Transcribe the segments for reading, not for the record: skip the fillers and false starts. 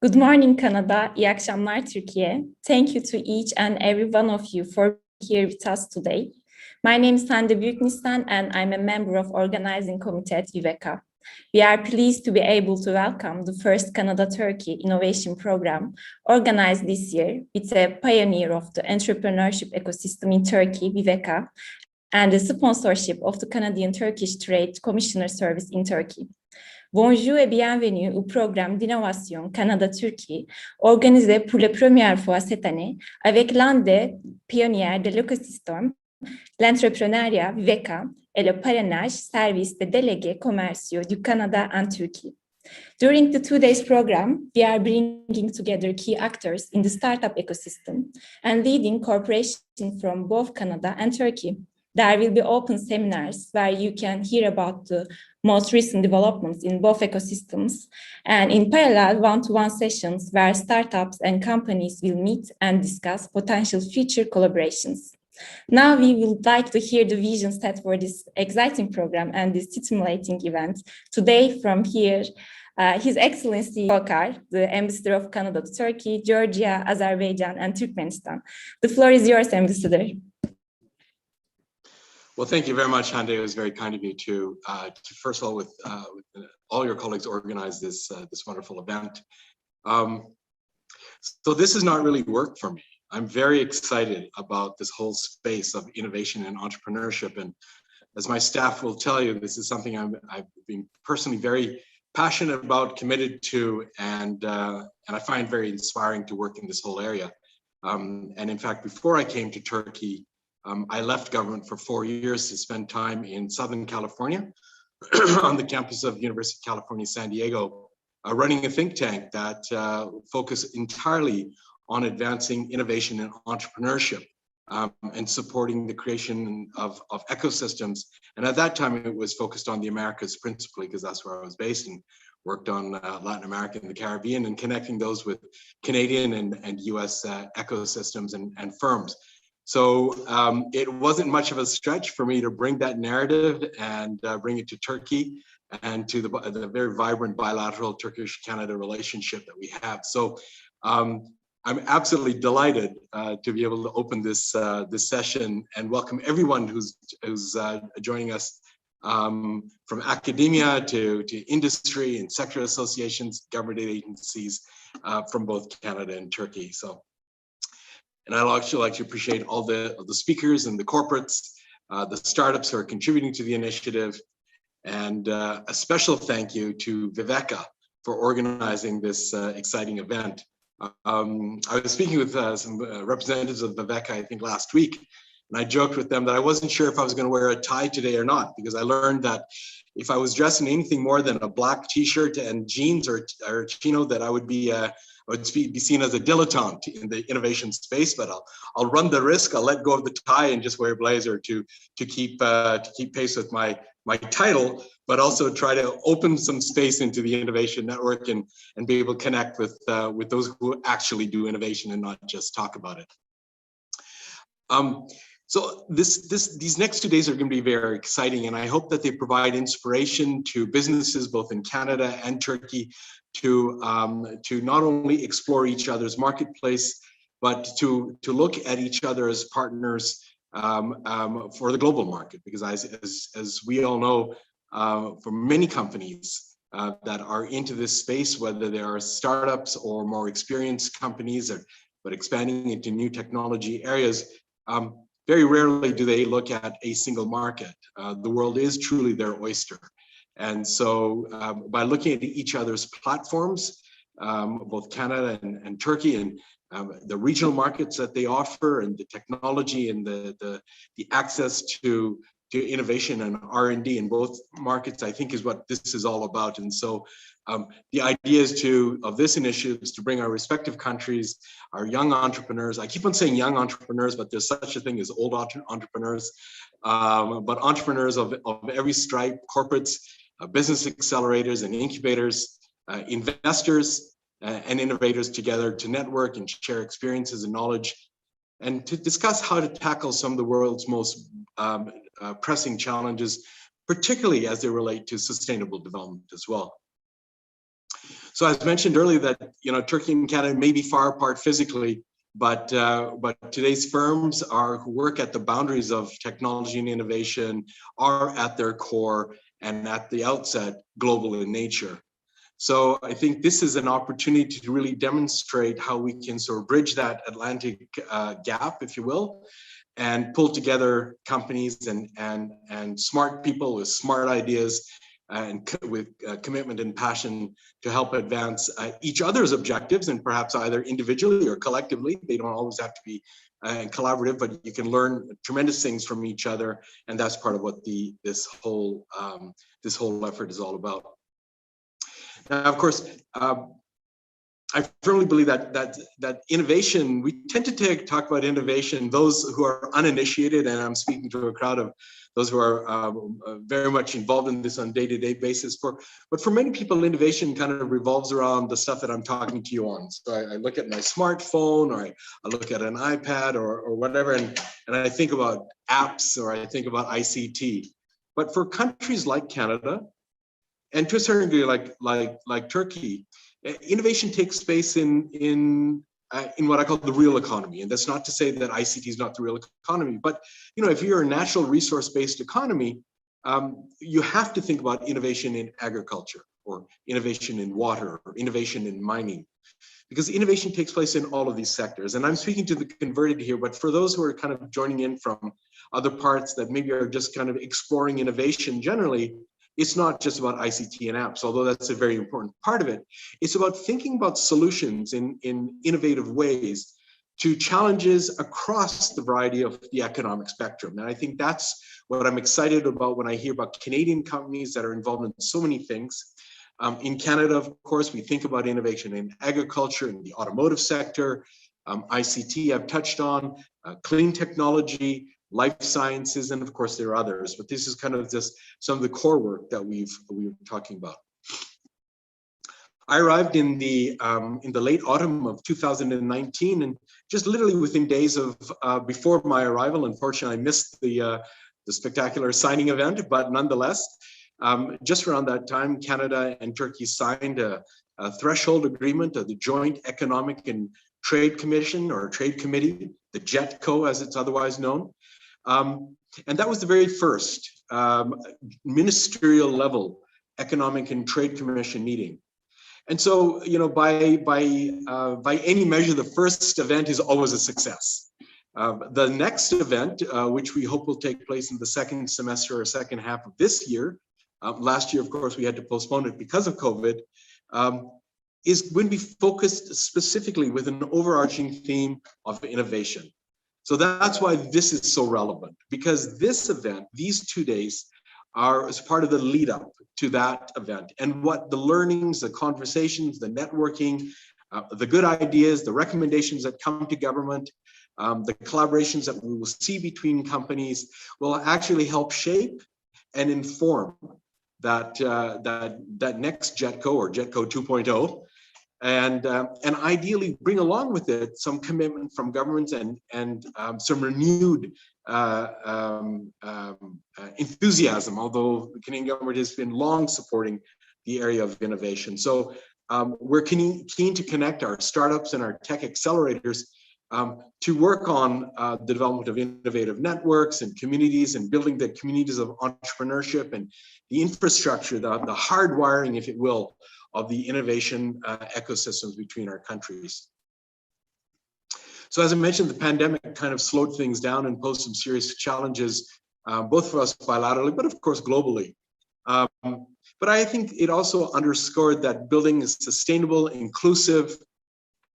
Good morning, Canada. İyi akşamlar, Türkiye. Thank you to each and every one of you for being here with us today. My name is Hande Büyüknistan, and I'm a member of organizing committee at Viveka. We are pleased to be able to welcome the first Canada-Turkey Innovation Program organized this year with a pioneer of the entrepreneurship ecosystem in Turkey, Viveka, and the sponsorship of the Canadian-Turkish Trade Commissioner Service in Turkey. Bonjour et bienvenue au programme d'innovation Canada-Turquie, organisé pour la première fois cette année avec l'un des pionniers de l'écosystème, l'entrepreneuriat Viveka et le parrainage service des délégués commerciaux du Canada en Turquie. During the 2 days program, we are bringing together key actors in the startup ecosystem and leading corporations from both Canada and Turkey. There will be open seminars where you can hear about the most recent developments in both ecosystems, and in parallel one-to-one sessions where startups and companies will meet and discuss potential future collaborations. Now we would like to hear the vision set for this exciting program and this stimulating event. Today from here, His Excellency Gökar, the Ambassador of Canada to Turkey, Georgia, Azerbaijan, and Turkmenistan. The floor is yours, Ambassador. Well, thank you very much, Hande. It was very kind of you to first of all, with all your colleagues, organize this wonderful event. So this has not really worked for me. I'm very excited about this whole space of innovation and entrepreneurship, and as my staff will tell you, this is something I've been personally very passionate about, committed to, and I find very inspiring to work in this whole area. And in fact, before I came to Turkey, I left government for 4 years to spend time in Southern California on the campus of University of California, San Diego, running a think tank that focused entirely on advancing innovation and entrepreneurship and supporting the creation of ecosystems. And at that time, it was focused on the Americas principally, because that's where I was based, and worked on Latin America and the Caribbean and connecting those with Canadian and US ecosystems and firms. So it wasn't much of a stretch for me to bring that narrative and bring it to Turkey and to the very vibrant bilateral Turkish-Canada relationship that we have. So I'm absolutely delighted to be able to open this session and welcome everyone who's joining us from academia to industry and sector associations, government agencies from both Canada and Turkey. And I'd actually like to appreciate all the speakers and the corporates, the startups who are contributing to the initiative, and a special thank you to Viveka for organizing this exciting event. I was speaking with some representatives of Viveka, I think last week, and I joked with them that I wasn't sure if I was going to wear a tie today or not, because I learned that if I was dressed in anything more than a black t-shirt and jeans or chino, that I would be seen as a dilettante in the innovation space. But I'll run the risk. I'll let go of the tie and just wear a blazer to keep pace with my title, but also try to open some space into the innovation network and be able to connect with those who actually do innovation and not just talk about it. So these next 2 days are going to be very exciting, and I hope that they provide inspiration to businesses both in Canada and Turkey to not only explore each other's marketplace, but to look at each other as partners for the global market. Because as we all know, for many companies that are into this space, whether they are startups or more experienced companies, but expanding into new technology areas, very rarely do they look at a single market. The world is truly their oyster. And so by looking at each other's platforms, both Canada and Turkey, and the regional markets that they offer, and the technology and the access to innovation and R&D in both markets, I think is what this is all about. And so the idea of this initiative is to bring our respective countries, our young entrepreneurs. I keep on saying young entrepreneurs, but there's such a thing as old entrepreneurs, but entrepreneurs of every stripe, corporates, business accelerators and incubators, investors and innovators together to network and share experiences and knowledge, and to discuss how to tackle some of the world's most pressing challenges, particularly as they relate to sustainable development as well. So as mentioned earlier that, Turkey and Canada may be far apart physically, but today's firms who work at the boundaries of technology and innovation are at their core and at the outset global in nature. So I think this is an opportunity to really demonstrate how we can sort of bridge that Atlantic gap, if you will, and pull together companies and smart people with smart ideas and with commitment and passion to help advance each other's objectives, and perhaps either individually or collectively. They don't always have to be collaborative, but you can learn tremendous things from each other, and that's part of what this whole effort is all about. Now, of course, I firmly believe that innovation, we tend to talk about innovation, those who are uninitiated, and I'm speaking to a crowd of those who are very much involved in this on a day-to-day basis. But for many people, innovation kind of revolves around the stuff that I'm talking to you on. So I look at my smartphone, or I look at an iPad or whatever, and I think about apps, or I think about ICT. But for countries like Canada, and to a certain degree like Turkey, innovation takes place in what I call the real economy. And that's not to say that ICT is not the real economy, but if you're a natural resource-based economy, you have to think about innovation in agriculture, or innovation in water, or innovation in mining, because innovation takes place in all of these sectors. And I'm speaking to the converted here, but for those who are kind of joining in from other parts that maybe are just kind of exploring innovation generally, it's not just about ICT and apps, although that's a very important part of it. It's about thinking about solutions in innovative ways to challenges across the variety of the economic spectrum. And I think that's what I'm excited about when I hear about Canadian companies that are involved in so many things. In Canada, of course, we think about innovation in agriculture, in the automotive sector, ICT I've touched on, clean technology, life sciences, and of course there are others, but this is kind of just some of the core work that we were talking about. I arrived in the late autumn of 2019, and just literally within days of before my arrival, unfortunately I missed the spectacular signing event, but nonetheless, just around that time, Canada and Turkey signed a threshold agreement of the Joint Economic and Trade Commission, or Trade Committee, the JETCO as it's otherwise known. And that was the very first ministerial level Economic and Trade Commission meeting. And so, by any measure, the first event is always a success. The next event, which we hope will take place in the second semester or second half of this year, last year, of course, we had to postpone it because of COVID, is going to be focused specifically with an overarching theme of innovation. So that's why this is so relevant, because this event, these 2 days, are as part of the lead up to that event, and what the learnings, the conversations, the networking, the good ideas, the recommendations that come to government, the collaborations that we will see between companies will actually help shape and inform that next JETCO, or JETCO 2.0. And ideally bring along with it some commitment from governments and some renewed enthusiasm, although the Canadian government has been long supporting the area of innovation. So we're keen to connect our startups and our tech accelerators to work on the development of innovative networks and communities, and building the communities of entrepreneurship and the infrastructure, the hardwiring, if it will, of the innovation ecosystems between our countries. So as I mentioned, the pandemic kind of slowed things down and posed some serious challenges, both for us bilaterally, but of course globally. But I think it also underscored that building sustainable, inclusive,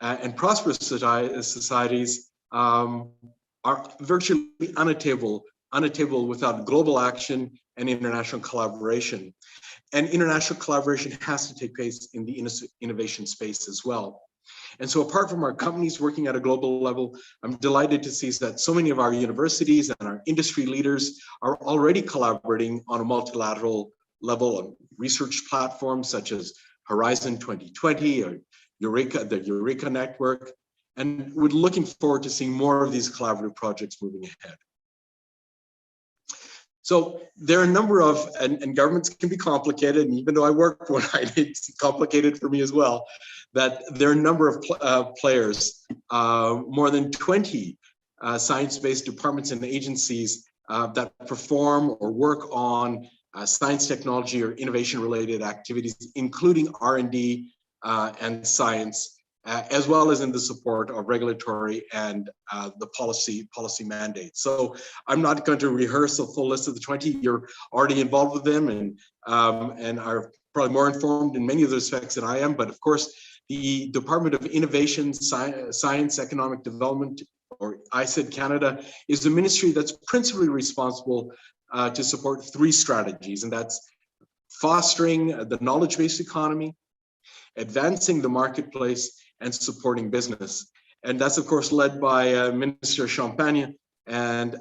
and prosperous societies are virtually unattainable without global action and international collaboration. And international collaboration has to take place in the innovation space as well. And so apart from our companies working at a global level, I'm delighted to see that so many of our universities and our industry leaders are already collaborating on a multilateral level on research platforms such as Horizon 2020 or the Eureka Network. And we're looking forward to seeing more of these collaborative projects moving ahead. So there are a number of, and governments can be complicated, and even though I work for one, it's complicated for me as well, that there are a number of players, more than 20 science-based departments and agencies that perform or work on science, technology, or innovation-related activities, including R&D and science, as well as in the support of regulatory and the policy mandates. So I'm not going to rehearse a full list of the 20. You're already involved with them and are probably more informed in many of the respects than I am. But of course, the Department of Innovation, Science, Economic Development, or ISED Canada, is the ministry that's principally responsible to support three strategies, and that's fostering the knowledge-based economy, advancing the marketplace, and supporting business. And that's, of course, led by Minister Champagne. And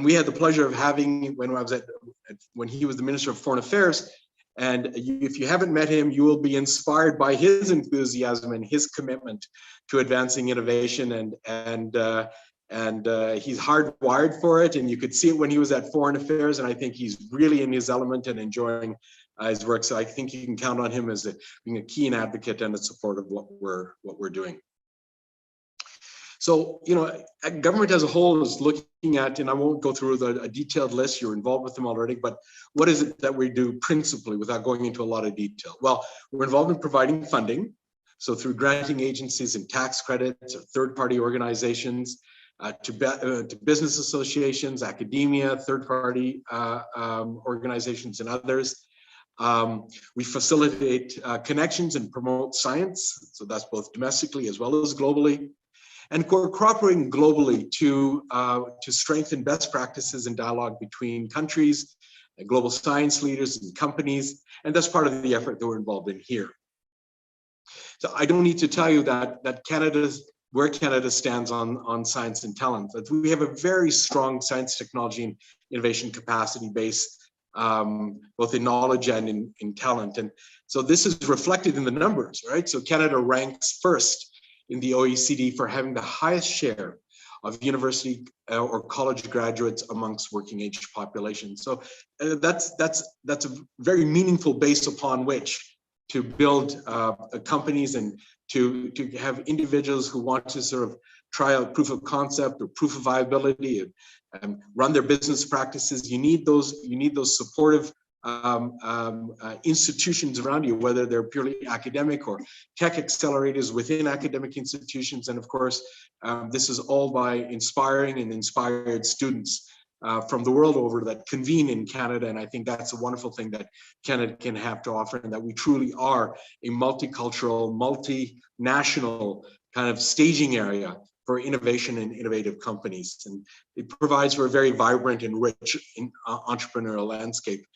we had the pleasure of having, when he was the Minister of Foreign Affairs, and if you haven't met him, you will be inspired by his enthusiasm and his commitment to advancing innovation, and he's hardwired for it. And you could see it when he was at Foreign Affairs, and I think he's really in his element and enjoying his work. So I think you can count on him as being a keen advocate and a support of what we're doing. So, you know, government as a whole is looking at, and I won't go through a detailed list, you're involved with them already, but what is it that we do principally without going into a lot of detail? Well, we're involved in providing funding. So through granting agencies and tax credits or third-party organizations, to business associations, academia, third-party organizations, and others. We facilitate connections and promote science. So that's both domestically as well as globally. And we're cooperating globally to strengthen best practices and dialogue between countries, global science leaders and companies. And that's part of the effort that we're involved in here. So I don't need to tell you that where Canada stands on science and talent, that we have a very strong science, technology, and innovation capacity base, both in knowledge and in talent. And so this is reflected in the numbers, right? So Canada ranks first in the OECD for having the highest share of university or college graduates amongst working age population. So that's a very meaningful base upon which to build companies and to have individuals who want to sort of try out proof of concept or proof of viability and run their business practices. You need those supportive institutions around you, whether they're purely academic or tech accelerators within academic institutions. And of course, this is all by inspiring and inspired students from the world over that convene in Canada. And I think that's a wonderful thing that Canada can have to offer, and that we truly are a multicultural, multinational kind of staging area for innovation and innovative companies. And it provides for a very vibrant and rich entrepreneurial landscape.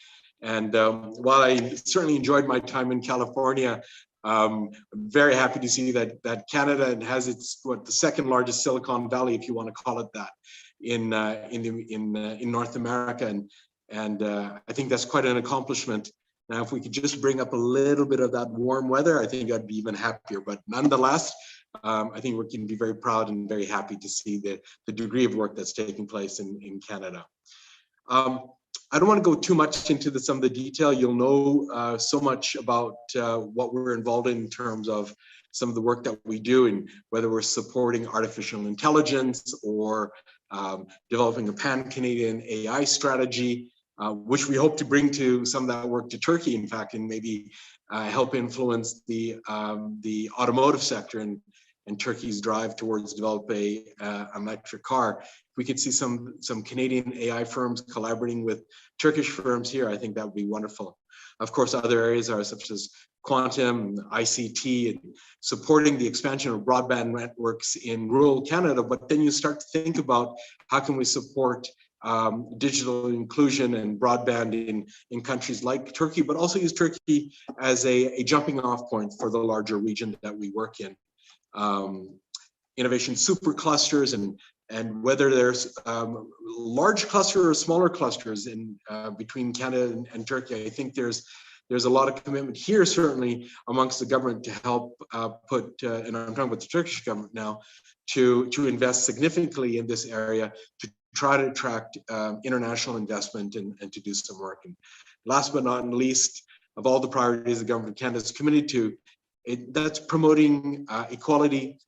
And while I certainly enjoyed my time in California, I'm very happy to see that Canada has the second largest Silicon Valley, if you want to call it that, in North America, and I think that's quite an accomplishment. Now, if we could just bring up a little bit of that warm weather, I think I'd be even happier. But nonetheless, I think we can be very proud and very happy to see the degree of work that's taking place in Canada. I don't want to go too much into some of the detail. You'll know so much about what we're involved in terms of some of the work that we do, and whether we're supporting artificial intelligence or developing a pan-Canadian AI strategy, which we hope to bring to some of that work to Turkey, in fact, and maybe help influence the automotive sector and Turkey's drive towards developing an electric car. If we could see some Canadian AI firms collaborating with Turkish firms here, I think that would be wonderful. Of course, other areas are such as quantum, ICT, and supporting the expansion of broadband networks in rural Canada. But then you start to think about how can we support digital inclusion and broadband in countries like Turkey, but also use Turkey as a jumping off point for the larger region that we work in. Innovation superclusters, and whether there's large cluster or smaller clusters in between Canada and Turkey, I think there's a lot of commitment here, certainly amongst the government, to help and I'm talking about the Turkish government now, to invest significantly in this area, to try to attract international investment and to do some work. And last but not least, of all the priorities the government of Canada is committed to, that's promoting equality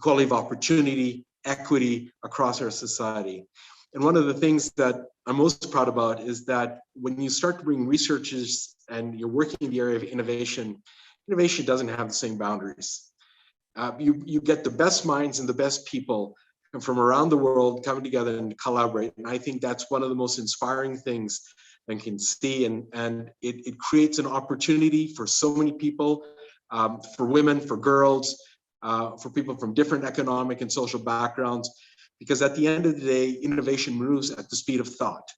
of opportunity, equity across our society. And one of the things that I'm most proud about is that when you start to bring researchers and you're working in the area of innovation, innovation doesn't have the same boundaries. You get the best minds and the best people from around the world coming together and collaborate. And I think that's one of the most inspiring things one can see. And it creates an opportunity for so many people, for women, for girls, for people from different economic and social backgrounds, because at the end of the day, innovation moves at the speed of thought.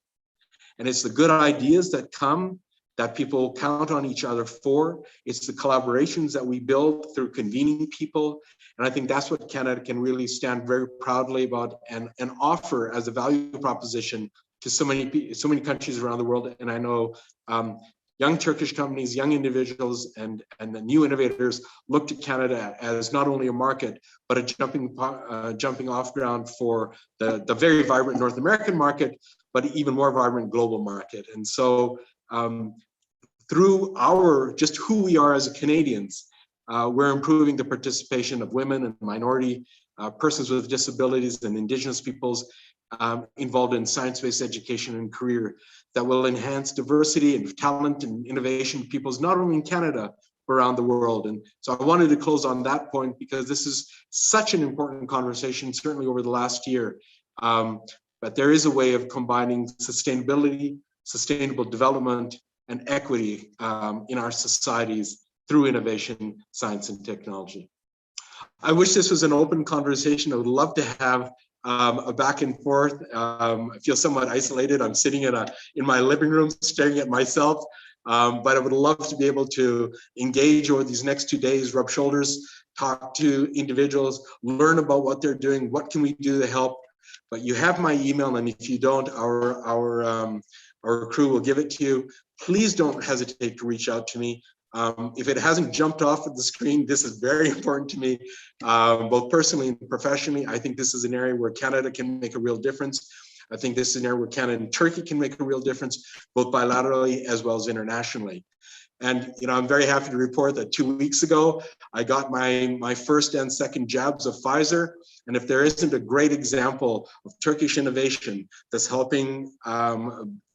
And it's the good ideas that come that people count on each other for. It's the collaborations that we build through convening people. And I think that's what Canada can really stand very proudly about and offer as a value proposition to so many countries around the world. And I know young Turkish companies, young individuals, and the new innovators look to Canada as not only a market, but a jumping off ground for the very vibrant North American market, but even more vibrant global market. And so through just who we are as Canadians, we're improving the participation of women and minority persons with disabilities and Indigenous peoples involved in science-based education and career that will enhance diversity and talent and innovation peoples, not only in Canada, but around the world. And so I wanted to close on that point because this is such an important conversation, certainly over the last year. But there is a way of combining sustainability, sustainable development, and equity in our societies through innovation, science, and technology. I wish this was an open conversation. I would love to have a back and forth. I feel somewhat isolated. I'm sitting in my living room staring at myself, but I would love to be able to engage over these next 2 days, rub shoulders, talk to individuals, learn about what they're doing, what can we do to help. But you have my email, and if you don't, our crew will give it to you. Please don't hesitate to reach out to me. If it hasn't jumped off of the screen, this is very important to me, both personally and professionally. I think this is an area where Canada can make a real difference. I think this is an area where Canada and Turkey can make a real difference, both bilaterally as well as internationally. And I'm very happy to report that 2 weeks ago, I got my first and second jabs of Pfizer. And if there isn't a great example of Turkish innovation that's helping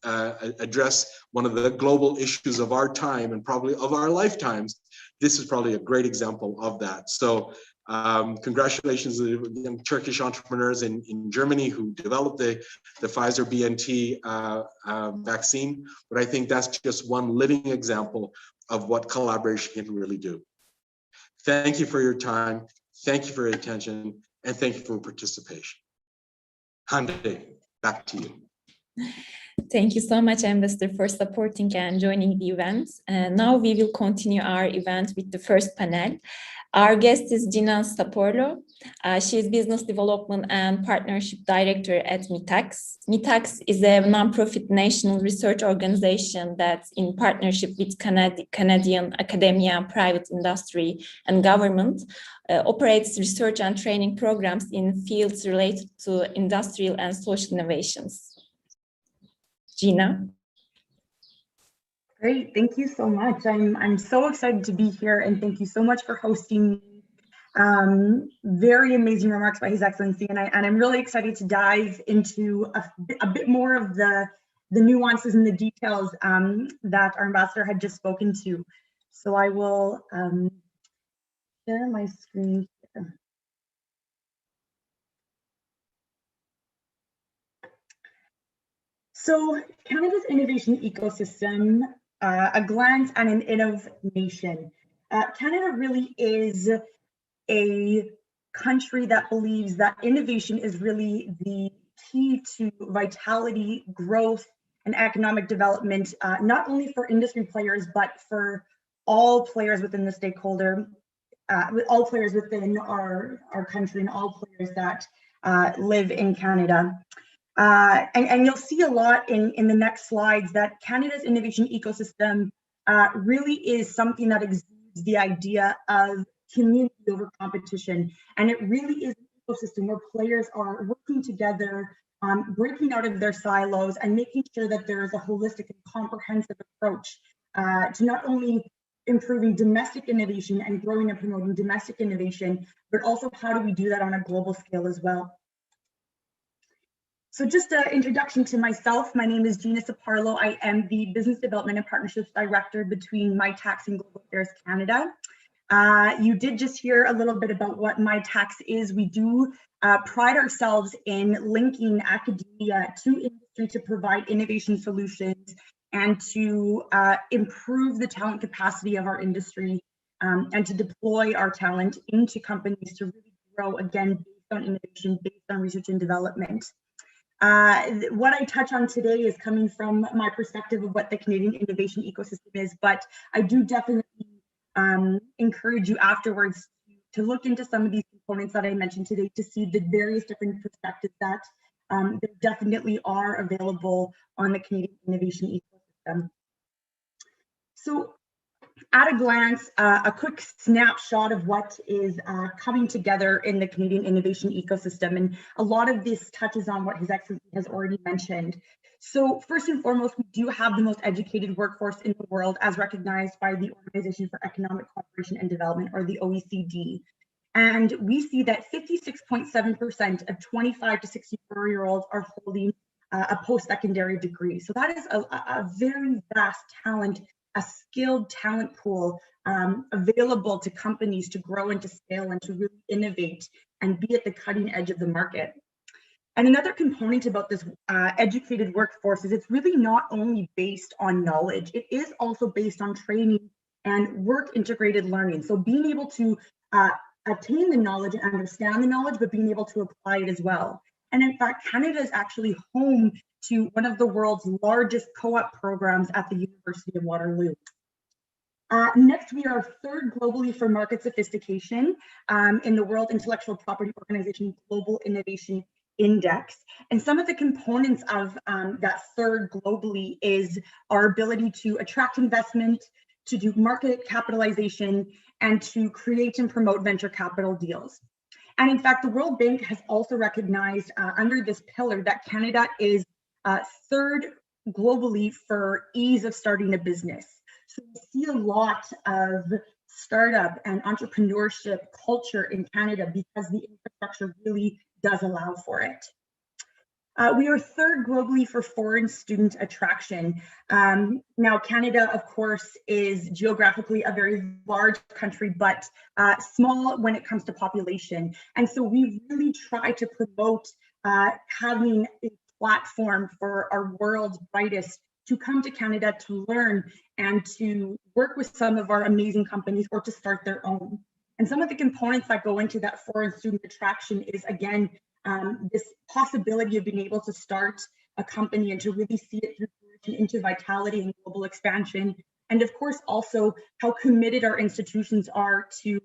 address one of the global issues of our time and probably of our lifetimes, this is probably a great example of that. So congratulations to the young Turkish entrepreneurs in Germany who developed the Pfizer BNT vaccine. But I think that's just one living example of what collaboration can really do. Thank you for your time. Thank you for your attention. And thank you for participation. Hande, back to you. Thank you so much, Ambassador, for supporting and joining the event. Now we will continue our event with the first panel. Our guest is Gina Saporlo. She is Business Development and Partnership Director at MITAX. MITAX is a nonprofit national research organization that, in partnership with Canadian academia, private industry, and government, operates research and training programs in fields related to industrial and social innovations. Gina. Great, thank you so much. I'm so excited to be here, and thank you so much for hosting me. Very amazing remarks by His Excellency, and I'm really excited to dive into a bit more of the nuances and the details that our ambassador had just spoken to. So I will share my screen here. So Canada's innovation ecosystem, a glance at an innovation. Canada really is a country that believes that innovation is really the key to vitality, growth, and economic development, not only for industry players, but for all players within the stakeholder, all players within our country and all players that live in Canada. And you'll see a lot in the next slides that Canada's innovation ecosystem really is something that exudes the idea of community over competition. And it really is ecosystem where players are working together, breaking out of their silos and making sure that there is a holistic and comprehensive approach to not only improving domestic innovation and growing and promoting domestic innovation, but also how do we do that on a global scale as well. So just an introduction to myself. My name is Gina Saparlo. I am the Business Development and Partnerships Director between MyTax and Global Affairs Canada. You did just hear a little bit about what MyTax is. We do pride ourselves in linking academia to industry to provide innovation solutions and to improve the talent capacity of our industry and to deploy our talent into companies to really grow, again, based on innovation, based on research and development. What I touch on today is coming from my perspective of what the Canadian innovation ecosystem is, but I do definitely encourage you afterwards to look into some of these components that I mentioned today to see the various different perspectives that there definitely are available on the Canadian innovation ecosystem. So at a glance, a quick snapshot of what is coming together in the Canadian innovation ecosystem. And a lot of this touches on what His Excellency has already mentioned. So first and foremost, we do have the most educated workforce in the world as recognized by the Organization for Economic Cooperation and Development, or the OECD. And we see that 56.7% of 25 to 64-year-olds are holding a post-secondary degree. So that is a very vast talent, a skilled talent pool available to companies to grow and to scale and to really innovate and be at the cutting edge of the market. And another component about this educated workforce is it's really not only based on knowledge, it is also based on training and work integrated learning. So being able to attain the knowledge and understand the knowledge, but being able to apply it as well. And in fact, Canada is actually home to one of the world's largest co-op programs at the University of Waterloo. Next, we are third globally for market sophistication in the World Intellectual Property Organization Global Innovation Index. And some of the components of that third globally is our ability to attract investment, to do market capitalization, and to create and promote venture capital deals. And in fact, the World Bank has also recognized under this pillar that Canada is third globally for ease of starting a business. So we see a lot of startup and entrepreneurship culture in Canada because the infrastructure really does allow for it. We are third globally for foreign student attraction. Now, Canada, of course, is geographically a very large country, but small when it comes to population. And so we really try to promote having a platform for our world's brightest to come to Canada to learn and to work with some of our amazing companies or to start their own. And some of the components that go into that foreign student attraction is, again, this possibility of being able to start a company and to really see it through into vitality and global expansion. And of course, also how committed our institutions are to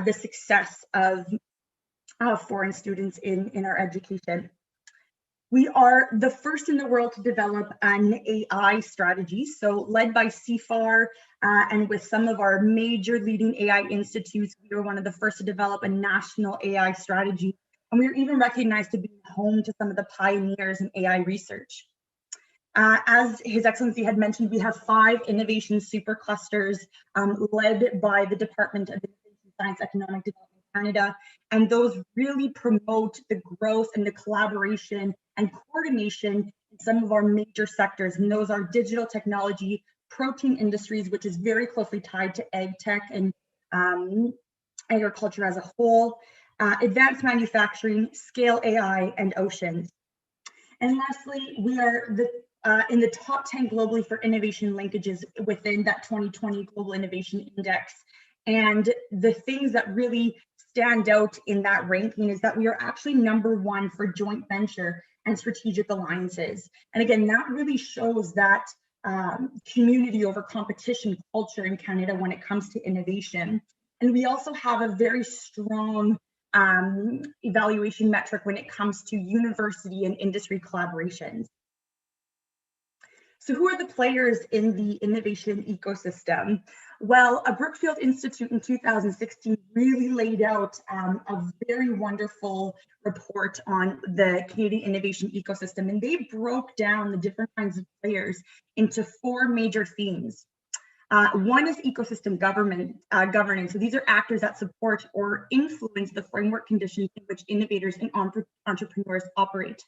the success of foreign students in our education. We are the first in the world to develop an AI strategy. So led by CFAR and with some of our major leading AI institutes, we were one of the first to develop a national AI strategy. And we are even recognized to be home to some of the pioneers in AI research. As His Excellency had mentioned, we have 5 innovation superclusters led by the Department of Science, Economic Development Canada, and those really promote the growth and the collaboration and coordination in some of our major sectors, and those are digital technology, protein industries, which is very closely tied to ag tech and agriculture as a whole, advanced manufacturing, scale AI, and oceans. And lastly, we are in the top 10 globally for innovation linkages within that 2020 Global Innovation Index. And the things that really stand out in that ranking is that we are actually #1 for joint venture and strategic alliances. And again, that really shows that community over competition culture in Canada when it comes to innovation. And we also have a very strong evaluation metric when it comes to university and industry collaborations. So who are the players in the innovation ecosystem? Well, a Brookfield Institute in 2016 really laid out a very wonderful report on the Canadian innovation ecosystem, and they broke down the different kinds of players into 4 major themes. One is ecosystem governance. So these are actors that support or influence the framework conditions in which innovators and entrepreneurs operate.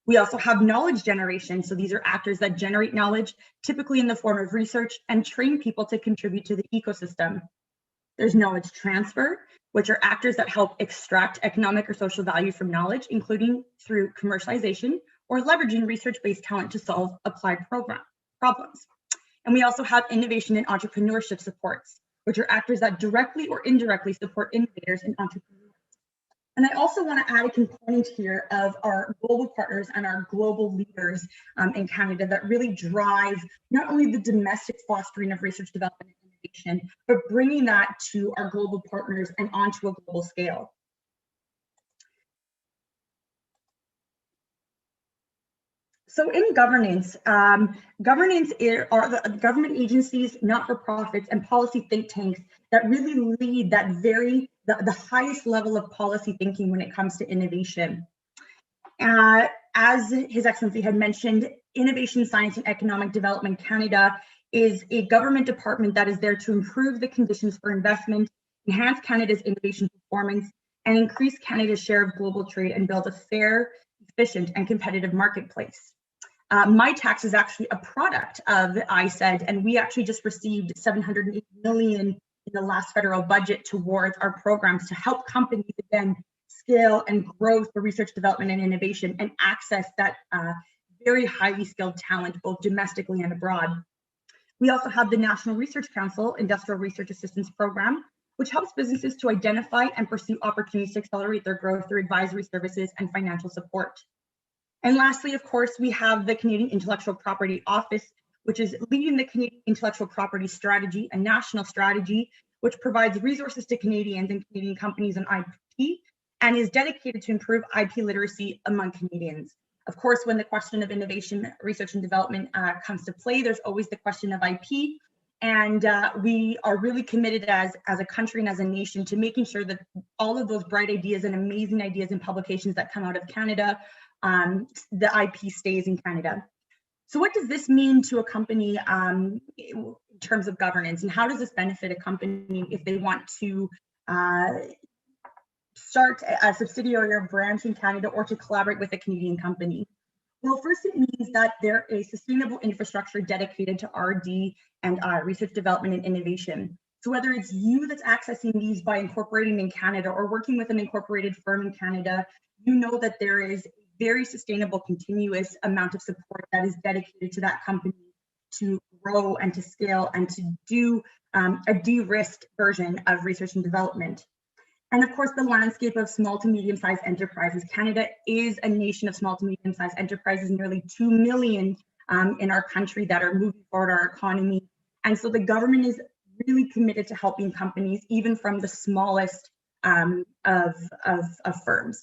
We also have knowledge generation. So these are actors that generate knowledge, typically in the form of research, and train people to contribute to the ecosystem. There's knowledge transfer, which are actors that help extract economic or social value from knowledge, including through commercialization or leveraging research-based talent to solve applied problems. And we also have innovation and entrepreneurship supports, which are actors that directly or indirectly support innovators and entrepreneurs. And I also want to add a component here of our global partners and our global leaders in Canada that really drive not only the domestic fostering of research, development, and innovation, but bringing that to our global partners and onto a global scale. So in governance, governance are the government agencies, not-for-profits, and policy think tanks that really lead that the highest level of policy thinking when it comes to innovation. As His Excellency had mentioned, Innovation, Science and Economic Development Canada is a government department that is there to improve the conditions for investment, enhance Canada's innovation performance, and increase Canada's share of global trade and build a fair, efficient, and competitive marketplace. MyTax is actually a product of ISED, and we actually just received $780 million in the last federal budget towards our programs to help companies again scale and grow for research, development, and innovation, and access that very highly skilled talent, both domestically and abroad. We also have the National Research Council Industrial Research Assistance Program, which helps businesses to identify and pursue opportunities to accelerate their growth through advisory services and financial support. And lastly, of course, we have the Canadian Intellectual Property Office, which is leading the Canadian Intellectual Property Strategy, a national strategy, which provides resources to Canadians and Canadian companies on IP, and is dedicated to improve IP literacy among Canadians. Of course, when the question of innovation, research, and development comes to play, there's always the question of IP. And we are really committed as a country and as a nation to making sure that all of those bright ideas and amazing ideas and publications that come out of Canada, the IP stays in Canada. So what does this mean to a company in terms of governance, and how does this benefit a company if they want to start a subsidiary or branch in Canada or to collaborate with a Canadian company? Well, first it means that there is sustainable infrastructure dedicated to R&D and research, development, and innovation. So whether it's you that's accessing these by incorporating in Canada or working with an incorporated firm in Canada, you know that there is very sustainable, continuous amount of support that is dedicated to that company to grow and to scale and to do a de-risked version of research and development. And of course, the landscape of small to medium-sized enterprises. Canada is a nation of small to medium-sized enterprises, nearly 2 million in our country that are moving forward our economy. And so the government is really committed to helping companies, even from the smallest of firms.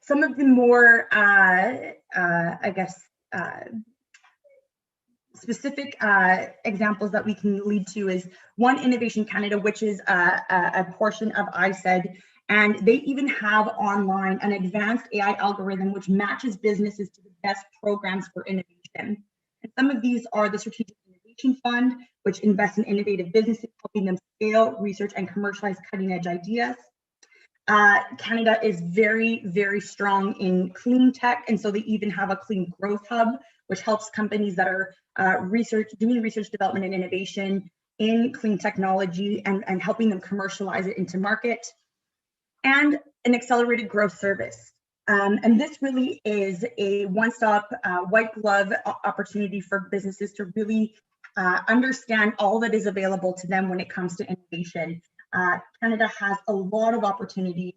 Some of the more, specific examples that we can lead to is one, Innovation Canada, which is a portion of ISED, and they even have online an advanced AI algorithm which matches businesses to the best programs for innovation. And some of these are the Strategic Innovation Fund, which invests in innovative businesses, helping them scale, research, and commercialize cutting-edge ideas. Canada is very, very strong in clean tech, and so they even have a clean growth hub, which helps companies that are doing research, development, and innovation in clean technology and helping them commercialize it into market. And an accelerated growth service. And this really is a one-stop white glove opportunity for businesses to really understand all that is available to them when it comes to innovation. Canada has a lot of opportunity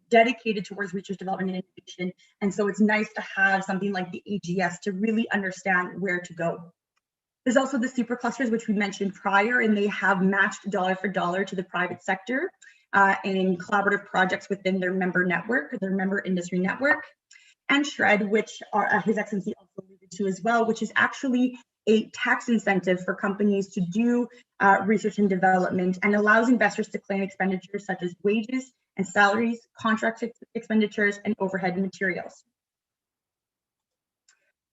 dedicated towards research, development, and innovation. And so it's nice to have something like the AGS to really understand where to go. There's also the superclusters, which we mentioned prior, and they have matched dollar for dollar to the private sector in collaborative projects within their member network, their member industry network. And SHRED, which His Excellency also alluded to as well, which is actually a tax incentive for companies to do research and development, and allows investors to claim expenditures such as wages and salaries, contract expenditures, and overhead materials.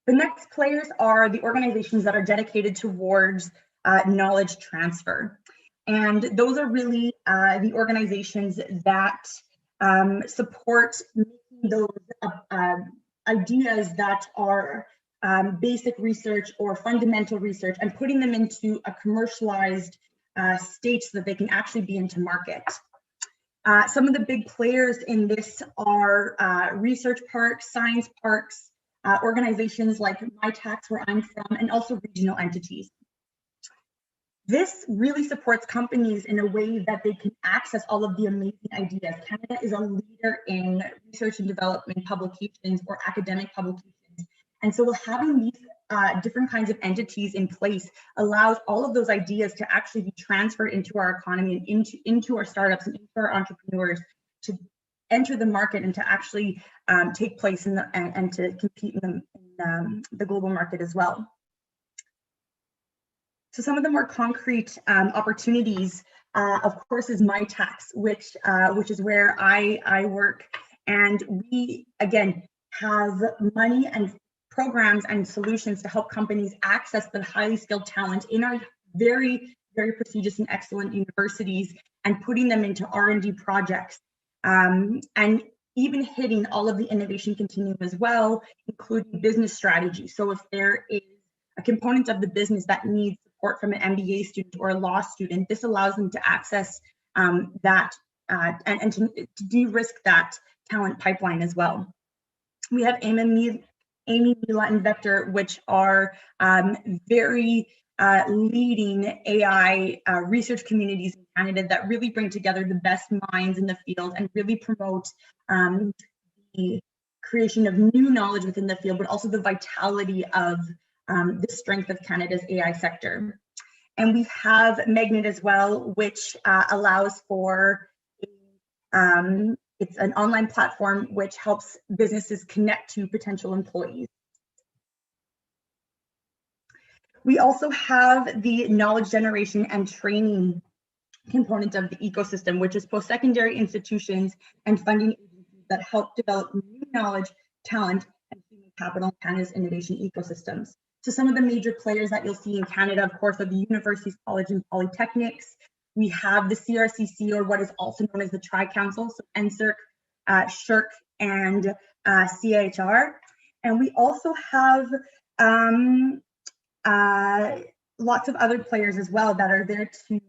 The next players are the organizations that are dedicated towards knowledge transfer. And those are really the organizations that support making those ideas that are basic research or fundamental research and putting them into a commercialized state so that they can actually be into market. Some of the big players in this are research parks, science parks, organizations like MyTax, where I'm from, and also regional entities. This really supports companies in a way that they can access all of the amazing ideas. Canada is a leader in research and development publications or academic publications. And so having these different kinds of entities in place allows all of those ideas to actually be transferred into our economy and into our startups and into our entrepreneurs to enter the market and to actually take place in and to compete in the global market as well. So some of the more concrete opportunities, of course, is MyTax, which is where I work. And we, again, have money and programs and solutions to help companies access the highly skilled talent in our very, very prestigious and excellent universities and putting them into R&D projects. And even hitting all of the innovation continuum as well, including business strategy. So if there is a component of the business that needs support from an MBA student or a law student, this allows them to access that and to de-risk that talent pipeline as well. We have Amy, Mila, and Vector, which are very leading AI research communities in Canada that really bring together the best minds in the field and really promote the creation of new knowledge within the field, but also the vitality of the strength of Canada's AI sector. And we have Magnet as well, which allows for, it's an online platform which helps businesses connect to potential employees. We also have the knowledge generation and training component of the ecosystem, which is post-secondary institutions and funding agencies that help develop new knowledge, talent, and human capital in Canada's innovation ecosystems. So some of the major players that you'll see in Canada, of course, are the universities, college, and polytechnics. We have the CRCC, or what is also known as the Tri-Council, so NSERC, SSHRC, and CIHR. And we also have lots of other players as well that are there to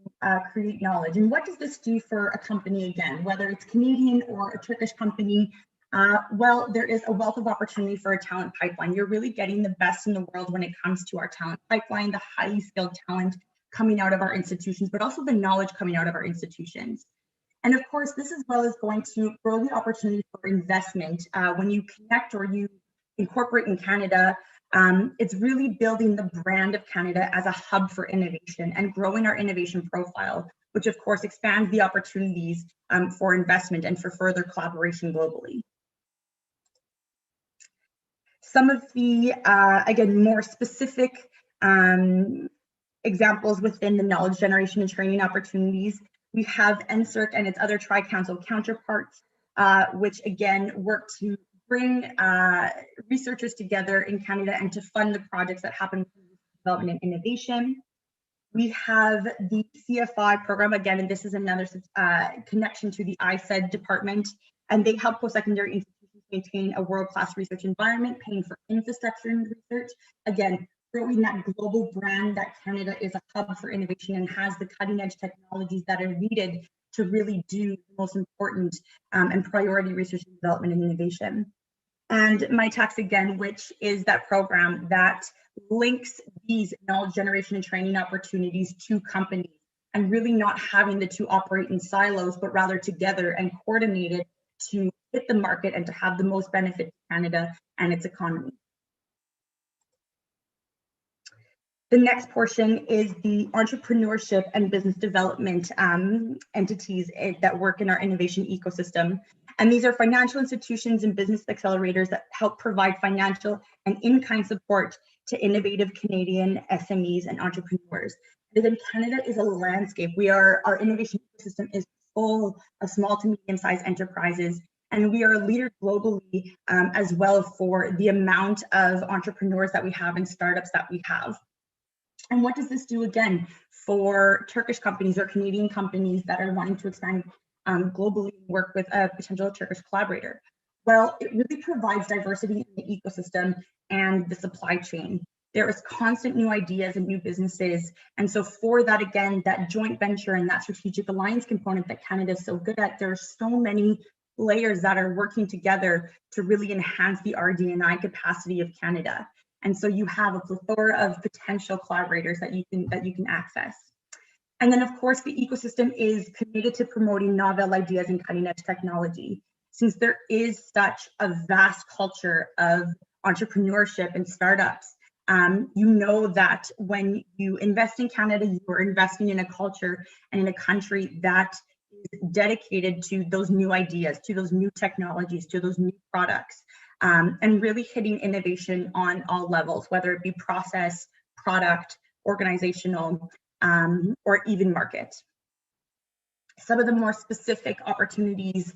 create knowledge. And what does this do for a company, again, whether it's Canadian or a Turkish company? Well, there is a wealth of opportunity for a talent pipeline. You're really getting the best in the world when it comes to our talent pipeline, the highly skilled talent coming out of our institutions, but also the knowledge coming out of our institutions. And of course, this as well is going to grow the opportunity for investment. When you connect or you incorporate in Canada, it's really building the brand of Canada as a hub for innovation and growing our innovation profile, which of course expands the opportunities for investment and for further collaboration globally. Some of the, again, more specific examples within the knowledge generation and training opportunities, we have NSERC and its other Tri-Council counterparts, which again work to bring researchers together in Canada and to fund the projects that happen through development and innovation. We have the CFI program, again, and this is another connection to the ISED department, and they help post-secondary institutions maintain a world-class research environment, paying for infrastructure and research. Again, growing that global brand that Canada is a hub for innovation and has the cutting-edge technologies that are needed to really do the most important and priority research and development and innovation. And MyTax, again, which is that program that links these knowledge generation and training opportunities to companies, and really not having the two operate in silos, but rather together and coordinated to hit the market and to have the most benefit to Canada and its economy. The next portion is the entrepreneurship and business development entities that work in our innovation ecosystem. And these are financial institutions and business accelerators that help provide financial and in-kind support to innovative Canadian SMEs and entrepreneurs. Because Canada is a landscape. Our innovation ecosystem is full of small to medium-sized enterprises, and we are a leader globally as well for the amount of entrepreneurs that we have and startups that we have. And what does this do again for Turkish companies or Canadian companies that are wanting to expand globally and work with a potential Turkish collaborator? Well, it really provides diversity in the ecosystem and the supply chain. There is constant new ideas and new businesses. And so for that, again, that joint venture and that strategic alliance component that Canada is so good at, there are so many layers that are working together to really enhance the RD&I capacity of Canada. And so you have a plethora of potential collaborators that you can access. And then of course, the ecosystem is committed to promoting novel ideas and cutting edge technology. Since there is such a vast culture of entrepreneurship and startups, you know that when you invest in Canada, you are investing in a culture and in a country that is dedicated to those new ideas, to those new technologies, to those new products, and really hitting innovation on all levels, whether it be process, product, organizational, or even market. Some of the more specific opportunities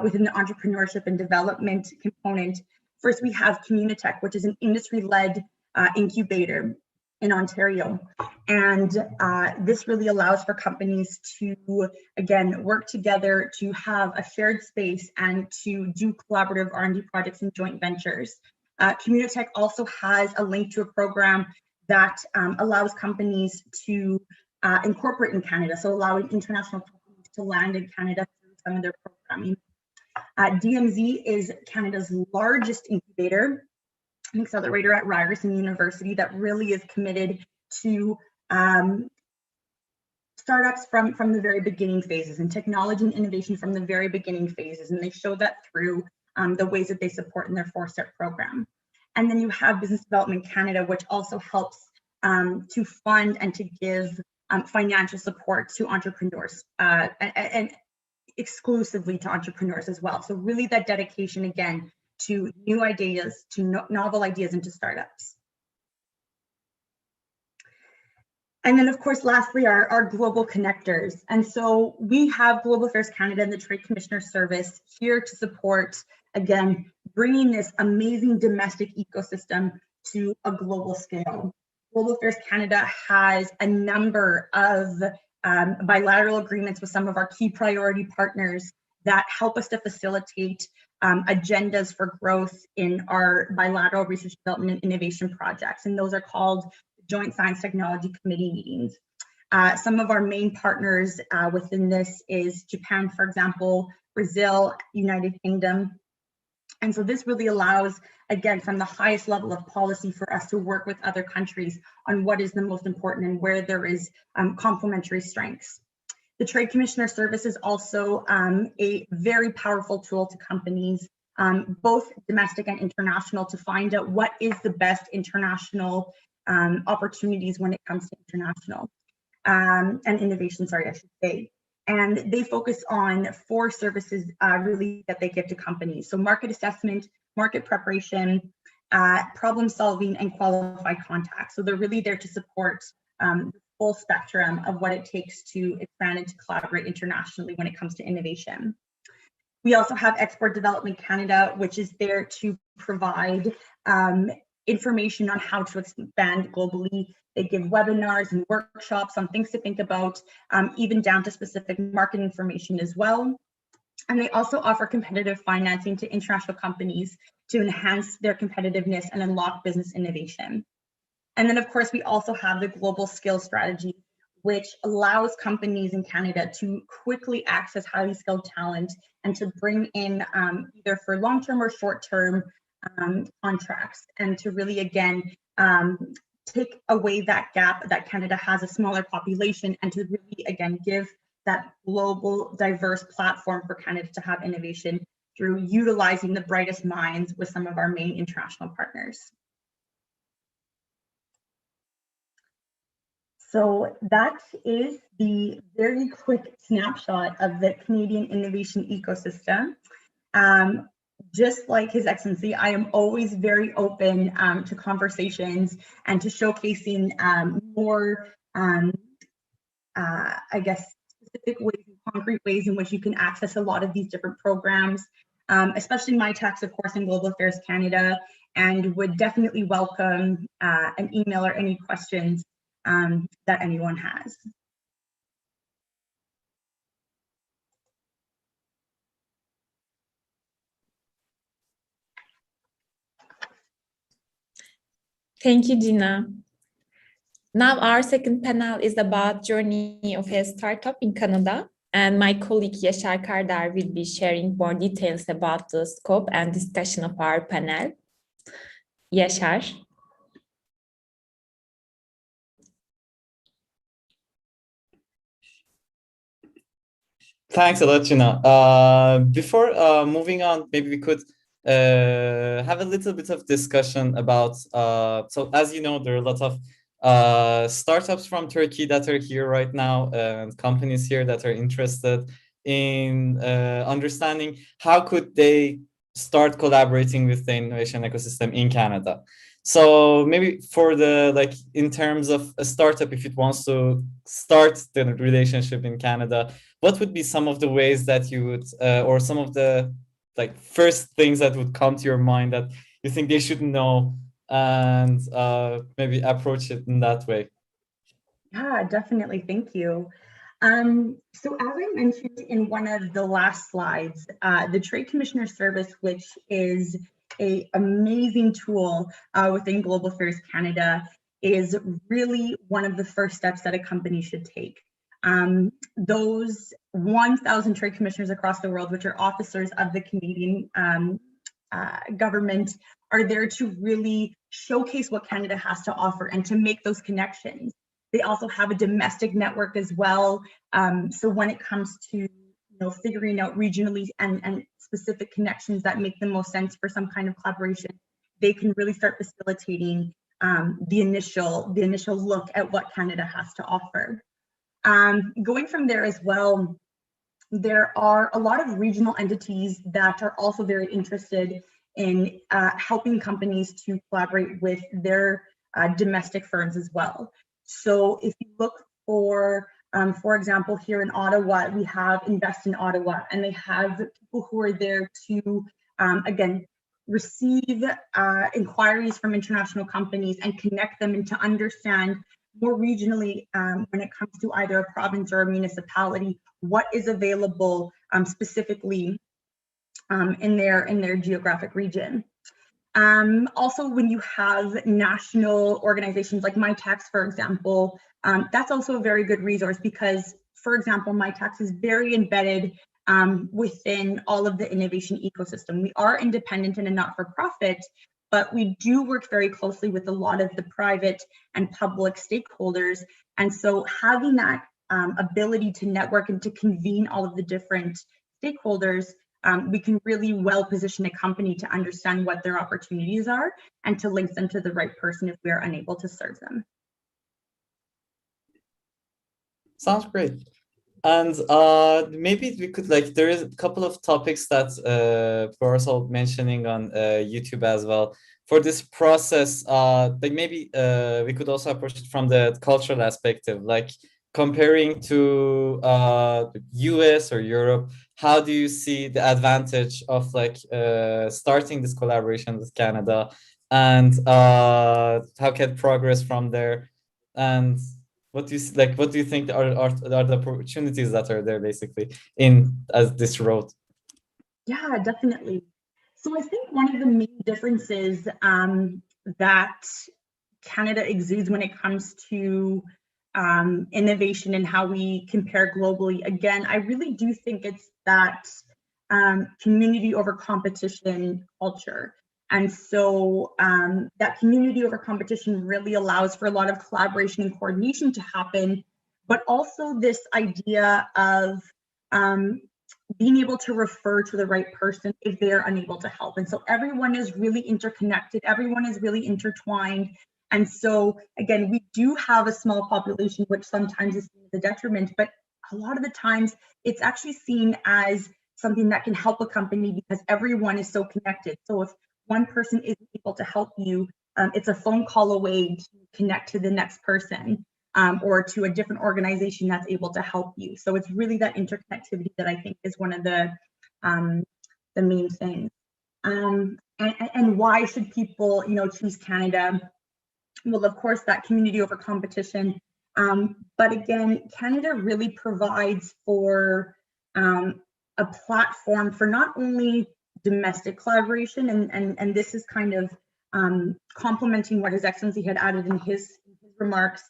within the entrepreneurship and development component. First, we have Communitech, which is an industry-led incubator in Ontario. And this really allows for companies to, again, work together to have a shared space and to do collaborative R&D projects and joint ventures. Communitech also has a link to a program that allows companies to incorporate in Canada, so allowing international companies to land in Canada through some of their programming. DMZ is Canada's largest incubator, an accelerator at Ryerson University that really is committed to startups from the very beginning phases and technology and innovation from the very beginning phases. And they show that through the ways that they support in their 4-step program. And then you have Business Development Canada, which also helps to fund and to give financial support to entrepreneurs and exclusively to entrepreneurs as well. So really that dedication, again, to new ideas, to novel ideas, and to startups. And then, of course, lastly, our global connectors. And so we have Global Affairs Canada and the Trade Commissioner Service here to support, again, bringing this amazing domestic ecosystem to a global scale. Global Affairs Canada has a number of bilateral agreements with some of our key priority partners that help us to facilitate agendas for growth in our bilateral research, development, and innovation projects. And those are called Joint Science Technology Committee meetings. Some of our main partners within this is Japan, for example, Brazil, United Kingdom. And so this really allows, again, from the highest level of policy for us to work with other countries on what is the most important and where there is complementary strengths. The Trade Commissioner Service is also a very powerful tool to companies, both domestic and international, to find out what is the best international opportunities when it comes to international and innovation, sorry, I should say. And they focus on 4 services really that they give to companies. So market assessment, market preparation, problem solving, and qualified contacts. So they're really there to support the full spectrum of what it takes to expand and to collaborate internationally when it comes to innovation. We also have Export Development Canada, which is there to provide information on how to expand globally. They give webinars and workshops on things to think about, even down to specific market information as well. And they also offer competitive financing to international companies to enhance their competitiveness and unlock business innovation. And then, of course, we also have the Global Skills Strategy, which allows companies in Canada to quickly access highly skilled talent and to bring in either for long-term or short-term contracts, and to really, again, take away that gap that Canada has a smaller population, and to really, again, give that global diverse platform for Canada to have innovation through utilizing the brightest minds with some of our main international partners. So that is the very quick snapshot of the Canadian innovation ecosystem. Just like His Excellency, I am always very open to conversations and to showcasing more, I guess, specific ways and concrete ways in which you can access a lot of these different programs, especially MyTax, of course, in Global Affairs Canada, and would definitely welcome an email or any questions that anyone has. Thank you, Gina. Now our second panel is about journey of a startup in Canada, and my colleague Yaşar Kardar will be sharing more details about the scope and discussion of our panel. Yaşar. Thanks a lot, Gina. Before moving on, maybe we could have a little bit of discussion about, so as you know, there are a lot of startups from Turkey that are here right now, and companies here that are interested in understanding how could they start collaborating with the innovation ecosystem in Canada. So maybe for the, like, in terms of a startup, if it wants to start the relationship in Canada, what would be some of the ways that you would, or some of the like first things that would come to your mind that you think they should know, and maybe approach it in that way? Yeah, definitely. Thank you. So as I mentioned in one of the last slides, the Trade Commissioner Service, which is an amazing tool within Global Affairs Canada, is really one of the first steps that a company should take. Those 1,000 trade commissioners across the world, which are officers of the Canadian government, are there to really showcase what Canada has to offer and to make those connections. They also have a domestic network as well. So when it comes to figuring out regionally and specific connections that make the most sense for some kind of collaboration, they can really start facilitating the initial look at what Canada has to offer. Going from there as well, there are a lot of regional entities that are also very interested in helping companies to collaborate with their domestic firms as well. So if you look for example, here in Ottawa, we have Invest in Ottawa, and they have people who are there to, again, receive inquiries from international companies and connect them and to understand more regionally when it comes to either a province or a municipality, what is available specifically in their geographic region. Also, when you have national organizations like MyTax, for example, that's also a very good resource because, for example, MyTax is very embedded within all of the innovation ecosystem. We are independent and a not-for-profit, but we do work very closely with a lot of the private and public stakeholders. And so having that ability to network and to convene all of the different stakeholders, we can really well position a company to understand what their opportunities are and to link them to the right person if we are unable to serve them. Sounds great. And maybe we could, like, there is a couple of topics that we're also mentioning on YouTube as well. For this process, like maybe we could also approach it from the cultural perspective, like comparing to US or Europe. How do you see the advantage of like starting this collaboration with Canada, and how can progress from there? And what do you like? What do you think are the opportunities that are there basically as this road? Yeah, definitely. So I think one of the main differences that Canada exudes when it comes to innovation and how we compare globally, again, I really do think it's that community over competition culture. And so that community over competition really allows for a lot of collaboration and coordination to happen, but also this idea of being able to refer to the right person if they're unable to help. And so everyone is really interconnected, everyone is really intertwined. And so again, we do have a small population, which sometimes is seen as a detriment, but a lot of the times it's actually seen as something that can help a company because everyone is so connected. So if one person isn't able to help you, it's a phone call away to connect to the next person or to a different organization that's able to help you. So it's really that interconnectivity that I think is one of the main things. And why should people, choose Canada? Well, of course, that community over competition. But again, Canada really provides for a platform for not only domestic collaboration, and this is kind of complementing what His Excellency had added in his remarks.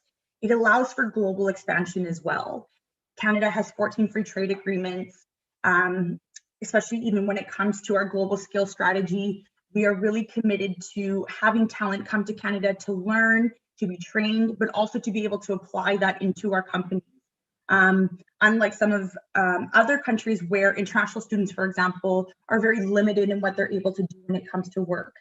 It allows for global expansion as well. Canada has 14 free trade agreements, especially even when it comes to our global skill strategy. We are really committed to having talent come to Canada to learn, to be trained, but also to be able to apply that into our companies. Unlike some of other countries where international students, for example, are very limited in what they're able to do when it comes to work.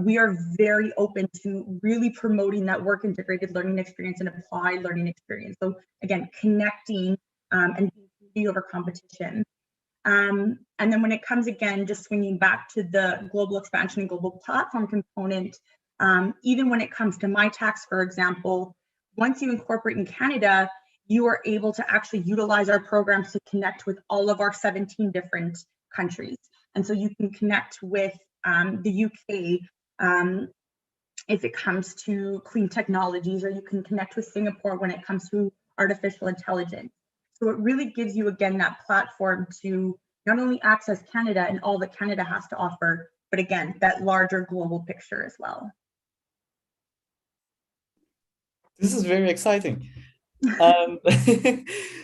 We are very open to really promoting that work integrated learning experience and applied learning experience. So again, connecting and being over competition. And then when it comes, again, just swinging back to the global expansion and global platform component, even when it comes to MyTax, for example, once you incorporate in Canada, you are able to actually utilize our programs to connect with all of our 17 different countries. And so you can connect with the UK if it comes to clean technologies, or you can connect with Singapore when it comes to artificial intelligence. So it really gives you, again, that platform to not only access Canada and all that Canada has to offer, but again, that larger global picture as well. This is very exciting.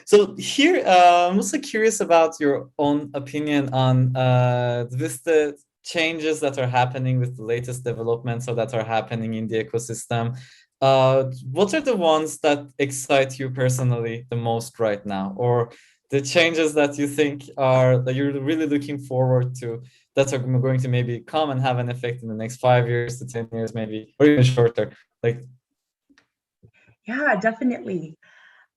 So here, I'm also curious about your own opinion on the changes that are happening with the latest developments or that are happening in the ecosystem. What are the ones that excite you personally the most right now, or the changes that you think that you're really looking forward to that are going to maybe come and have an effect in the next 5 years to 10 years, maybe, or even shorter? Yeah, definitely.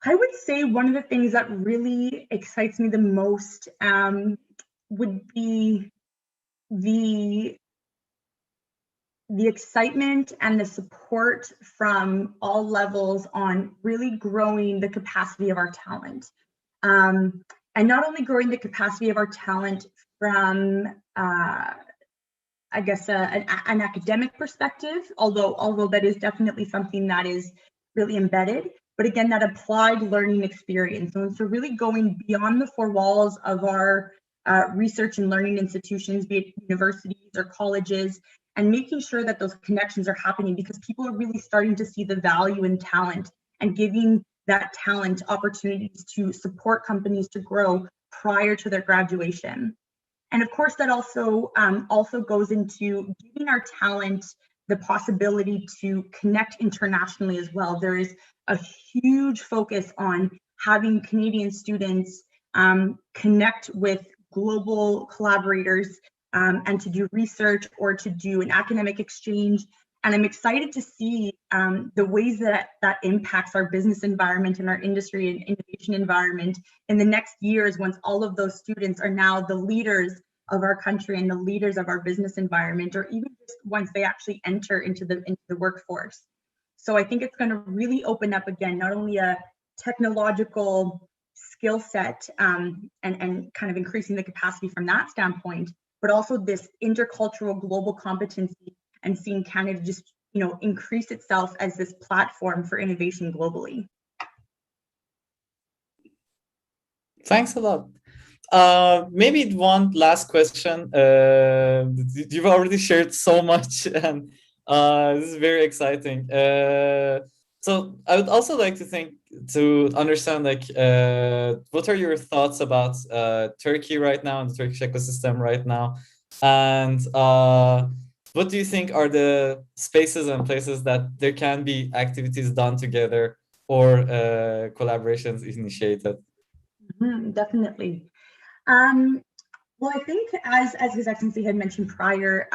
I would say one of the things that really excites me the most would be the excitement and the support from all levels on really growing the capacity of our talent. And not only growing the capacity of our talent from, I guess, an academic perspective, although that is definitely something that is really embedded, but again, that applied learning experience. And so really going beyond the four walls of our research and learning institutions, be it universities or colleges, and making sure that those connections are happening, because people are really starting to see the value in talent and giving that talent opportunities to support companies to grow prior to their graduation. And of course, that also goes into giving our talent the possibility to connect internationally as well. There is a huge focus on having Canadian students connect with global collaborators and to do research or to do an academic exchange. And I'm excited to see the ways that impacts our business environment and our industry and innovation environment in the next years, once all of those students are now the leaders of our country and the leaders of our business environment, or even just once they actually enter into the workforce. So I think it's going to really open up, again, not only a technological skill set and kind of increasing the capacity from that standpoint, but also this intercultural global competency and seeing Canada just, increase itself as this platform for innovation globally. Thanks a lot. Maybe one last question. You've already shared so much, and this is very exciting. So I would also like to understand, what are your thoughts about Turkey right now and the Turkish ecosystem right now, and what do you think are the spaces and places that there can be activities done together or collaborations initiated? Definitely. Well, I think as His Excellency had mentioned prior,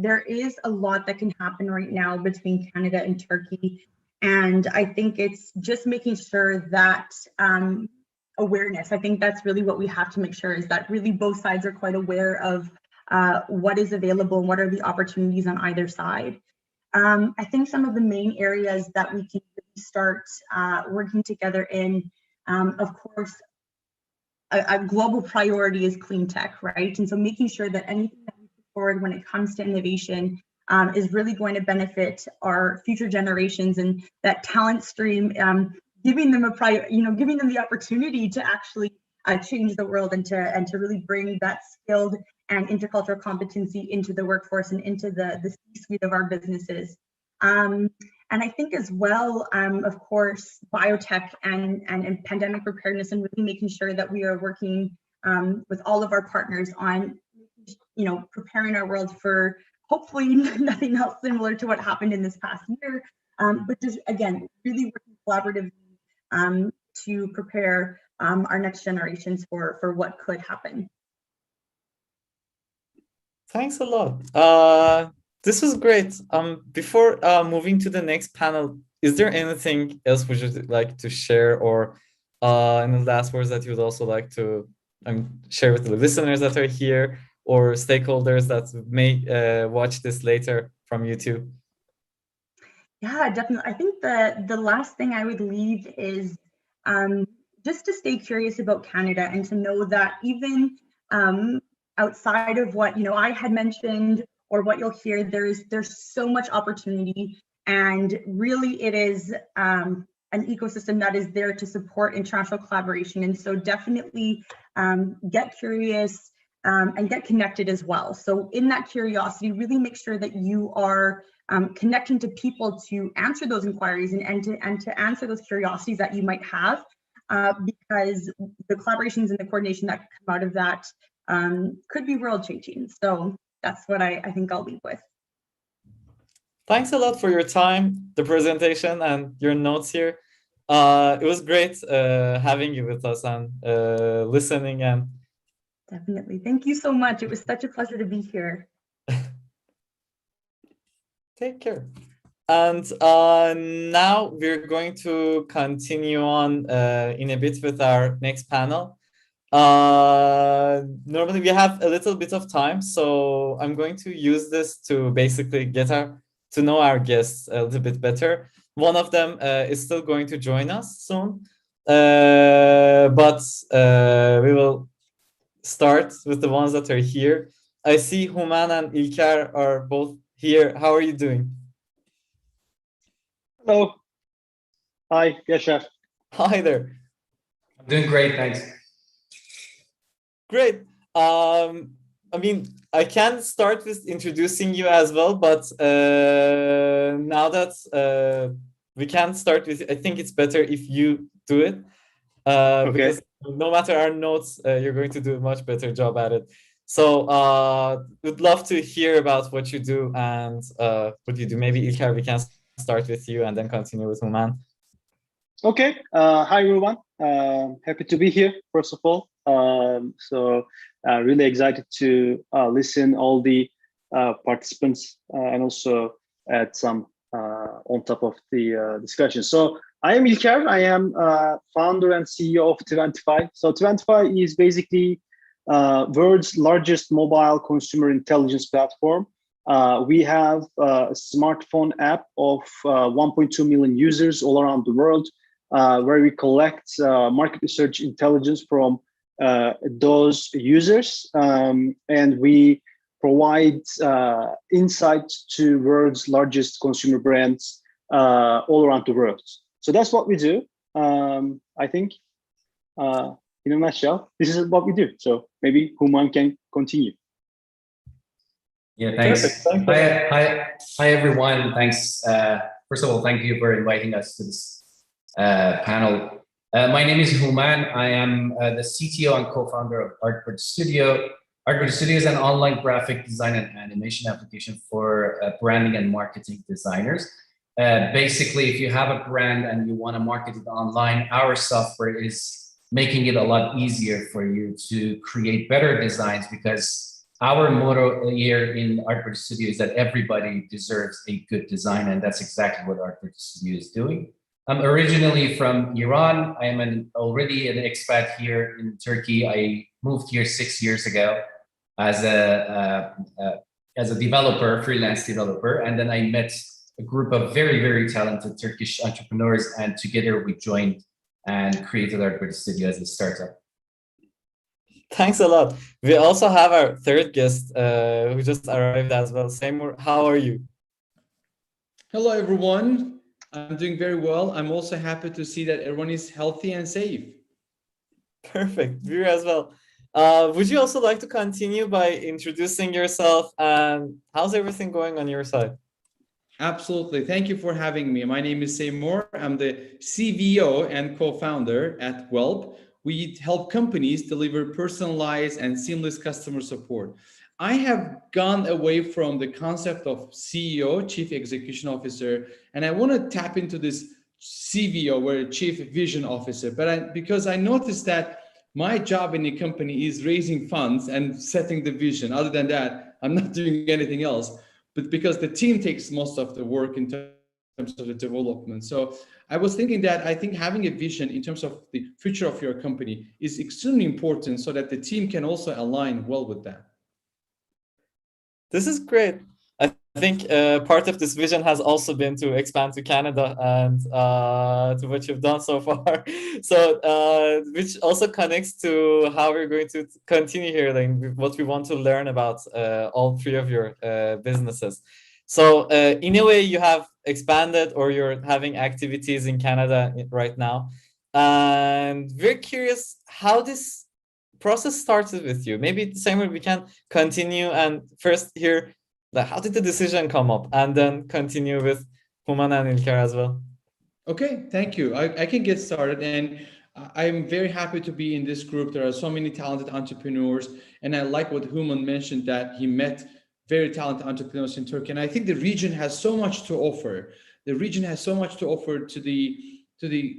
there is a lot that can happen right now between Canada and Turkey. And I think it's just making sure that awareness. I think that's really what we have to make sure, is that really both sides are quite aware of what is available and what are the opportunities on either side. I think some of the main areas that we can start working together in, of course, a global priority is clean tech, right? And so making sure that anything that we put forward when it comes to innovation is really going to benefit our future generations, and that talent stream, giving them giving them the opportunity to actually change the world, and to really bring that skilled and intercultural competency into the workforce and into the C-suite of our businesses. And I think as well, of course, biotech and pandemic preparedness, and really making sure that we are working with all of our partners on, preparing our world for hopefully nothing else similar to what happened in this past year, but just, again, really working collaboratively to prepare our next generations for what could happen. Thanks a lot. This was great. Before moving to the next panel, is there anything else would you like to share, or in the last words that you would also like to share with the listeners that are here, or stakeholders that may watch this later from YouTube? Yeah, definitely. I think the last thing I would leave is just to stay curious about Canada, and to know that even outside of what I had mentioned or what you'll hear, there's so much opportunity, and really it is an ecosystem that is there to support international collaboration. And so definitely get curious and get connected as well. So in that curiosity, really make sure that you are connecting to people to answer those inquiries and to answer those curiosities that you might have, because the collaborations and the coordination that come out of that could be world changing. So that's what I think I'll leave with. Thanks a lot for your time, the presentation, and your notes here. It was great having you with us and listening. And definitely, thank you so much. It was such a pleasure to be here. Take care. And now we're going to continue on in a bit with our next panel. Normally we have a little bit of time, so I'm going to use this to basically get to know our guests a little bit better. One of them is still going to join us soon, but we will start with the ones that are here. I see Human and İlker are both here. How are you doing? Hello. Hi, Yaşar. Hi there. I'm doing great, thanks. Great. I mean, I can start with introducing you as well, but now that we can start with, I think it's better if you do it, Okay. because no matter our notes, you're going to do a much better job at it. So we'd love to hear about what you do and what you do. Maybe İlker, we can start with you and then continue with Human. Okay. Hi, everyone. Happy to be here, first of all. So really excited to listen all the participants and also add some on top of the discussion. So I am İlker. I am founder and CEO of Twentify. So Twentify is basically world's largest mobile consumer intelligence platform. We have a smartphone app of 1.2 million users all around the world, where we collect market research intelligence from those users, and we provide insights to world's largest consumer brands all around the world. So that's what we do. I think in a nutshell, this is what we do. So maybe Human can continue. Yeah, thanks. Perfect. Thank Hi, everyone. Thanks. First of all, thank you for inviting us to this panel. My name is Human. I am the CTO and co-founder of Artbird Studio. Artbird Studio is an online graphic design and animation application for branding and marketing designers. Basically, if you have a brand and you want to market it online, our software is making it a lot easier for you to create better designs, because our motto here in Artbird Studio is that everybody deserves a good design, and that's exactly what Artbird Studio is doing. I'm originally from Iran. I am already an expat here in Turkey. I moved here 6 years ago as a developer, freelance developer, and then I met a group of very, very talented Turkish entrepreneurs, and together we joined and created Artbird Studio as a startup. Thanks a lot. We also have our third guest who just arrived as well. Seymour, how are you? Hello, everyone. I'm doing very well. I'm also happy to see that everyone is healthy and safe. Perfect. We're as well. Would you also like to continue by introducing yourself, and how's everything going on your side? Absolutely. Thank you for having me. My name is Seymour. I'm the CVO and co-founder at Whelp. We help companies deliver personalized and seamless customer support. I have gone away from the concept of CEO, Chief Execution Officer, and I want to tap into this CVO, or Chief Vision Officer. But because I noticed that my job in the company is raising funds and setting the vision. Other than that, I'm not doing anything else. But because the team takes most of the work in terms of the development. So I was thinking that I think having a vision in terms of the future of your company is extremely important so that the team can also align well with that. This is great. I think part of this vision has also been to expand to Canada and to what you've done so far. So which also connects to how we're going to continue here, like what we want to learn about all three of your businesses. So in a way, you have expanded, or you're having activities in Canada right now. And we're curious how this process started with you. Maybe the same way we can continue and first hear how did the decision come up, and then continue with Human and İlker as well. Okay, thank you. I can get started, and I'm very happy to be in this group. There are so many talented entrepreneurs, and I like what Human mentioned, that he met very talented entrepreneurs in Turkey. And I think the region has so much to offer. The region has so much to offer to the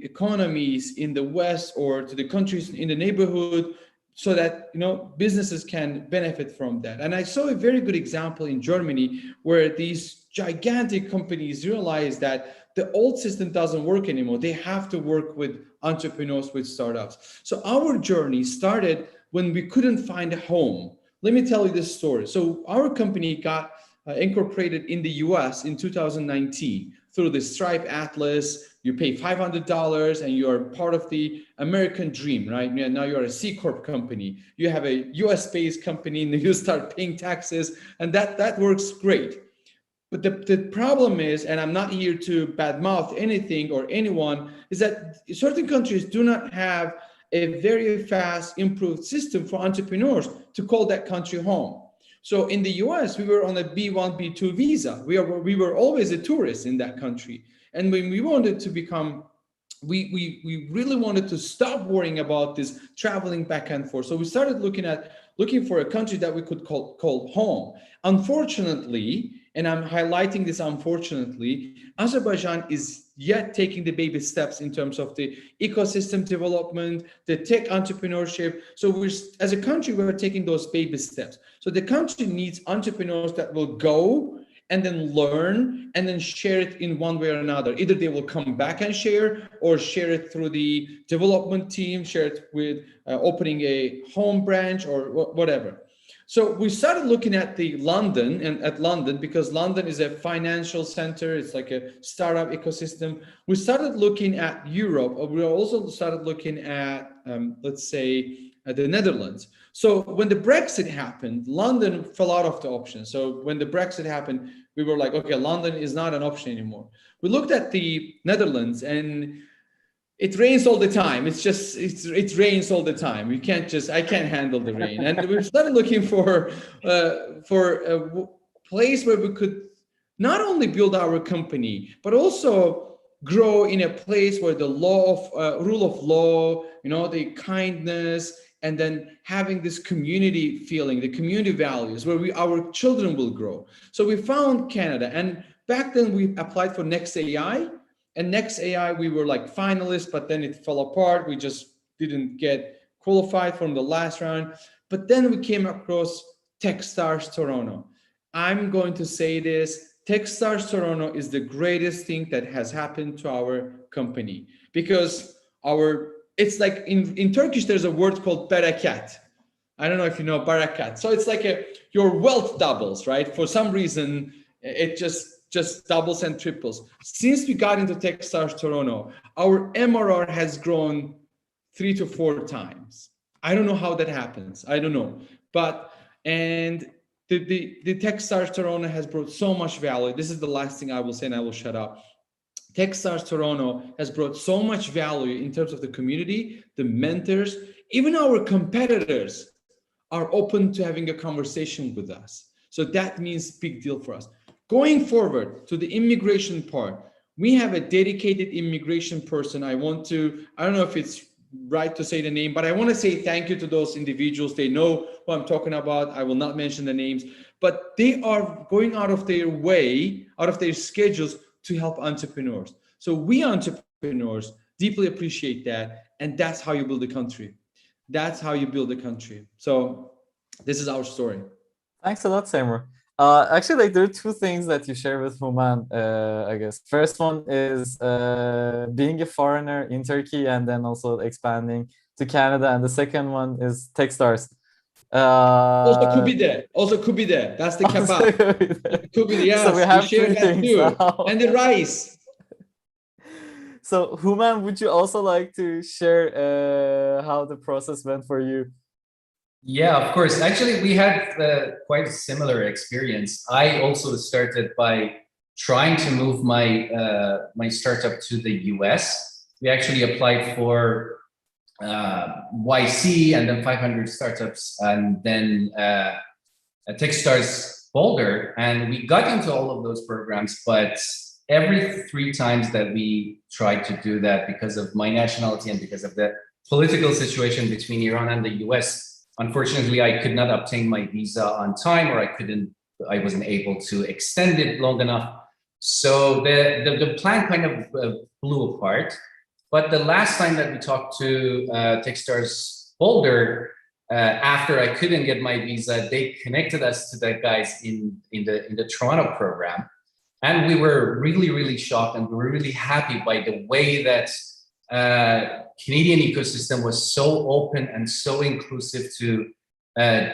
economies in the West, or to the countries in the neighborhood, so that businesses can benefit from that. And I saw a very good example in Germany, where these gigantic companies realize that the old system doesn't work anymore. They have to work with entrepreneurs, with startups. So our journey started when we couldn't find a home. Let me tell you this story. So our company got incorporated in the US in 2019 through the Stripe Atlas. You pay $500 and you're part of the American dream, right? Now you're a C Corp company. You have a US-based company and you start paying taxes, and that works great. But the problem is, and I'm not here to badmouth anything or anyone, is that certain countries do not have a very fast improved system for entrepreneurs to call that country home. So in the US, we were on a B1, B2 visa. We were always a tourist in that country. And when we wanted to become, we really wanted to stop worrying about this traveling back and forth. So we started looking for a country that we could call home. Unfortunately, and I'm highlighting this unfortunately, Azerbaijan is yet taking the baby steps in terms of the ecosystem development, the tech entrepreneurship. So as a country, we're taking those baby steps. So the country needs entrepreneurs that will go and then learn and then share it in one way or another. Either they will come back and share, or share it through the development team, share it with opening a home branch or whatever. So we started looking at London, because London is a financial center. It's like a startup ecosystem. We started looking at Europe. We also started looking at, let's say, the Netherlands. So when the Brexit happened, London fell out of the option. So when the Brexit happened, we were like, okay, London is not an option anymore. We looked at the Netherlands, and it rains all the time. It rains all the time. I can't handle the rain. And we started looking for a place where we could not only build our company, but also grow in a place where the rule of law, the kindness, and then having this community feeling, the community values, where our children will grow. So we found Canada, and back then we applied for NextAI. And NextAI, we were like finalists, but then it fell apart. We just didn't get qualified from the last round. But then we came across Techstars Toronto. I'm going to say this, Techstars Toronto is the greatest thing that has happened to our company, because it's like in Turkish, there's a word called barakat. I don't know if you know barakat. So it's like your wealth doubles, right? For some reason, it just doubles and triples. Since we got into Techstars Toronto, our MRR has grown 3 to 4 times. I don't know how that happens. I don't know. And the Techstars Toronto has brought so much value. This is the last thing I will say, and I will shut up. Techstars Toronto has brought so much value in terms of the community, the mentors, even our competitors are open to having a conversation with us. So that means big deal for us. Going forward to the immigration part, we have a dedicated immigration person. I don't know if it's right to say the name, but I want to say thank you to those individuals. They know who I'm talking about. I will not mention the names, but they are going out of their way, out of their schedules to help entrepreneurs. So we entrepreneurs deeply appreciate that. And that's how you build a country. That's how you build a country. So this is our story. Thanks a lot, Samir. Actually, like, there are 2 things that you share with Human, I guess. First one is being a foreigner in Turkey and then also expanding to Canada. And the second one is Techstars. Also Kubide. That's the kebab. Kubide, yes. So we have share 3 that things too. now. And the rice. So Human, would you also like to share how the process went for you? Yeah, of course. Actually, we had quite a similar experience. I also started by trying to move my my startup to the US. We actually applied for YC and then 500 startups and then Techstars Boulder, and we got into all of those programs. But every 3 times that we tried to do that, because of my nationality and because of the political situation between Iran and the US, unfortunately, I could not obtain my visa on time, or I wasn't able to extend it long enough. So the plan kind of blew apart. But the last time that we talked to Techstars Boulder, after I couldn't get my visa, they connected us to the guys in the Toronto program. And we were really, really shocked, and we were really happy by the way that Canadian ecosystem was so open and so inclusive to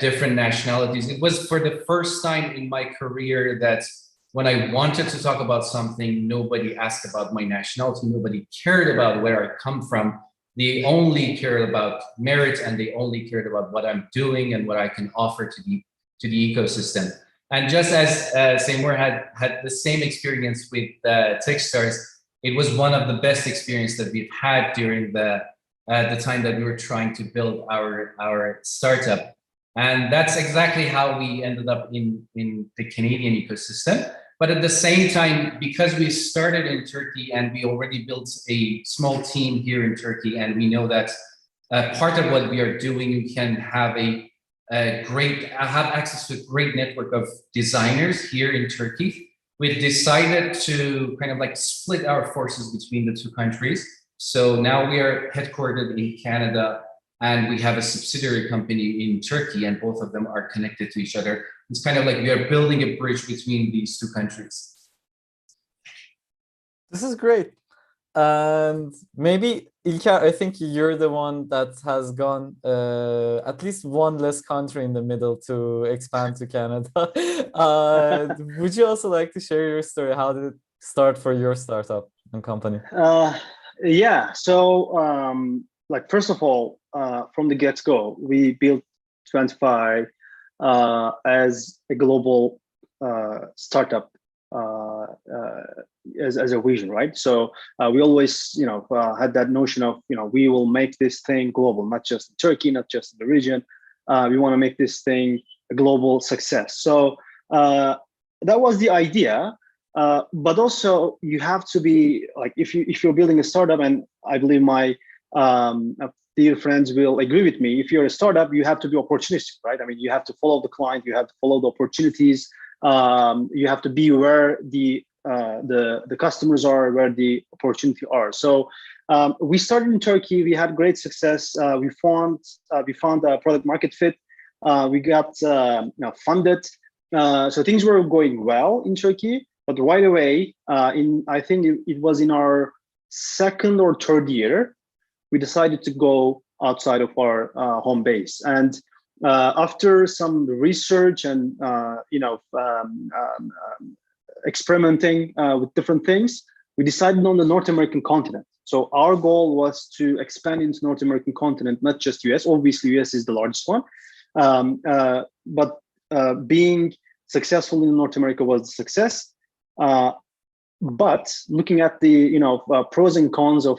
different nationalities. It was for the first time in my career that when I wanted to talk about something, nobody asked about my nationality, nobody cared about where I come from. They only cared about merit, and they only cared about what I'm doing and what I can offer to the ecosystem. And just as Samir had the same experience with Techstars, it was one of the best experiences that we've had during the time that we were trying to build our startup. And that's exactly how we ended up in the Canadian ecosystem. But at the same time, because we started in Turkey and we already built a small team here in Turkey, and we know that part of what we are doing, we can have have access to a great network of designers here in Turkey. We decided to kind of like split our forces between the 2 countries. So now we are headquartered in Canada, and we have a subsidiary company in Turkey, and both of them are connected to each other. It's kind of like we are building a bridge between these 2 countries. This is great. And maybe, İlker, I think you're the one that has gone at least one less country in the middle to expand to Canada. Would you also like to share your story? How did it start for your startup and company? Yeah. So, like, first of all, from the get-go, we built Twentify as a global startup, as a vision, right? So we always, had that notion of, we will make this thing global, not just in Turkey, not just in the region. We want to make this thing a global success. So that was the idea. But also, you have to be like, if you're building a startup, and I believe my dear friends will agree with me, if you're a startup, you have to be opportunistic, right? I mean, you have to follow the client, you have to follow the opportunities, you have to be where the customers are, where the opportunity are. So we started in Turkey. We had great success. We found a product market fit. We got funded. So things were going well in Turkey. but right away, I think it was in our second or third year, we decided to go outside of our home base. And after some research and experimenting with different things, we decided on the North American continent. So our goal was to expand into North American continent, not just US. Obviously, US is the largest one, but being successful in North America was a success. But looking at the pros and cons of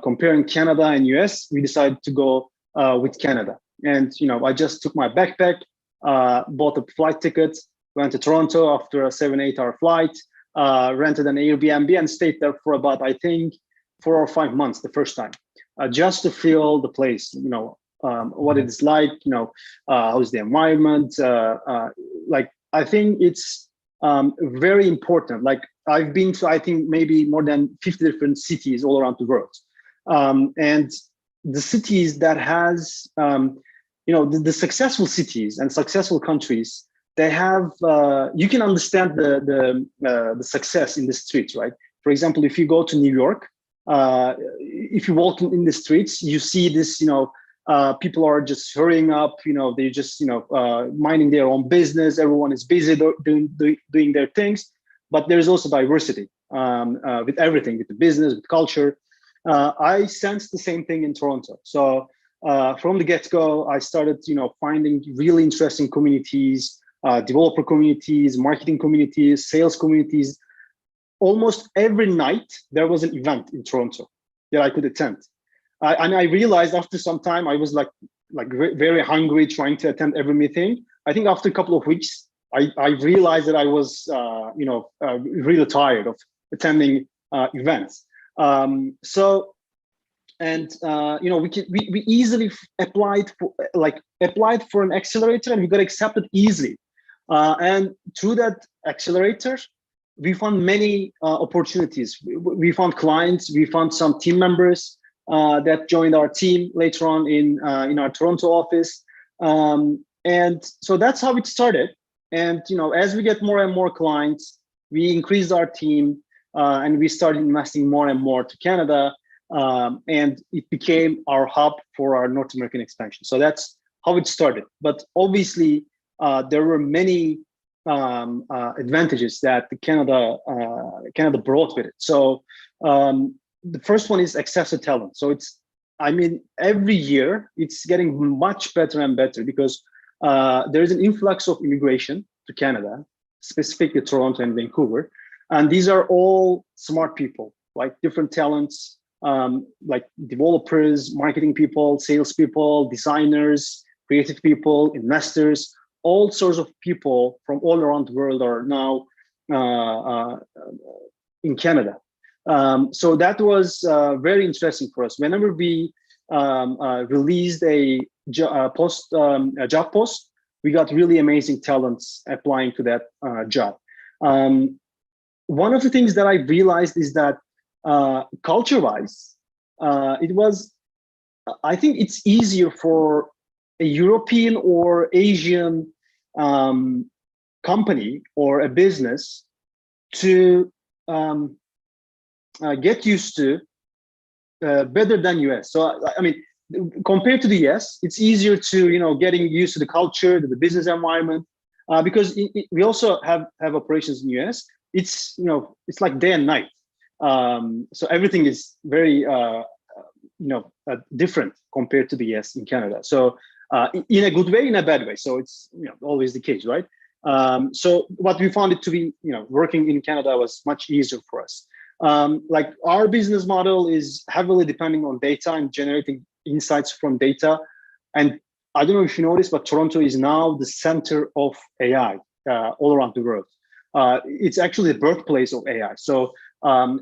comparing Canada and US, we decided to go with Canada. And I just took my backpack, bought a flight ticket, went to Toronto after a 7-8 hour flight, rented an Airbnb and stayed there for about, I think, 4 or 5 months the first time, just to feel the place, what it is like, how's the environment. Like, I think it's very important. Like, I've been to, I think, maybe more than 50 different cities all around the world. And the cities that has, the successful cities and successful countries, they have, you can understand the success in the streets, right? For example, if you go to New York, if you walk in the streets, you see this, people are just hurrying up, they just, minding their own business. Everyone is busy doing their things, but there's also diversity with everything, with the business, with culture. I sensed the same thing in Toronto. So from the get-go, I started, finding really interesting communities, developer communities, marketing communities, sales communities. Almost every night there was an event in Toronto that I could attend. And I realized after some time, I was like very hungry trying to attend every meeting. I think after a couple of weeks, I realized that I was, really tired of attending events. We easily applied for an accelerator, and we got accepted easily. And through that accelerator, we found many opportunities. We found clients, we found some team members that joined our team later on in our Toronto office. And so that's how it started. And as we get more and more clients, we increased our team and we started investing more and more to Canada. And it became our hub for our North American expansion. So that's how it started. But obviously, there were many advantages that Canada brought with it. So the first one is access to talent. So every year it's getting much better and better because there is an influx of immigration to Canada, specifically Toronto and Vancouver. And these are all smart people, like different talents, like developers, marketing people, salespeople, designers, creative people, investors. All sorts of people from all around the world are now in Canada. So that was very interesting for us. Whenever we released a job post, we got really amazing talents applying to that job. One of the things that I realized is that culture-wise, I think it's easier for a European or Asian company or a business to get used to better than US. So compared to the US, it's easier to getting used to the culture, to the business environment, because we also have operations in US. It's it's like day and night. So everything is very different compared to the US in Canada. So in a good way, in a bad way. So it's always the case, right? So what we found it to be, working in Canada was much easier for us. Like our business model is heavily depending on data and generating insights from data. And I don't know if you noticed, but Toronto is now the center of AI all around the world. It's actually the birthplace of AI. So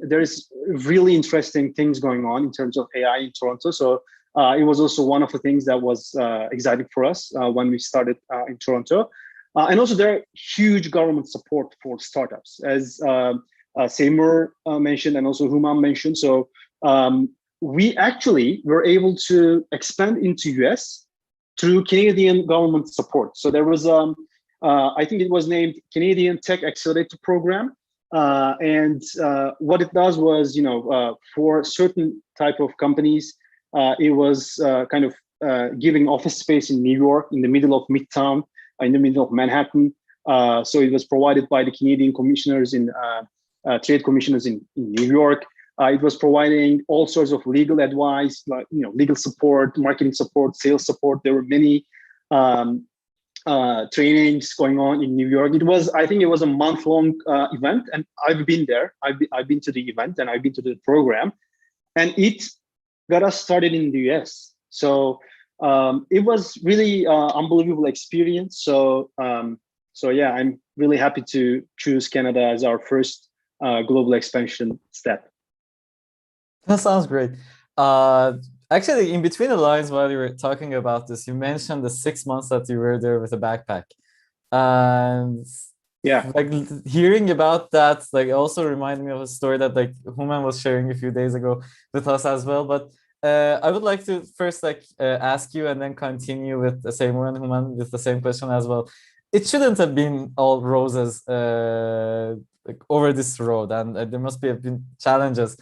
there's really interesting things going on in terms of AI in Toronto. So it was also one of the things that was exciting for us when we started in Toronto. And also there are huge government support for startups, as Seymour mentioned and also Human mentioned. So we actually were able to expand into US through Canadian government support. So there was I think it was named Canadian Tech Accelerator Program. And what it does was, for certain type of companies, it was kind of giving office space in New York, in the middle of Midtown, in the middle of Manhattan. So it was provided by the Canadian commissioners in trade commissioners in New York. It was providing all sorts of legal advice, like legal support, marketing support, sales support. There were many trainings going on in New York. I think it was a month-long event, and I've been there. I've been to the event and I've been to the program, and it got us started in the US. So it was really unbelievable experience. So yeah, I'm really happy to choose Canada as our first global expansion step. That sounds great. Actually, in between the lines, while you were talking about this, you mentioned the 6 months that you were there with a backpack. And yeah, like hearing about that, like also reminded me of a story that like Human was sharing a few days ago with us as well. But I would like to first ask you and then continue with the same one, Human, with the same question as well. It shouldn't have been all roses like over this road, and there must have been challenges.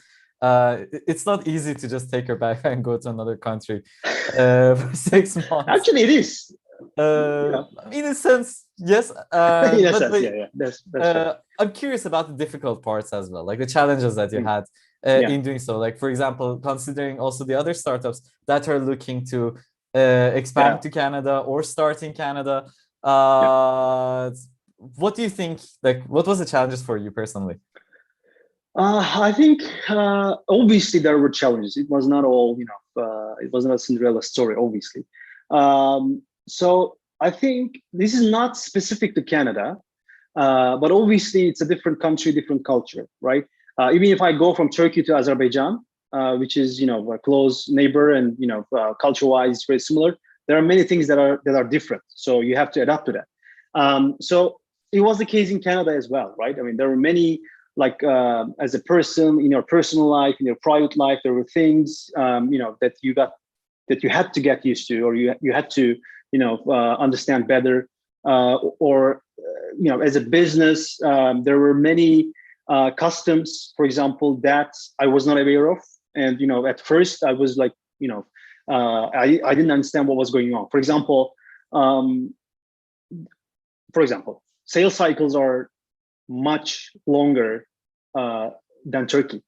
It's not easy to just take your bag and go to another country for 6 months. Actually, it is. In a sense, yes. In a sense, yeah. That's right. I'm curious about the difficult parts as well, like the challenges that you had in doing so. Like, for example, considering also the other startups that are looking to expand to Canada or start in Canada. What do you think? Like, what was the challenges for you personally? I think obviously there were challenges. It was not all, it was not a Cinderella story, obviously. So I think this is not specific to Canada, but obviously it's a different country, different culture, right? Even if I go from Turkey to Azerbaijan, which is, a close neighbor and, culture-wise it's very similar, there are many things that are different. So you have to adapt to that. So it was the case in Canada as well, right? I mean, there were many, like as a person in your personal life, in your private life, there were things that you had to get used to, or you had to understand better, or as a business, there were many customs, for example, that I was not aware of, and at first I was like I didn't understand what was going on. For example, sales cycles are much longer than Turkey,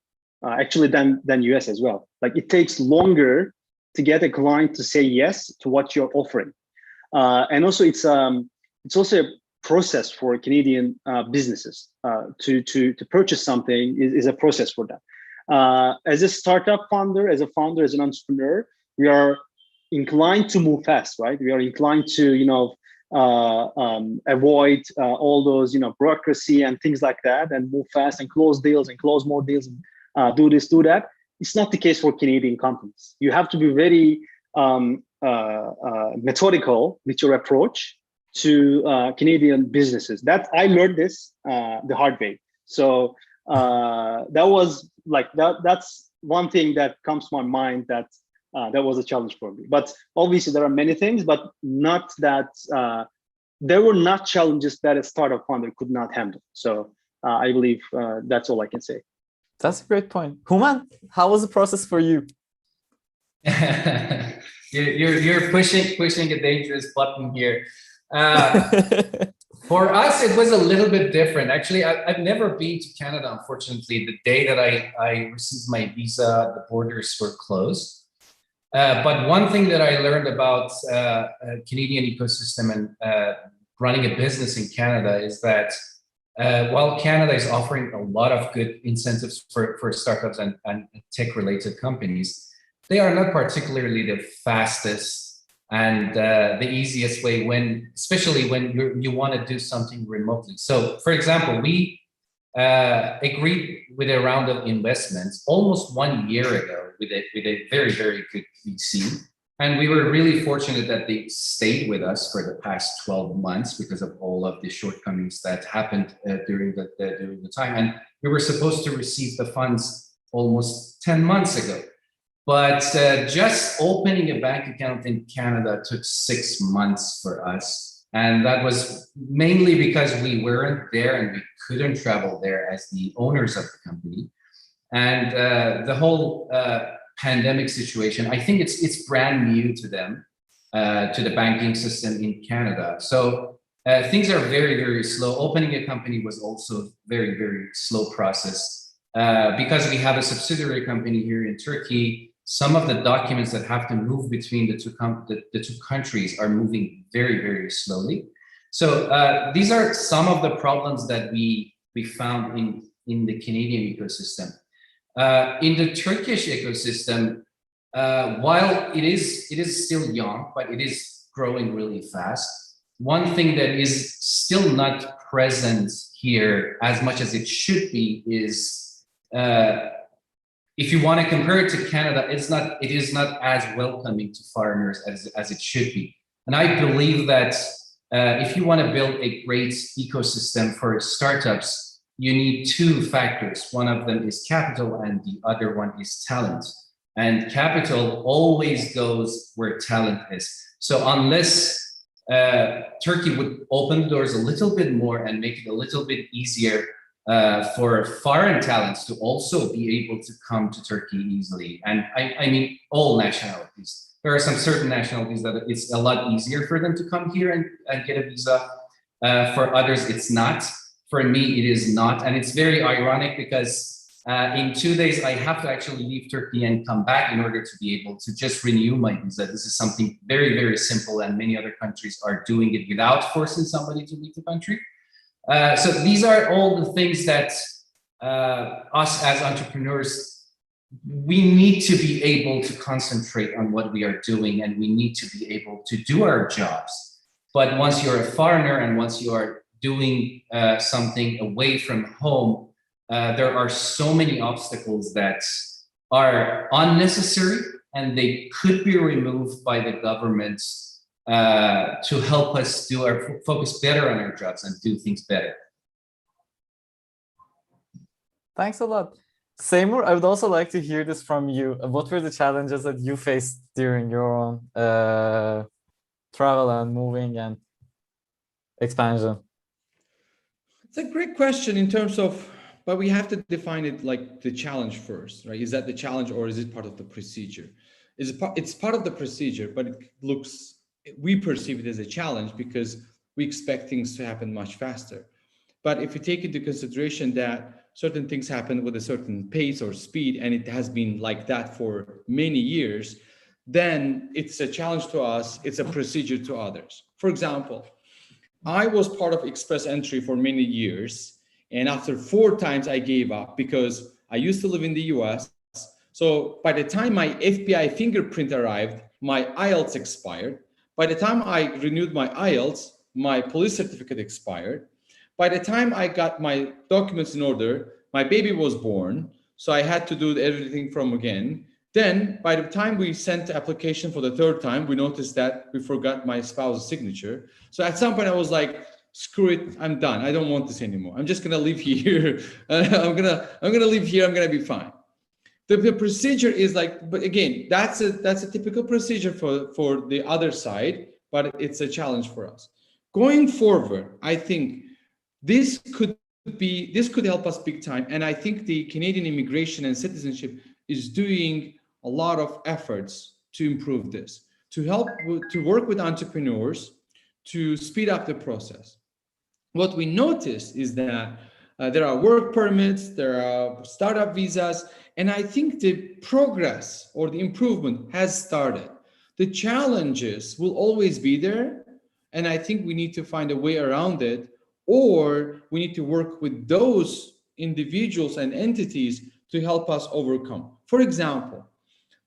actually than US as well. Like it takes longer to get a client to say yes to what you're offering, and also it's also a process for Canadian businesses to purchase something is a process for them. As a startup founder, as an entrepreneur, we are inclined to move fast, right? We are inclined to avoid all those bureaucracy and things like that, and move fast and close deals and close more deals, and do this, do that. It's not the case for Canadian companies. You have to be very methodical with your approach to Canadian businesses. That I learned this the hard way. So that was like that's one thing that comes to my mind, that was a challenge for me. But obviously there are many things, but not that there were not challenges that a startup founder could not handle. So I believe that's all I can say. That's a great point. Human, how was the process for you? You're pushing a dangerous button here. For us, it was a little bit different. Actually, I've never been to Canada, unfortunately. The day that I received my visa, the borders were closed. But one thing that I learned about Canadian ecosystem and running a business in Canada is that while Canada is offering a lot of good incentives for startups and tech-related companies, they are not particularly the fastest and the easiest way, especially when you want to do something remotely. So, for example, we agreed with a round of investments almost 1 year ago with a very, very good VC. And we were really fortunate that they stayed with us for the past 12 months because of all of the shortcomings that happened during the time. And we were supposed to receive the funds almost 10 months ago. But just opening a bank account in Canada took 6 months for us. And that was mainly because we weren't there and we couldn't travel there as the owners of the company. And the whole pandemic situation, I think it's brand new to them, to the banking system in Canada. So things are very, very slow. Opening a company was also very, very slow process. Because we have a subsidiary company here in Turkey, some of the documents that have to move between the two countries are moving very, very slowly. So these are some of the problems that we found in the Canadian ecosystem. In the Turkish ecosystem, while it is still young, but it is growing really fast. One thing that is still not present here as much as it should be is, if you want to compare it to Canada, it is not as welcoming to foreigners as it should be. And I believe that if you want to build a great ecosystem for startups, you need two factors. One of them is capital and the other one is talent. And capital always goes where talent is. So unless Turkey would open the doors a little bit more and make it a little bit easier for foreign talents to also be able to come to Turkey easily. And I mean, all nationalities. There are some certain nationalities that it's a lot easier for them to come here and get a visa. For others, it's not. For me, it is not. And it's very ironic because in 2 days, I have to actually leave Turkey and come back in order to be able to just renew my visa. This is something very, very simple, and many other countries are doing it without forcing somebody to leave the country. So these are all the things that us as entrepreneurs, we need to be able to concentrate on what we are doing, and we need to be able to do our jobs. But once you're a foreigner and once you are doing something away from home, there are so many obstacles that are unnecessary, and they could be removed by the government to help us focus better on our jobs and do things better. Thanks a lot. Seymour, I would also like to hear this from you. What were the challenges that you faced during your own travel and moving and expansion? It's a great question in terms of, but we have to define it like the challenge first, right? Is that the challenge or is it part of the procedure? It's part of the procedure, but we perceive it as a challenge because we expect things to happen much faster. But if you take into consideration that certain things happen with a certain pace or speed, and it has been like that for many years, then it's a challenge to us, it's a procedure to others. For example, I was part of Express Entry for many years, and after 4 times I gave up because I used to live in the US. So by the time my FBI fingerprint arrived, my IELTS expired. By the time I renewed my IELTS, my police certificate expired. By the time I got my documents in order, my baby was born. So I had to do everything from again. Then by the time we sent the application for the 3rd time, we noticed that we forgot my spouse's signature. So at some point I was like, screw it, I'm done. I don't want this anymore. I'm just gonna live here. I'm gonna live here, I'm gonna be fine. The procedure is like, but again, that's a typical procedure for the other side, but it's a challenge for us. Going forward, I think this could help us big time. And I think the Canadian Immigration and Citizenship is doing a lot of efforts to improve this, to work with entrepreneurs to speed up the process. What we notice is that there are work permits, there are startup visas, and I think the progress or the improvement has started. The challenges will always be there, and I think we need to find a way around it, or we need to work with those individuals and entities to help us overcome. For example,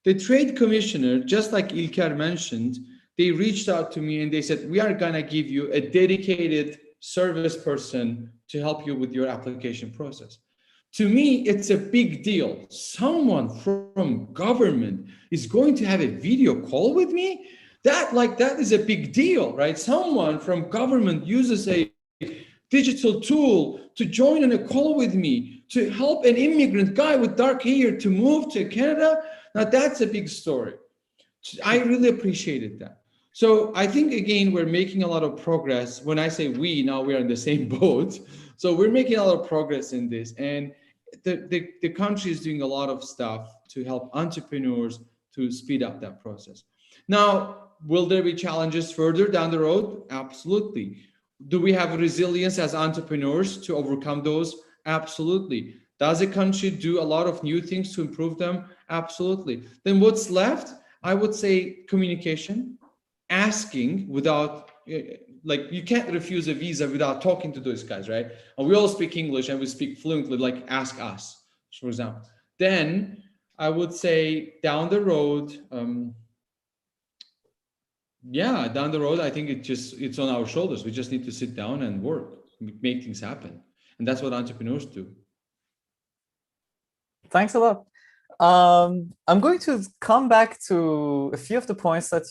the Trade Commissioner, just like İlker mentioned, they reached out to me and they said, we are gonna give you a dedicated service person to help you with your application process. To me, it's a big deal. Someone from government is going to have a video call with me? That is a big deal, right? Someone from government uses a digital tool to join on a call with me to help an immigrant guy with dark hair to move to Canada. Now that's a big story. I really appreciated that. So I think, again, we're making a lot of progress. When I say we, now we're in the same boat. So we're making a lot of progress in this. And the country is doing a lot of stuff to help entrepreneurs to speed up that process. Now, will there be challenges further down the road? Absolutely. Do we have resilience as entrepreneurs to overcome those? Absolutely. Does the country do a lot of new things to improve them? Absolutely. Then what's left? I would say communication, asking without, like, you can't refuse a visa without talking to those guys, right? And we all speak English and we speak fluently, like ask us, for example. Then I would say down the road, down the road, I think it's on our shoulders. We just need to sit down and work, make things happen. And that's what entrepreneurs do. Thanks a lot. I'm going to come back to a few of the points that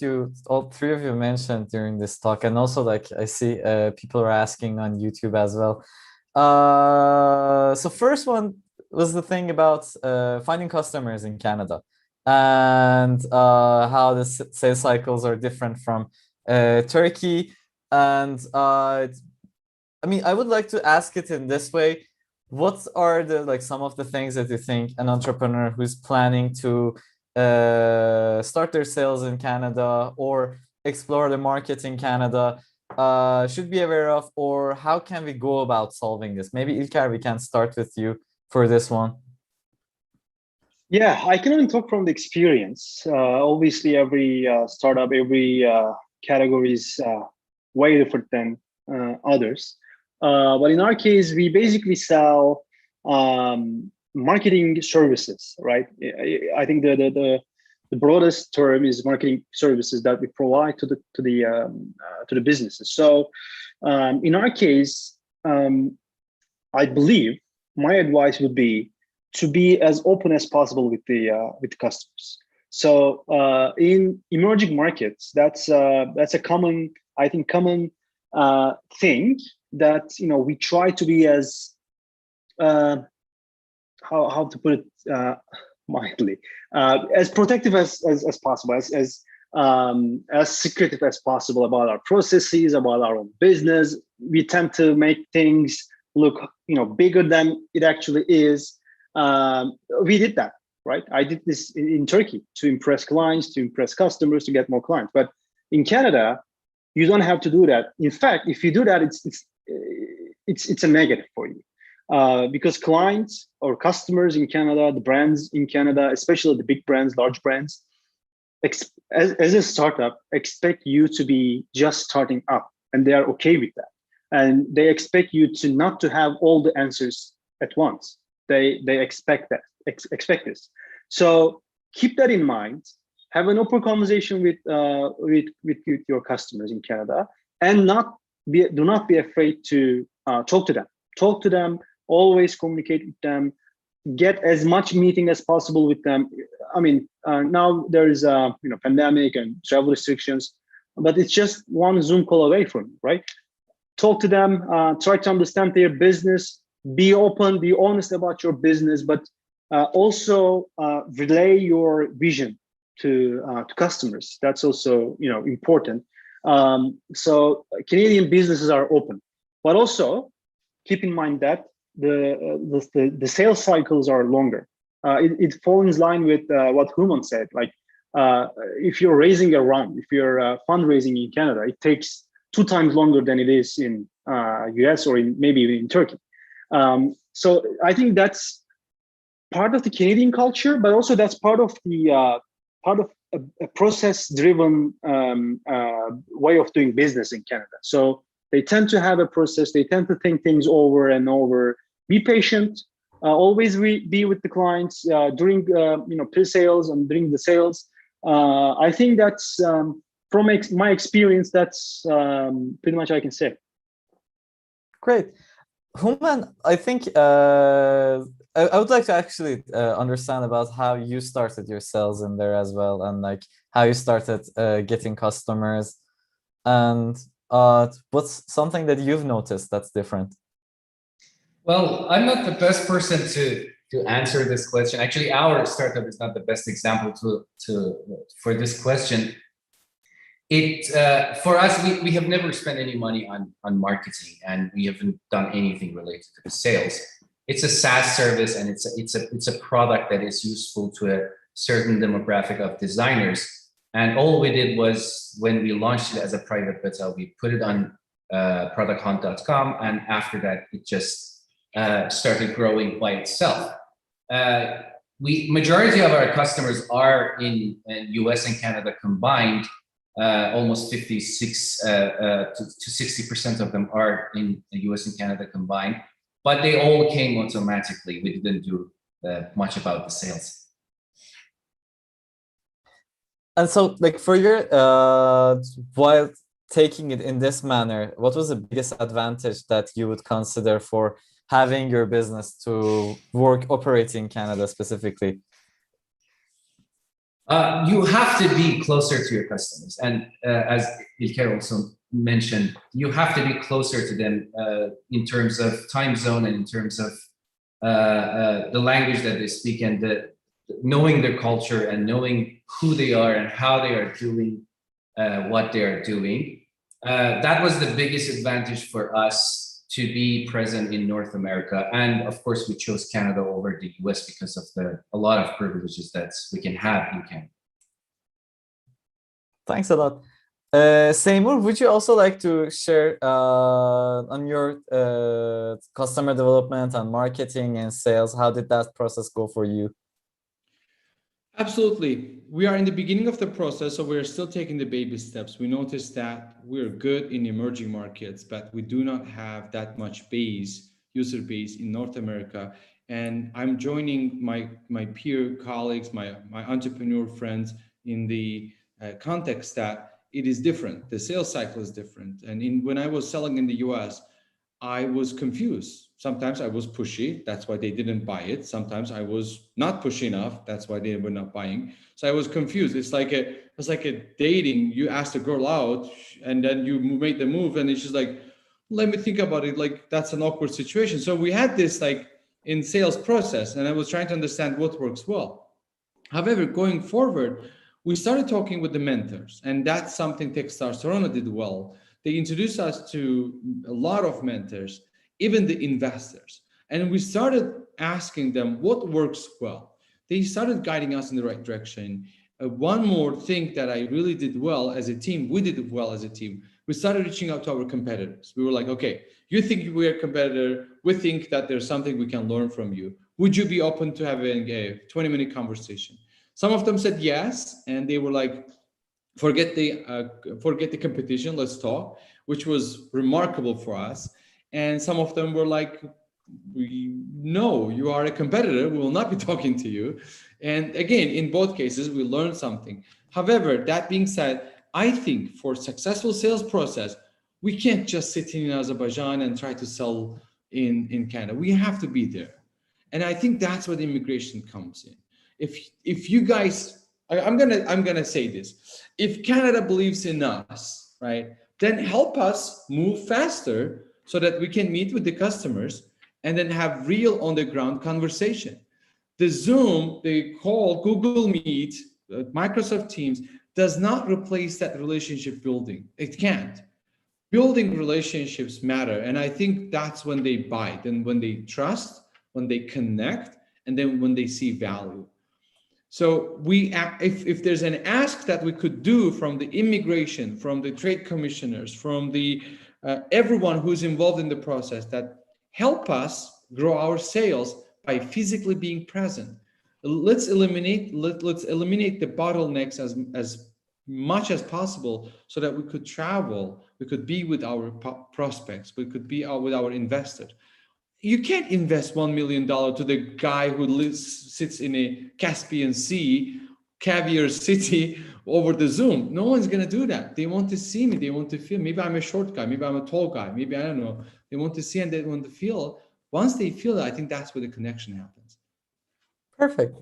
all three of you mentioned during this talk. And also, like, I see people are asking on YouTube as well. So first one was the thing about finding customers in Canada and how the sales cycles are different from Turkey. And I mean, I would like to ask it in this way. What are some of the things that you think an entrepreneur who's planning to start their sales in Canada or explore the market in Canada should be aware of, or how can we go about solving this? Maybe Ilker, we can start with you for this one. Yeah, I can only talk from the experience. Obviously, every startup, every category is way different than others. But in our case, we basically sell marketing services, right? I think the broadest term is marketing services that we provide to the businesses. So in our case, I believe my advice would be to be as open as possible with the customers. So in emerging markets, that's a common thing that we try to be as how to put it mildly, as protective as possible, as secretive as possible about our processes, about our own business. We tend to make things look bigger than it actually is. We did that, right? I did this in Turkey to impress clients, to impress customers, to get more clients. But in Canada, you don't have to do that. In fact, if you do that, it's a negative for you, because clients or customers in Canada, the brands in Canada, especially the big brands, large brands, as a startup, expect you to be just starting up, and they are okay with that. And they expect you to not to have all the answers at once. They expect this. So keep that in mind. Have an open conversation with your customers in Canada, and do not be afraid to talk to them. Talk to them. Always communicate with them. Get as much meeting as possible with them. I mean, now there is a pandemic and travel restrictions, but it's just one Zoom call away from you, right? Talk to them. Try to understand their business. Be open. Be honest about your business, but also relay your vision to customers. That's also important. So Canadian businesses are open, but also keep in mind that the sales cycles are longer. It falls in line with what Human said. Like if you're raising a round, if you're fundraising in Canada, it takes 2 times longer than it is in US or maybe even in Turkey. So I think that's part of the Canadian culture, but also that's part of a process-driven way of doing business in Canada. So they tend to have a process. They tend to think things over and over. Be patient. Always be with the clients during pre-sales and during the sales. I think that's from my experience. That's pretty much I can say. Great. Human, I think I would like to actually understand about how you started your sales in there as well, and like how you started getting customers, and what's something that you've noticed that's different? Well, I'm not the best person to answer this question. Actually, our startup is not the best example for this question. For us, we have never spent any money on marketing, and we haven't done anything related to the sales. It's a SaaS service, and it's a product that is useful to a certain demographic of designers. And all we did was, when we launched it as a private beta, we put it on producthunt.com, and after that, it just started growing by itself. Majority of our customers are in US and Canada combined. Almost 56 to 60% of them are in the US and Canada combined, but they all came automatically. We didn't do much about the sales. And so, like, for your while taking it in this manner, what was the biggest advantage that you would consider for having your business to operate in Canada specifically? You have to be closer to your customers, and as İlker also mentioned, you have to be closer to them in terms of time zone, and in terms of the language that they speak, and knowing their culture, and knowing who they are and how they are doing what they are doing. That was the biggest advantage for us, to be present in North America. And of course, we chose Canada over the US because of a lot of privileges that we can have in Canada. Thanks a lot. Seymour, would you also like to share on your customer development and marketing and sales? How did that process go for you? Absolutely. We are in the beginning of the process, so we're still taking the baby steps. We noticed that we're good in emerging markets, but we do not have that much user base in North America. And I'm joining my peer colleagues, my entrepreneur friends, in the context that it is different. The sales cycle is different. And when I was selling in the US, I was confused. Sometimes I was pushy, that's why they didn't buy it. Sometimes I was not pushy enough, that's why they were not buying. So I was confused. It's like a dating. You ask a girl out, and then you make the move, and it's just like, let me think about it. Like, that's an awkward situation. So we had this like in sales process, and I was trying to understand what works well. However, going forward, we started talking with the mentors, and that's something Techstars Toronto did well. They introduced us to a lot of mentors, even the investors. And we started asking them what works well. They started guiding us in the right direction. One more thing that I really did well as a team, we did well as a team. We started reaching out to our competitors. We were like, okay, you think we're a competitor. We think that there's something we can learn from you. Would you be open to having a 20-minute conversation? Some of them said yes. And they were like, forget the competition, let's talk, which was remarkable for us. And some of them were like, no, you are a competitor, we will not be talking to you. And again, in both cases, we learned something. However, that being said, I think for successful sales process, we can't just sit in Azerbaijan and try to sell in Canada. We have to be there. And I think that's where the immigration comes in. If you guys, I'm gonna say this, if Canada believes in us, right, then help us move faster, so that we can meet with the customers and then have real on the ground conversation. The Zoom, the call, Google Meet, Microsoft Teams does not replace that relationship building. It can't. Building relationships matter. And I think that's when they bite, and when they trust, when they connect, and then when they see value. So if there's an ask that we could do from the immigration, from the trade commissioners, from the everyone who's involved in the process, that help us grow our sales by physically being present. Let's eliminate the bottlenecks as much as possible, so that we could travel, we could be with our prospects, we could be with our investors. You can't invest $1 million to the guy who sits in a Caspian Sea, caviar city, over the Zoom. No one's going to do that. They want to see me. They want to feel. Maybe I'm a short guy. Maybe I'm a tall guy. Maybe, I don't know. They want to see and they want to feel. Once they feel it, I think that's where the connection happens. Perfect.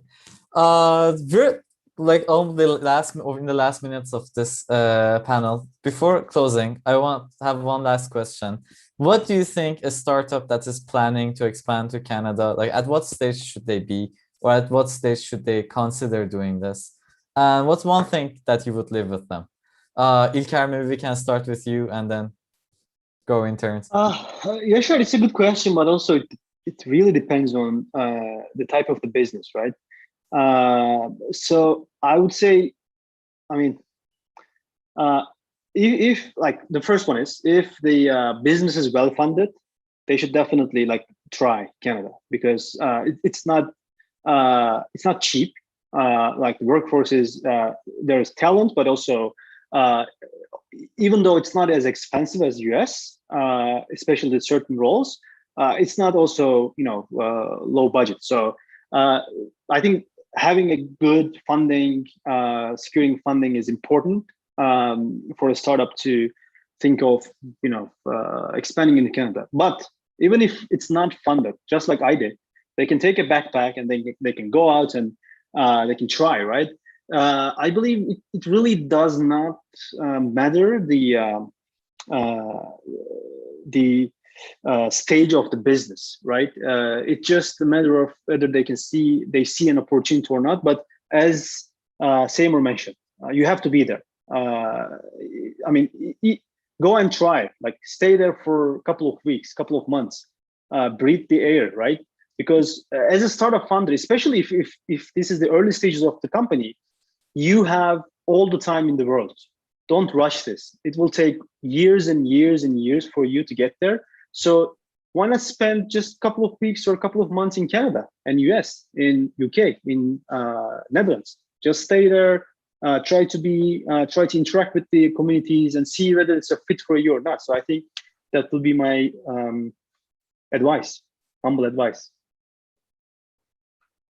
We're like in the last minutes of this panel. Before closing, I want to have one last question. What do you think a startup that is planning to expand to Canada, like at what stage should they be, or at what stage should they consider doing this? And what's one thing that you would leave with them? İlker, maybe we can start with you and then go in turns. Yeah, sure. It's a good question, but also it really depends on the type of the business, right? So I would say, I mean, if like the first one is if the business is well funded, they should definitely like try Canada because it's not cheap. Like the workforce is there's talent, but also even though it's not as expensive as US, especially with certain roles, it's not also low budget. So I think having a good funding, securing funding is important for a startup to think of expanding into Canada. But even if it's not funded, just like I did, they can take a backpack and they can go out and they can try, right? I believe it really does not matter the stage of the business, right? It's just a matter of whether they see an opportunity or not. But as Seymour mentioned, you have to be there. I mean, go and try. Like, stay there for a couple of weeks, couple of months, breathe the air, right? Because as a startup founder, especially if this is the early stages of the company, you have all the time in the world. Don't rush this. It will take years and years and years for you to get there. So why not spend just a couple of weeks or a couple of months in Canada and US, in UK, in Netherlands? Just stay there, try to interact with the communities and see whether it's a fit for you or not. So I think that will be my advice, humble advice.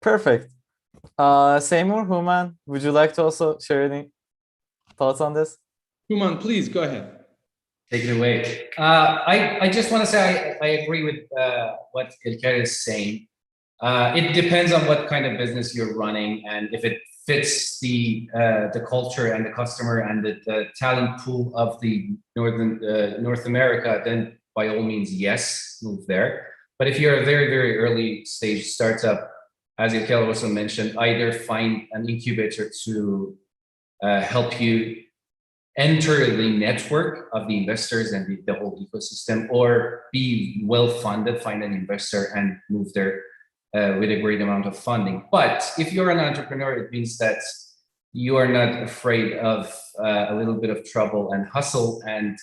Perfect. Seymour, Human, would you like to also share any thoughts on this? Human, please go ahead. Take it away. I just want to say I agree with what İlker is saying. It depends on what kind of business you're running and if it fits the culture and the customer and the talent pool of the North America, then by all means, yes, move there. But if you're a very, very early stage startup, as İlker also mentioned, either find an incubator to help you enter the network of the investors and the whole ecosystem, or be well-funded, find an investor and move there with a great amount of funding. But if you're an entrepreneur, it means that you are not afraid of a little bit of trouble and hustle, and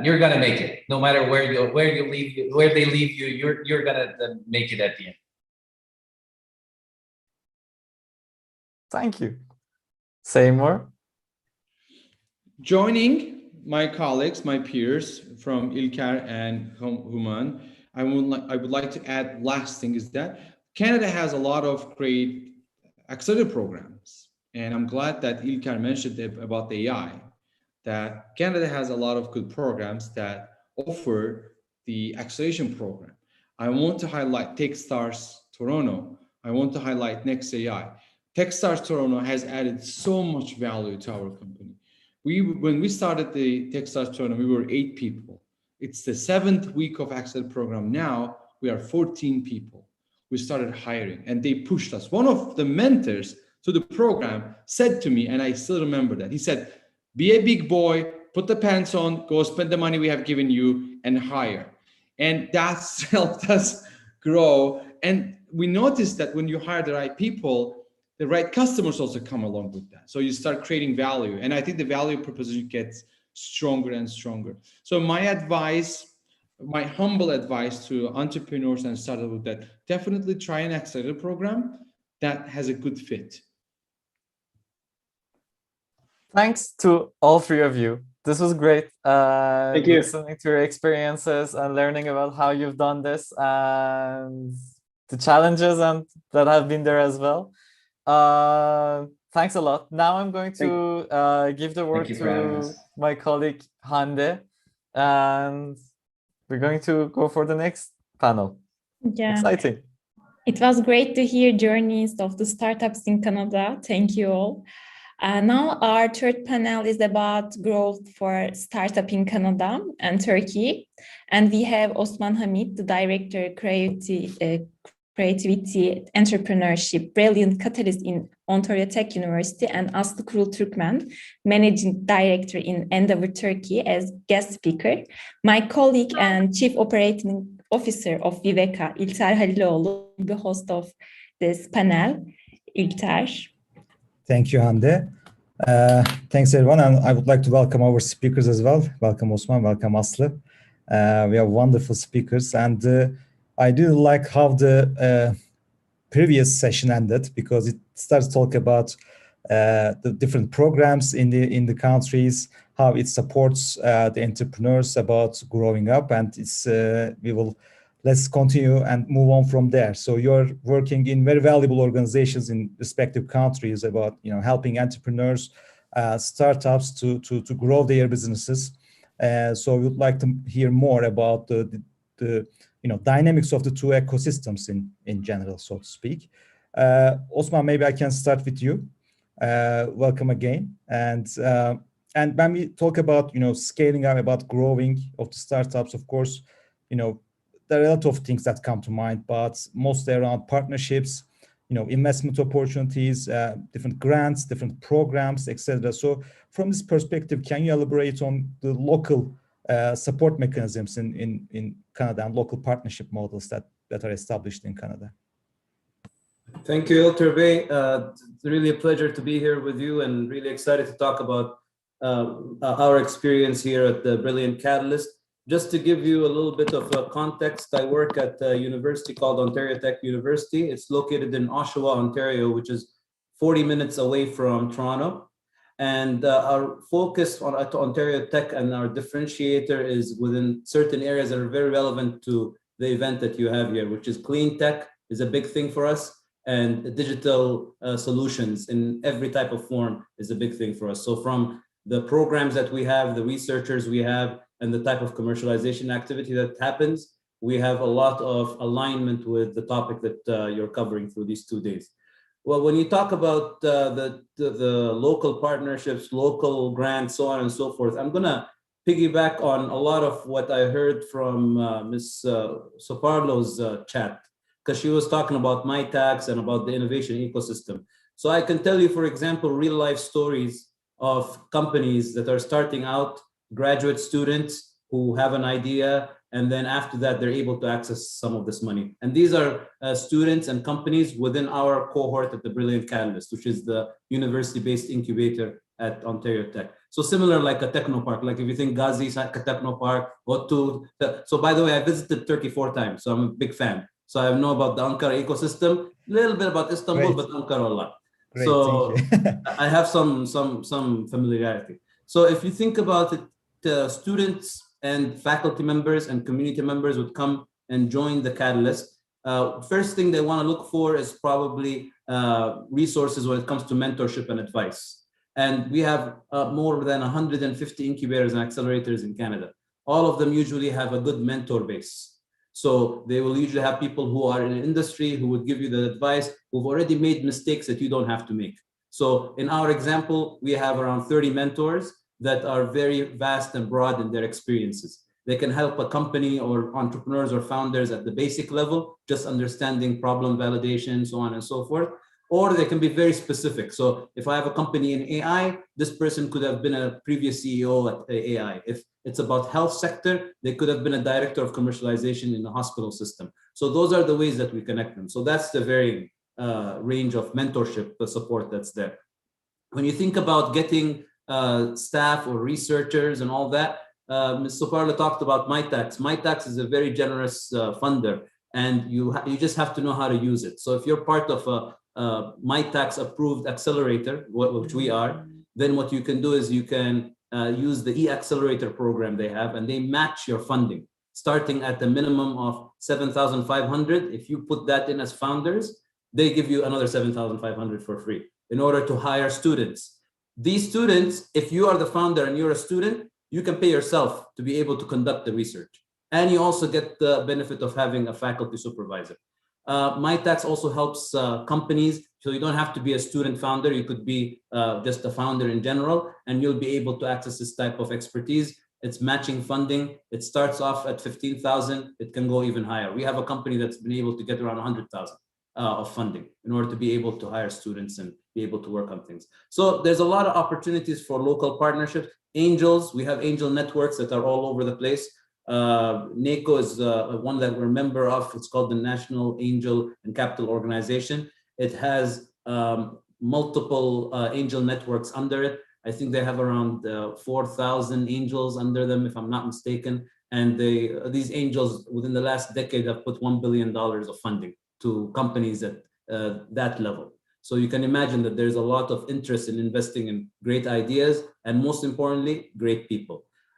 you're gonna make it. No matter where they leave you, you're gonna make it at the end. Thank you. Seymour? Joining my colleagues, my peers from İlker and Human, I would like to add last thing is that Canada has a lot of great accelerator programs. And I'm glad that İlker mentioned about the AI, that Canada has a lot of good programs that offer the acceleration program. I want to highlight Techstars Toronto. I want to highlight NextAI. Techstars Toronto has added so much value to our company. When we started the Techstars Toronto, we were 8 people. It's the 7th week of Accelerate program. Now we are 14 people. We started hiring and they pushed us. One of the mentors to the program said to me, and I still remember that, he said, be a big boy, put the pants on, go spend the money we have given you and hire. And that's helped us grow. And we noticed that when you hire the right people, the right customers also come along with that. So you start creating value. And I think the value proposition gets stronger and stronger. So my advice, my humble advice to entrepreneurs and startups with that, definitely try an accelerator program that has a good fit. Thanks to all 3 of you. This was great. Thank you. Listening to your experiences and learning about how you've done this and the challenges and that have been there as well. Thanks a lot. Now I'm going to give the word to my colleague Hande, and we're going to go for the next panel. Yeah. Exciting. It was great to hear journeys of the startups in Canada. Thank you all. Now our third panel is about growth for startup in Canada and Turkey. And we have Osman Hamid, the director creative Creativity, Entrepreneurship, Brilliant Catalyst in Ontario Tech University, and Aslı Kurul Türkmen, Managing Director in Endeavor Turkey, as guest speaker. My colleague and Chief Operating Officer of Viveka, İlter Haliloğlu, will be host of this panel. İlter. Thank you, Hande. Thanks, everyone. And I would like to welcome our speakers as well. Welcome, Osman. Welcome, Aslı. We have wonderful speakers. And I do like how the previous session ended, because it starts to talk about the different programs in the countries, how it supports the entrepreneurs about growing up. And it's let's continue and move on from there. So you're working in very valuable organizations in respective countries about helping entrepreneurs, startups to grow their businesses. So we would like to hear more about the dynamics of the two ecosystems in general, so to speak. Osman, maybe I can start with you. Welcome again. And when we talk about scaling up, about growing of the startups, of course, there are a lot of things that come to mind, but mostly around partnerships, investment opportunities, different grants, different programs, etc. So from this perspective, can you elaborate on the local support mechanisms in Canada and local partnership models that are established in Canada? Thank you, İlter Bey. It's really a pleasure to be here with you, and really excited to talk about our experience here at the Brilliant Catalyst. Just to give you a little bit of context, I work at a university called Ontario Tech University. It's located in Oshawa, Ontario, which is 40 minutes away from Toronto. And our focus on Ontario Tech and our differentiator is within certain areas that are very relevant to the event that you have here, which is clean tech is a big thing for us, and digital solutions in every type of form is a big thing for us. So from the programs that we have, the researchers we have, and the type of commercialization activity that happens, we have a lot of alignment with the topic that you're covering through these 2 days. Well, when you talk about the local partnerships, local grants, so on and so forth, I'm gonna piggyback on a lot of what I heard from Ms. Soparlo's chat, because she was talking about MyTax and about the innovation ecosystem. So I can tell you, for example, real life stories of companies that are starting out, graduate students who have an idea, and then after that, they're able to access some of this money. And these are students and companies within our cohort at the Brilliant Catalyst, which is the university-based incubator at Ontario Tech. So similar like a technopark, like if you think Gazi Technopark, Otu. So by the way, I visited Turkey 4 times, so I'm a big fan. So I know about the Ankara ecosystem, a little bit about Istanbul, but Ankara a lot. Great, so I have some familiarity. So if you think about it, students and faculty members and community members would come and join the Catalyst. First thing they want to look for is probably resources when it comes to mentorship and advice. And we have more than 150 incubators and accelerators in Canada. All of them usually have a good mentor base. So they will usually have people who are in the industry who would give you the advice, who've already made mistakes that you don't have to make. So in our example, we have around 30 mentors that are very vast and broad in their experiences. They can help a company or entrepreneurs or founders at the basic level, just understanding problem validation, so on and so forth. Or they can be very specific. So if I have a company in AI, this person could have been a previous CEO at AI. If it's about health sector, they could have been a director of commercialization in the hospital system. So those are the ways that we connect them. So that's the varying range of mentorship support that's there. When you think about getting staff or researchers and all that, Ms. Soparlo talked about MyTax. MyTax is a very generous funder, and you just have to know how to use it. So if you're part of a MyTax approved accelerator, which we are, then what you can do is you can use the e-accelerator program they have, and they match your funding starting at the minimum of 7,500. If you put that in as founders, they give you another 7,500 for free in order to hire students. These students, if you are the founder and you're a student, you can pay yourself to be able to conduct the research. And you also get the benefit of having a faculty supervisor. MyTax also helps companies, so you don't have to be a student founder. You could be just a founder in general, and you'll be able to access this type of expertise. It's matching funding. It starts off at 15,000. It can go even higher. We have a company that's been able to get around 100,000 of funding in order to be able to hire students and be able to work on things. So there's a lot of opportunities for local partnerships. Angels, we have angel networks that are all over the place. NACO is one that we're a member of. It's called the National Angel and Capital Organization. It has multiple angel networks under it. I think they have around 4,000 angels under them, if I'm not mistaken. And these angels within the last decade have put $1 billion of funding to companies at that level. So you can imagine that there's a lot of interest in investing in great ideas and most importantly, great people.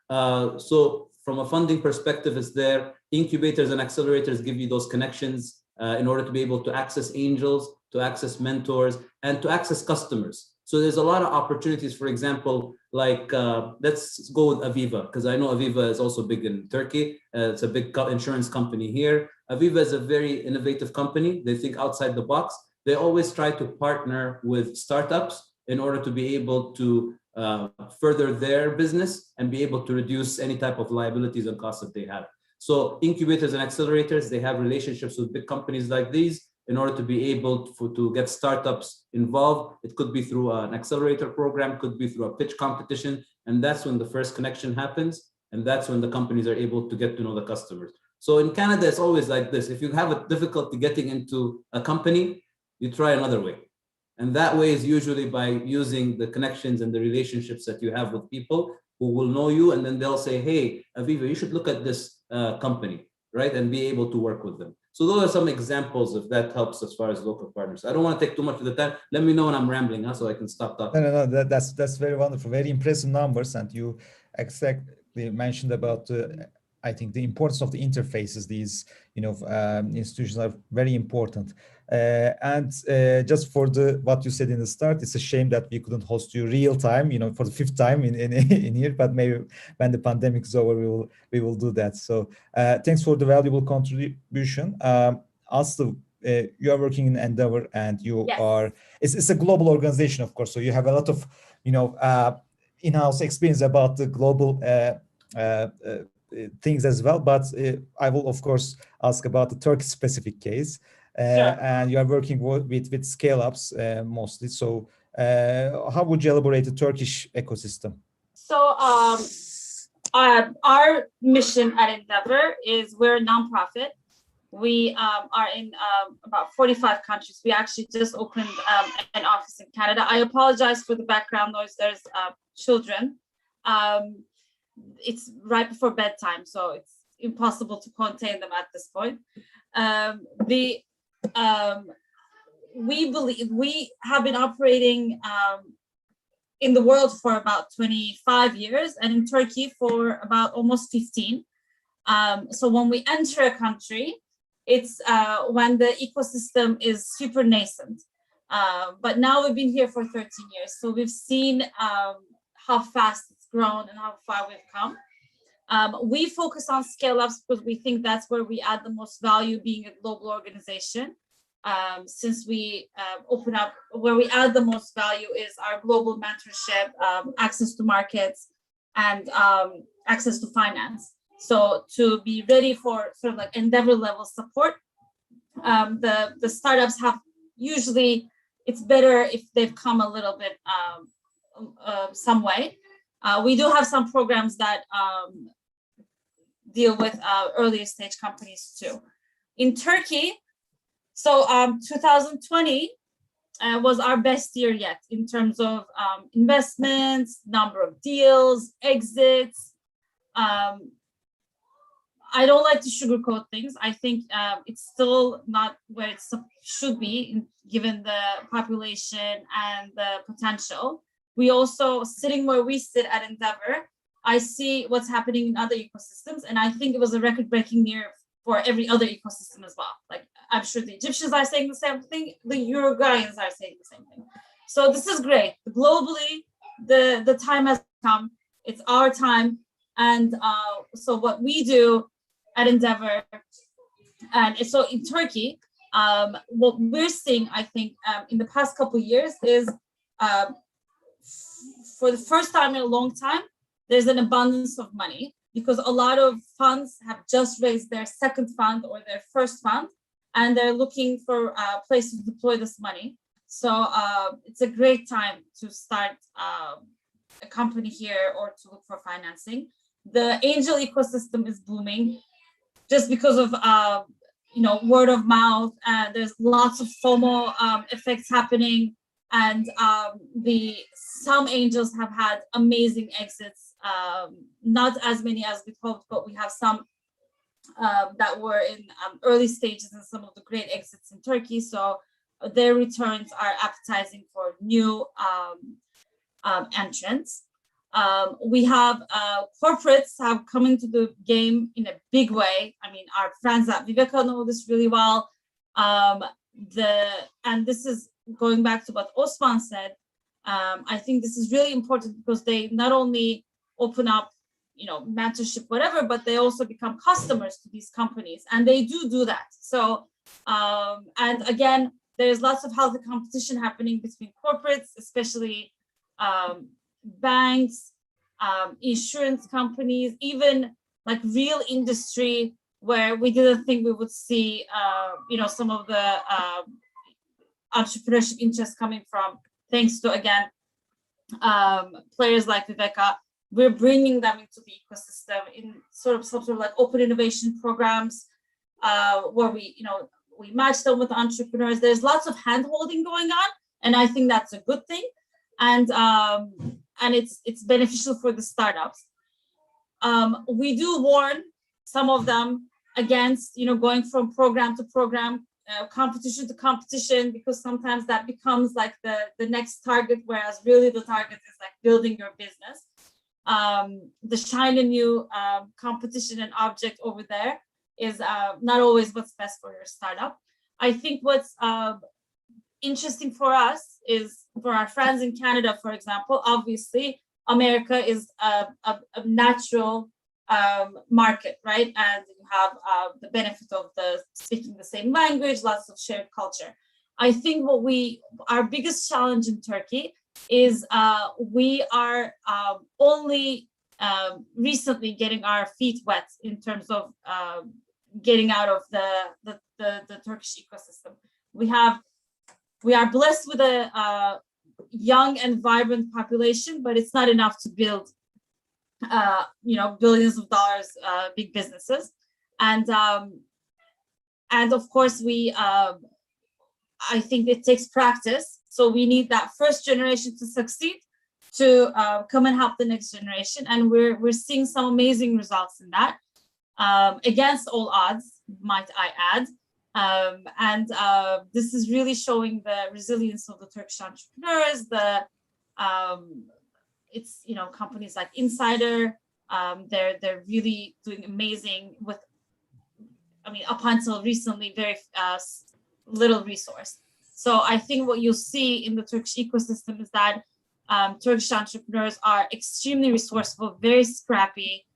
So from a funding perspective, it's there. Incubators and accelerators give you those connections in order to be able to access angels, to access mentors, and to access customers. So there's a lot of opportunities, for example, like let's go with Aviva, because I know Aviva is also big in Turkey. It's a big insurance company here. Aviva is a very innovative company. They think outside the box. They always try to partner with startups in order to be able to further their business and be able to reduce any type of liabilities and costs that they have. So incubators and accelerators, they have relationships with big companies like these in order to be able to get startups involved. It could be through an accelerator program, could be through a pitch competition. And that's when the first connection happens. And that's when the companies are able to get to know the customers. So in Canada, it's always like this. If you have a difficulty getting into a company, you try another way. And that way is usually by using the connections and the relationships that you have with people who will know you. And then they'll say, hey, Aviva, you should look at this company, right? And be able to work with them. So those are some examples if that helps as far as local partners. I don't want to take too much of the time. Let me know when I'm rambling, so I can stop talking. No, that's very wonderful, very impressive numbers. And you exactly mentioned about, I think, the importance of the interfaces. These, institutions are very important. And just for what you said in the start, it's a shame that we couldn't host you real time, for the 5th time in here. But maybe when the pandemic is over, we will do that. So thanks for the valuable contribution. Aslı, you are working in Endeavor, and you Yes. are. It's a global organization, of course. So you have a lot of in-house experience about the global things as well. But I will, of course, ask about the Turkey-specific case. Sure. And you are working with scale-ups mostly. So how would you elaborate the Turkish ecosystem? So our mission at Endeavor is we're a nonprofit. We are in about 45 countries. We actually just opened an office in Canada. I apologize for the background noise. There's children. It's right before bedtime, so it's impossible to contain them at this point. We believe we have been operating in the world for about 25 years and in Turkey for about almost 15. So when we enter a country, it's when the ecosystem is super nascent. But now we've been here for 13 years. So we've seen how fast it's grown and how far we've come. We focus on scale-ups because we think that's where we add the most value being a global organization. Since we open up, where we add the most value is our global mentorship, access to markets, and access to finance. So to be ready for sort of like Endeavor level support, the startups have usually, it's better if they've come a little bit some way. We do have some programs that deal with earlier stage companies too. In Turkey, so 2020 was our best year yet in terms of investments, number of deals, exits. I don't like to sugarcoat things. I think it's still not where it should be given the population and the potential. We also, sitting where we sit at Endeavor, I see what's happening in other ecosystems, and I think it was a record-breaking year for every other ecosystem as well. Like, I'm sure the Egyptians are saying the same thing, the Uruguayans are saying the same thing. So this is great. Globally, the time has come. It's our time. And so what we do at Endeavor, and so in Turkey, what we're seeing, I think, in the past couple of years is, for the first time in a long time, there's an abundance of money because a lot of funds have just raised their second fund or their first fund, and they're looking for a place to deploy this money. So it's a great time to start a company here or to look for financing. The angel ecosystem is booming just because of word of mouth. There's lots of FOMO effects happening, and some angels have had amazing exits. Not as many as we hoped, but we have some that were in early stages and some of the great exits in Turkey. So their returns are appetizing for new entrants. We have corporates have come into the game in a big way. I mean, our friends at Viveka know this really well. And this is going back to what Osman said. I think this is really important because they not only open up, mentorship, whatever, but they also become customers to these companies, and they do that. So, and again, there's lots of healthy competition happening between corporates, especially banks, insurance companies, even like real industry where we didn't think we would see, some of the entrepreneurship interest coming from, thanks to, again, players like Viveka. We're bringing them into the ecosystem in some sort of like open innovation programs where we match them with entrepreneurs. There's lots of hand-holding going on, and I think that's a good thing. And it's beneficial for the startups. We do warn some of them against, going from program to program, competition to competition, because sometimes that becomes like the next target, whereas really the target is like building your business. The shiny new competition and object over there is not always what's best for your startup. I think what's interesting for us is, for our friends in Canada, for example, obviously America is a natural market, right? And you have the benefit of speaking the same language, lots of shared culture. I think our biggest challenge in Turkey is we are only recently getting our feet wet in terms of getting out of the Turkish ecosystem. We are blessed with a young and vibrant population, but it's not enough to build billions of dollars big businesses. And of course I think it takes practice. So we need that first generation to succeed to come and help the next generation. And we're seeing some amazing results in that, against all odds, might I add. This is really showing the resilience of the Turkish entrepreneurs. It's companies like Insider, they're really doing amazing with, up until recently, very little resource. So I think what you'll see in the Turkish ecosystem is that Turkish entrepreneurs are extremely resourceful, very scrappy,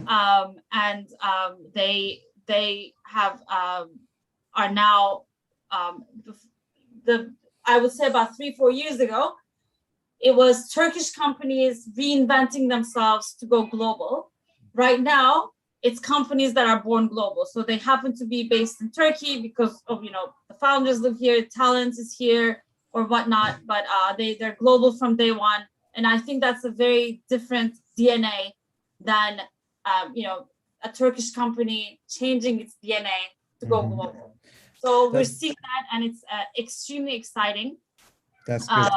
and they have are now I would say about 3-4 years ago, it was Turkish companies reinventing themselves to go global. Right now, it's companies that are born global. So they happen to be based in Turkey because of, the founders live here, talent is here or whatnot, but they're global from day one. And I think that's a very different DNA than, a Turkish company changing its DNA to go global. So we're seeing that, and it's extremely exciting. That's good.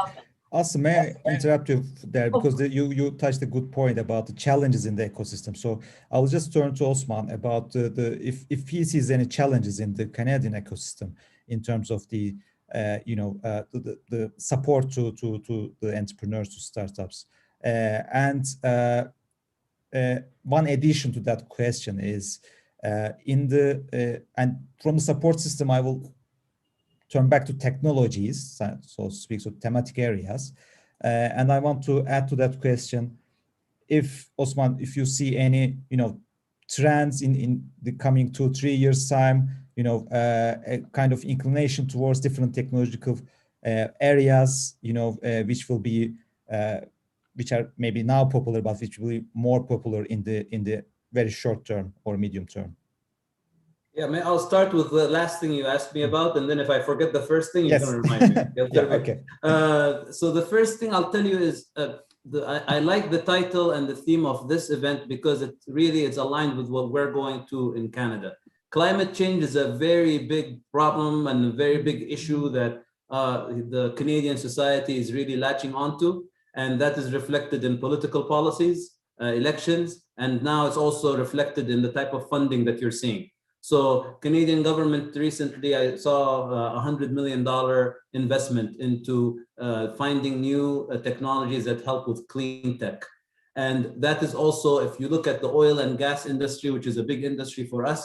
Also, may I interrupt you there, because you touched a good point about the challenges in the ecosystem. So I will just turn to Osman about if he sees any challenges in the Canadian ecosystem in terms of the support to the entrepreneurs, to startups. One addition to that question is and from the support system, I will turn back to technologies, so to speak, so thematic areas. And I want to add to that question, Osman, if you see any, trends in the coming 2-3 years time, a kind of inclination towards different technological areas, which will be which are maybe now popular, but which will be more popular in the very short term or medium term? Yeah, I'll start with the last thing you asked me about, and then if I forget the first thing, you're Yes. going to remind me. Yeah, okay. So the first thing I'll tell you is I like the title and the theme of this event because it's aligned with what we're going to in Canada. Climate change is a very big problem and a very big issue that the Canadian society is really latching onto, and that is reflected in political policies, elections, and now it's also reflected in the type of funding that you're seeing. So Canadian government recently, I saw $100 million investment into finding new technologies that help with clean tech. And that is also, if you look at the oil and gas industry, which is a big industry for us,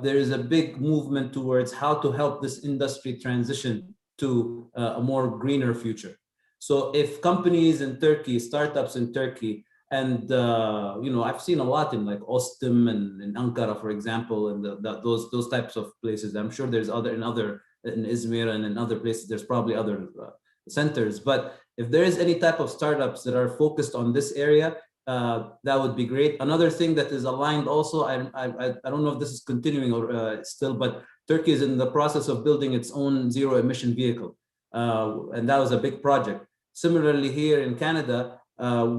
there is a big movement towards how to help this industry transition to a more greener future. So if companies in Turkey, startups in Turkey, and I've seen a lot in like Ostim and in Ankara, for example, and those types of places. I'm sure there's in Izmir and in other places. There's probably other centers. But if there is any type of startups that are focused on this area, that would be great. Another thing that is aligned also, I don't know if this is continuing or still, but Turkey is in the process of building its own zero emission vehicle, and that was a big project. Similarly, here in Canada.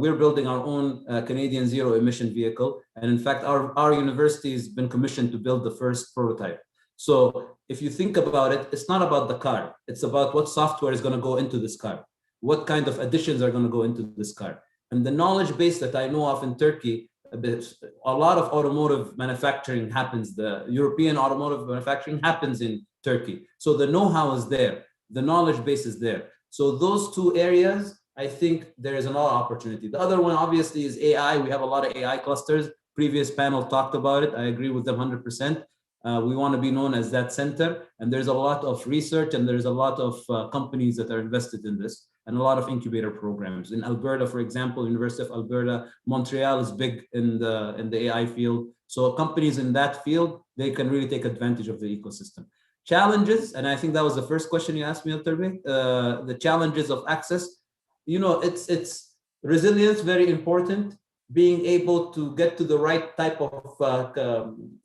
We're building our own Canadian zero emission vehicle. And in fact, our university has been commissioned to build the first prototype. So if you think about it, it's not about the car. It's about what software is going to go into this car. What kind of additions are going to go into this car. And the knowledge base that I know of in Turkey, a lot of automotive manufacturing happens. The European automotive manufacturing happens in Turkey. So the know-how is there. The knowledge base is there. So those two areas, I think there is a lot of opportunity. The other one obviously is AI. We have a lot of AI clusters. Previous panel talked about it. I agree with them 100%. We want to be known as that center. And there's a lot of research and there's a lot of companies that are invested in this and a lot of incubator programs. In Alberta, for example, University of Alberta, Montreal is big in the AI field. So companies in that field, they can really take advantage of the ecosystem. Challenges, and I think that was the first question you asked me, Altarbe, the challenges of access. It's resilience, very important, being able to get to the right type of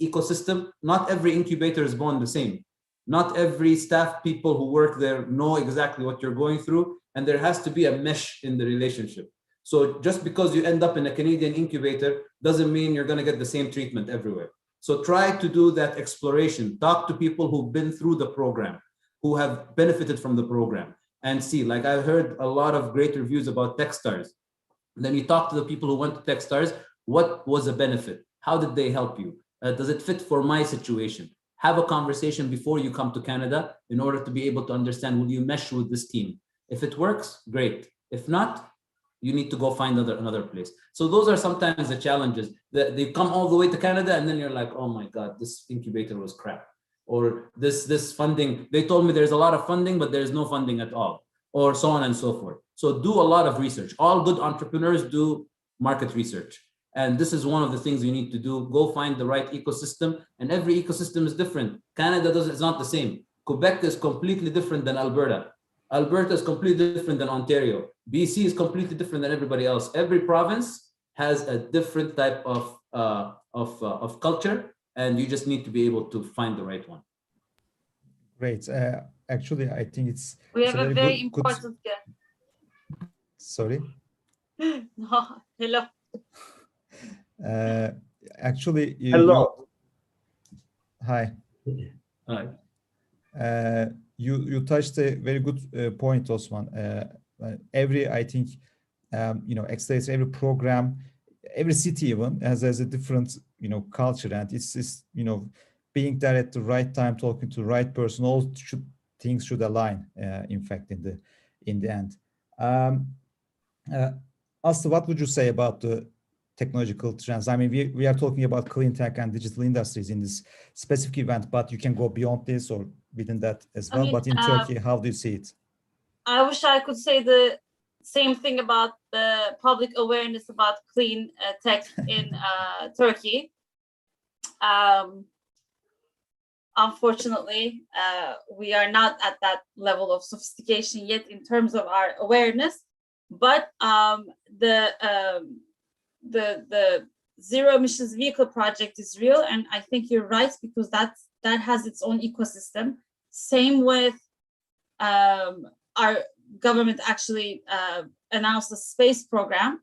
ecosystem. Not every incubator is born the same. Not every staff people who work there know exactly what you're going through, and there has to be a mesh in the relationship. So just because you end up in a Canadian incubator doesn't mean you're going to get the same treatment everywhere. So try to do that exploration. Talk to people who've been through the program, who have benefited from the program. And see, like I heard a lot of great reviews about Techstars. Then you talk to the people who went to Techstars. What was the benefit? How did they help you? Does it fit for my situation? Have a conversation before you come to Canada in order to be able to understand, will you mesh with this team? If it works, great. If not, you need to go find another place. So those are sometimes the challenges. They come all the way to Canada and then you're like, oh my God, this incubator was crap. Or this funding, they told me there's a lot of funding, but there's no funding at all, or so on and so forth. So do a lot of research. All good entrepreneurs do market research. And this is one of the things you need to do. Go find the right ecosystem, and every ecosystem is different. Canada is not the same. Quebec is completely different than Alberta. Alberta is completely different than Ontario. BC is completely different than everybody else. Every province has a different type of culture, and you just need to be able to find the right one. Great. Actually, I think we have a very important guest. Sorry. No, hello. Actually, hello. Hi. Hi. You touched a very good point, Osman. I think, accelerates every program, every city even has a different, culture, and it's being there at the right time, talking to the right person. All things should align. In fact, in the end. Aslı, what would you say about the technological trends? I mean, we are talking about clean tech and digital industries in this specific event, but you can go beyond this or within that as well. But in Turkey, how do you see it? I wish I could say the same thing about the public awareness about clean tech in Turkey. Unfortunately, we are not at that level of sophistication yet in terms of our awareness. but the zero emissions vehicle project is real, and I think you're right, because that has its own ecosystem. Same with our government actually announced a space program,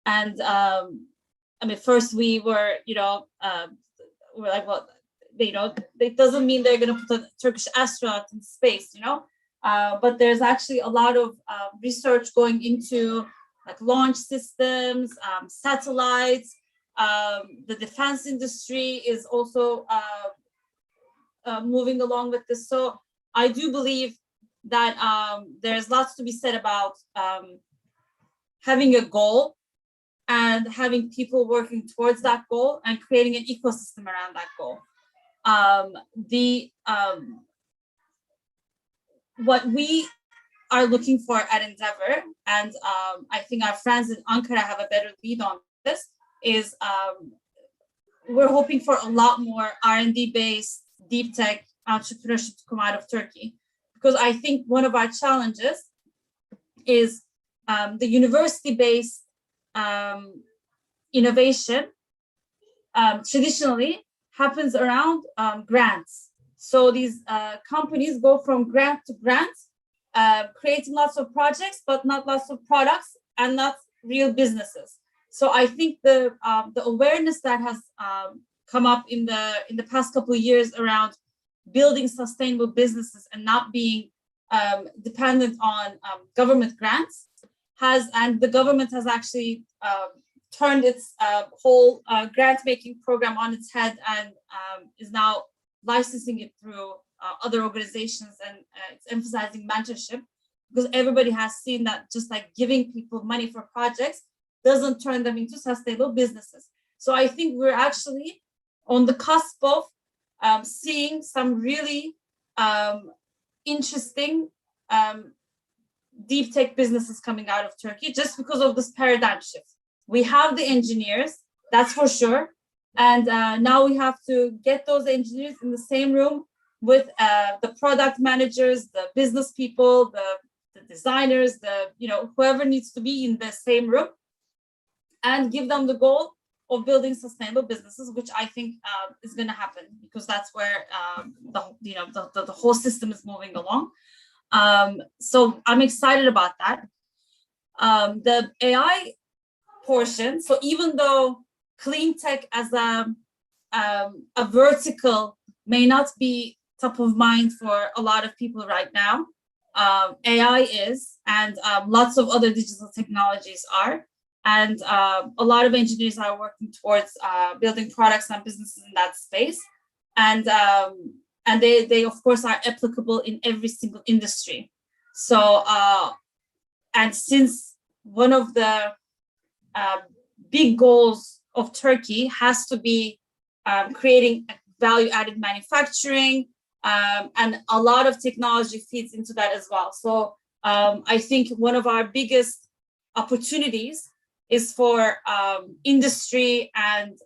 and I mean, first we were, we're like, well, it doesn't mean they're going to put a Turkish astronaut in space, but there's actually a lot of research going into like launch systems, satellites. The defense industry is also moving along with this. So I do believe that there's lots to be said about having a goal and having people working towards that goal and creating an ecosystem around that goal. What we are looking for at Endeavor, and I think our friends in Ankara have a better lead on this, is we're hoping for a lot more R&D based deep tech entrepreneurship to come out of Turkey, because I think one of our challenges is the university based innovation traditionally happens around grants. So these companies go from grant to grant, creating lots of projects, but not lots of products and not real businesses. So I think the awareness that has come up in the past couple of years around building sustainable businesses and not being dependent on government grants and the government has actually turned its whole grant making program on its head and is now licensing it through other organizations, and it's emphasizing mentorship, because everybody has seen that just like giving people money for projects doesn't turn them into sustainable businesses. So I think we're actually on the cusp of seeing some really interesting deep tech businesses coming out of Turkey just because of this paradigm shift. We have the engineers, that's for sure. And now we have to get those engineers in the same room with the product managers, the business people, the designers, whoever needs to be in the same room, and give them the goal of building sustainable businesses, which I think is going to happen, because that's where the whole system is moving along. So I'm excited about that. The AI portion. So even though clean tech as a vertical may not be top of mind for a lot of people right now, AI is, and lots of other digital technologies are. And a lot of engineers are working towards building products and businesses in that space. And they of course are applicable in every single industry. So, and since one of the big goals of Turkey has to be creating value-added manufacturing, and a lot of technology feeds into that as well. So I think one of our biggest opportunities is for industry and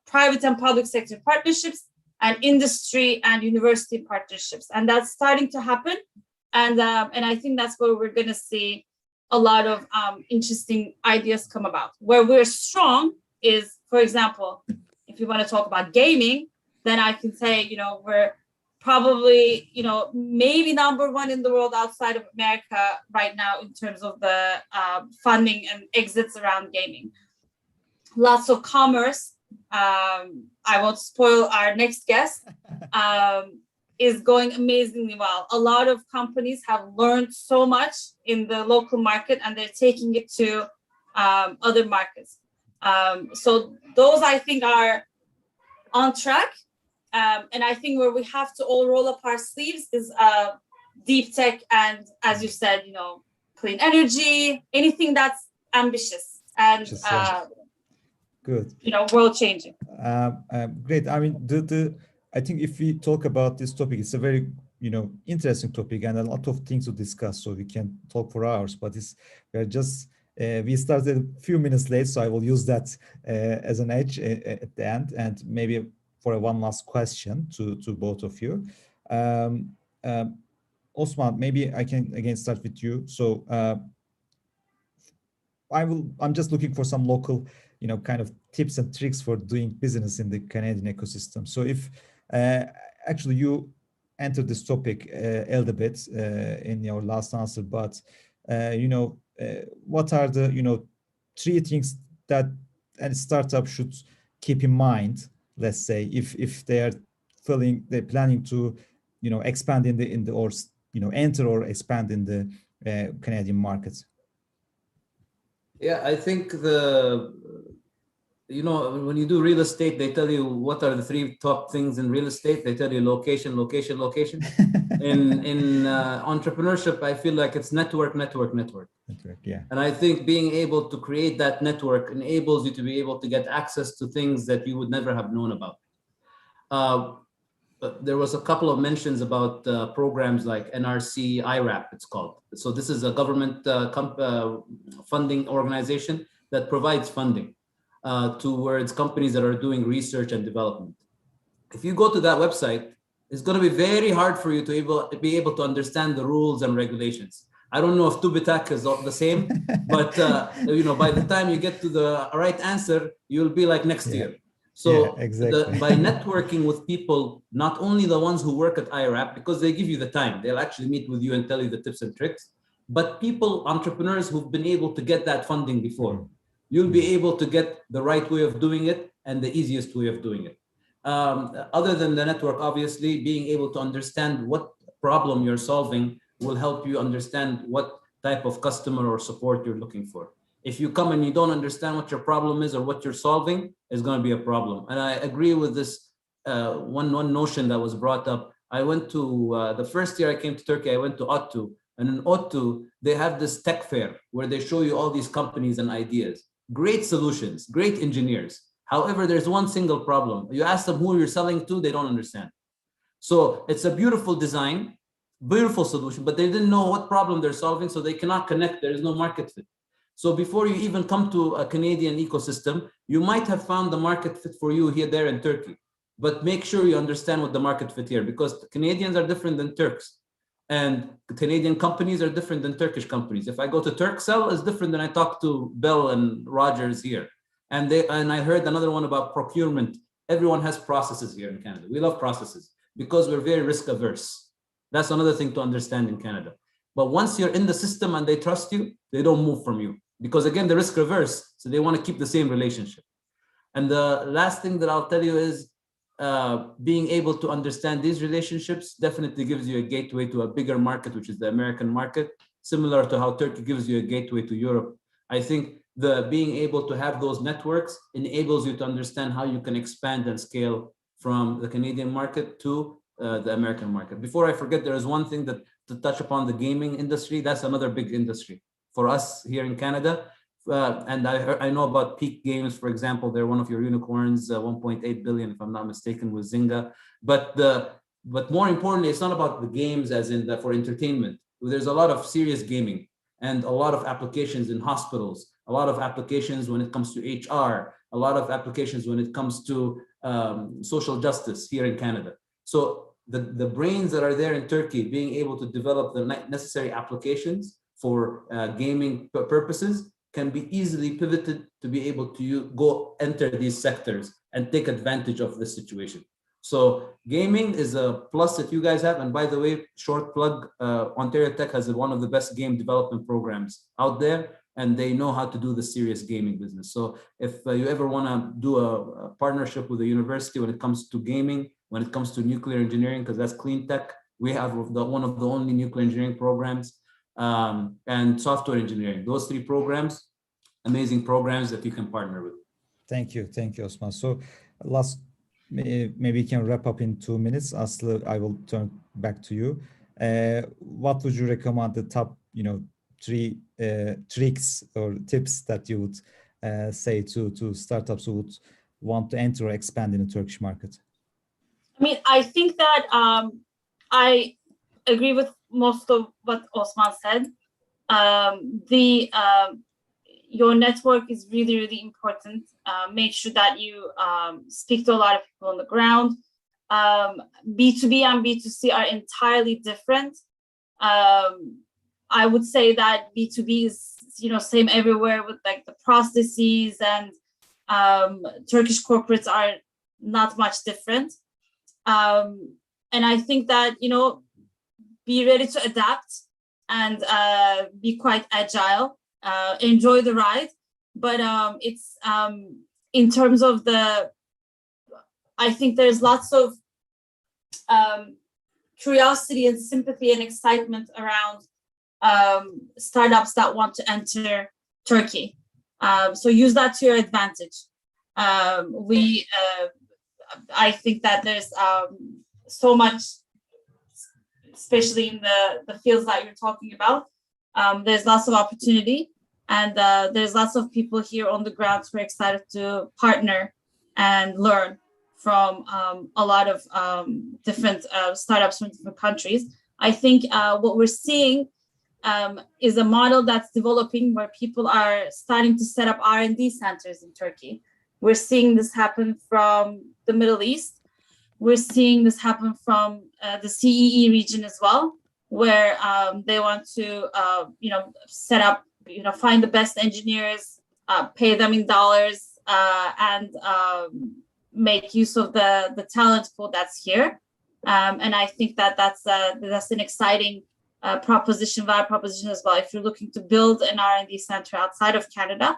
private and public sector partnerships, and industry and university partnerships, and that's starting to happen. And I think that's where we're going to see a lot of interesting ideas come about. Where we're strong is, for example, if you want to talk about gaming, then I can say, we're probably, maybe number one in the world outside of America right now in terms of the funding and exits around gaming. Lots of commerce. I won't spoil our next guest. Is going amazingly well. A lot of companies have learned so much in the local market, and they're taking it to other markets. So those, I think, are on track. And I think where we have to all roll up our sleeves is deep tech and, as you said, clean energy, anything that's ambitious and good, world changing. Great. I mean, I think if we talk about this topic, it's a very interesting topic and a lot of things to discuss. So we can talk for hours, but we started a few minutes late, so I will use that as an edge at the end, and maybe for one last question to both of you. Osman, maybe I can again start with you. So I'm just looking for some local, kind of tips and tricks for doing business in the Canadian ecosystem. So if actually you entered this topic a little bit in your last answer, but what are the three things that a startup should keep in mind? Let's say if they're planning to expand in the or enter or expand in the Canadian market. Yeah, I think when you do real estate, they tell you what are the three top things in real estate. They tell you location, location, location. in entrepreneurship, I feel like it's network. Yeah. And I think being able to create that network enables you to be able to get access to things that you would never have known about. There was a couple of mentions about programs like NRC IRAP, it's called. So this is a government funding organization that provides funding towards companies that are doing research and development. If you go to that website, it's going to be very hard for you to be able to understand the rules and regulations. I don't know if Tubitak is the same, but by the time you get to the right answer, you'll be like next year. So exactly. By networking with people, not only the ones who work at IRAP, because they give you the time, they'll actually meet with you and tell you the tips and tricks, but entrepreneurs who've been able to get that funding before, you'll be able to get the right way of doing it and the easiest way of doing it. Other than the network, obviously, being able to understand what problem you're solving will help you understand what type of customer or support you're looking for. If you come and you don't understand what your problem is or what you're solving, it's going to be a problem. And I agree with this one notion that was brought up. I went to, the first year I came to Turkey, I went to ODTÜ. And in ODTÜ, they have this tech fair where they show you all these companies and ideas. Great solutions, great engineers. However, there's one single problem. You ask them who you're selling to, they don't understand. So it's a beautiful design, beautiful solution, but they didn't know what problem they're solving, so they cannot connect. There is no market fit. So before you even come to a Canadian ecosystem, you might have found the market fit for you here, there in Turkey, but make sure you understand what the market fit here, because Canadians are different than Turks, and Canadian companies are different than Turkish companies. If I go to Turkcell, it's different than I talk to Bell and Rogers here. And I heard another one about procurement. Everyone has processes here in Canada. We love processes because we're very risk averse. That's another thing to understand in Canada. But once you're in the system and they trust you, they don't move from you. Because again, the risk reverse, so they want to keep the same relationship. And the last thing that I'll tell you is being able to understand these relationships definitely gives you a gateway to a bigger market, which is the American market, similar to how Turkey gives you a gateway to Europe. I think being able to have those networks enables you to understand how you can expand and scale from the Canadian market to the American market. Before I forget, there is one thing that to touch upon the gaming industry. That's another big industry for us here in Canada. And I know about Peak Games, for example. They're one of your unicorns, 1.8 billion, if I'm not mistaken, with Zynga. But more importantly, it's not about the games as in for entertainment. There's a lot of serious gaming and a lot of applications in hospitals, a lot of applications when it comes to HR, a lot of applications when it comes to social justice here in Canada. So the brains that are there in Turkey, being able to develop the necessary applications for gaming purposes can be easily pivoted to be able to go enter these sectors and take advantage of this situation. So gaming is a plus that you guys have. And by the way, short plug, Ontario Tech has one of the best game development programs out there, and they know how to do the serious gaming business. So if you ever want to do a partnership with a university when it comes to gaming, when it comes to nuclear engineering, because that's clean tech, we have one of the only nuclear engineering programs, and software engineering. Those three programs, amazing programs that you can partner with. Thank you, Osman. So maybe you can wrap up in 2 minutes. Aslı, I will turn back to you. What would you recommend the top, 3 tricks or tips that you would say to startups who would want to enter or expand in the Turkish market? I mean, I think that I agree with most of what Osman said. Your network is really, really important. Make sure that you speak to a lot of people on the ground. B2B and B2C are entirely different. I would say that B2B is, same everywhere with like the processes, and Turkish corporates are not much different. And I think that, be ready to adapt and be quite agile, enjoy the ride. But it's in terms of I think there's lots of curiosity and sympathy and excitement around startups that want to enter Turkey. So use that to your advantage. I think that there's so much, especially in the fields that you're talking about. There's lots of opportunity, and there's lots of people here on the ground who are excited to partner and learn from a lot of different startups from different countries. I think what we're seeing is a model that's developing where people are starting to set up R&D centers in Turkey. We're seeing this happen from the Middle East. We're seeing this happen from the CEE region as well, where they want to, set up, find the best engineers, pay them in dollars, and make use of the talent pool that's here. And I think that that's an exciting value proposition as well. If you're looking to build an R&D center outside of Canada,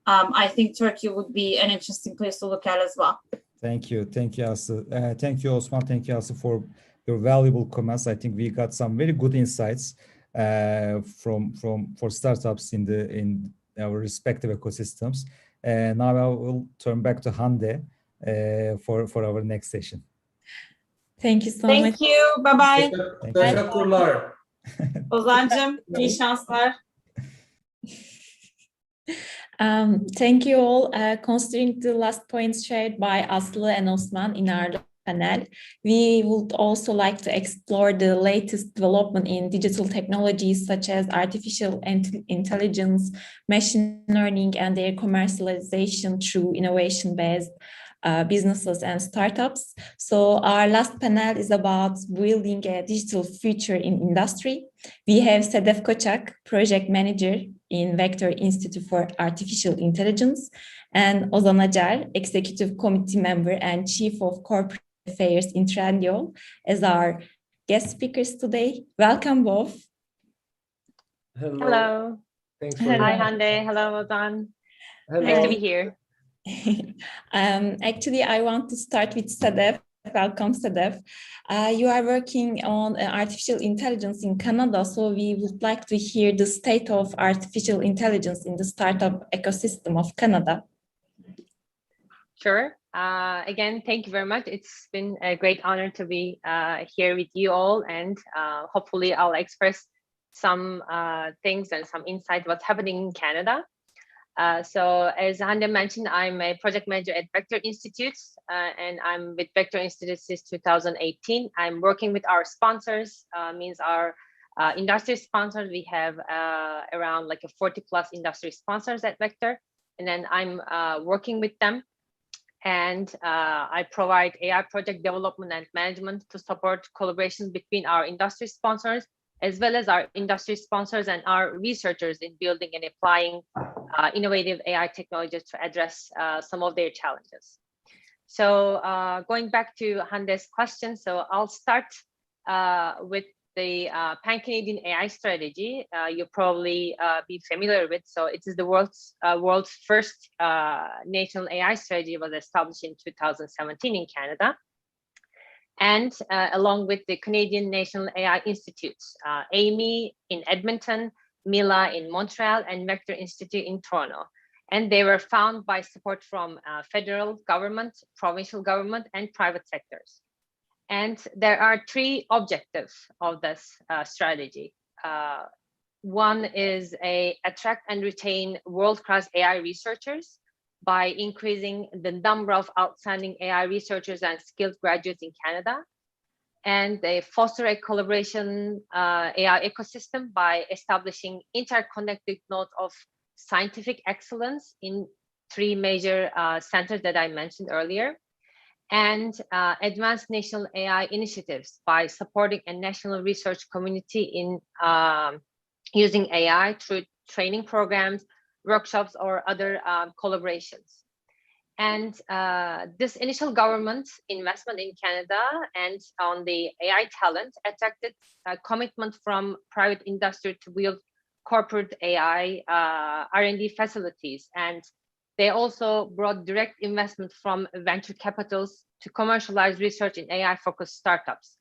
I think Turkey would be an interesting place to look at as well. Thank you, Aslı. Thank you, Osman. Thank you, Aslı, for your valuable comments. I think we got some very good insights for startups in our respective ecosystems. Now I will turn back to Hande for our next session. Thank you so much. Thank you. Bye-bye. Teşekkürler. Ozan'cığım, iyi şanslar. Thank you all. Considering the last points shared by Aslı and Osman in our panel, we would also like to explore the latest development in digital technologies such as artificial intelligence, machine learning, and their commercialization through innovation-based businesses and startups. So our last panel is about building a digital future in industry. We have Sedef Koçak, project manager in Vector Institute for Artificial Intelligence, and Ozan Acar, executive committee member and chief of corporate affairs in Trendyol, as our guest speakers today. Welcome both. Hello. Thanks for Hi, Hande. Hello, Ozan. Hello. Nice to be here. Actually, I want to start with Sedef. Welcome, Sedef. You are working on artificial intelligence in Canada, so we would like to hear the state of artificial intelligence in the startup ecosystem of Canada. Sure. Again, thank you very much. It's been a great honor to be here with you all, and hopefully I'll express some things and some insight what's happening in Canada. So as Hande mentioned, I'm a project manager at Vector Institute, and I'm with Vector Institute since 2018. I'm working with our sponsors, means our industry sponsors. We have around like 40 plus industry sponsors at Vector, and then I'm working with them. And I provide AI project development and management to support collaborations between our industry sponsors, as well as our industry sponsors and our researchers in building and applying innovative AI technologies to address some of their challenges. So going back to Hande's question, so I'll start with the Pan-Canadian AI strategy. You'll probably be familiar with. So it is the world's first national AI strategy. Was established in 2017 in Canada. And along with the Canadian National AI Institutes, AMI in Edmonton, MILA in Montreal, and Vector Institute in Toronto. And they were found by support from federal government, provincial government, and private sectors. And there are three objectives of this strategy. One is attract and retain world-class AI researchers by increasing the number of outstanding AI researchers and skilled graduates in Canada. And they foster a collaboration AI ecosystem by establishing interconnected nodes of scientific excellence in three major centers that I mentioned earlier. and advanced national AI initiatives by supporting a national research community in using AI through training programs, workshops, or other collaborations. And this initial government investment in Canada and on the AI talent attracted commitment from private industry to build corporate AI R&D facilities. And they also brought direct investment from venture capitals to commercialize research in AI-focused startups.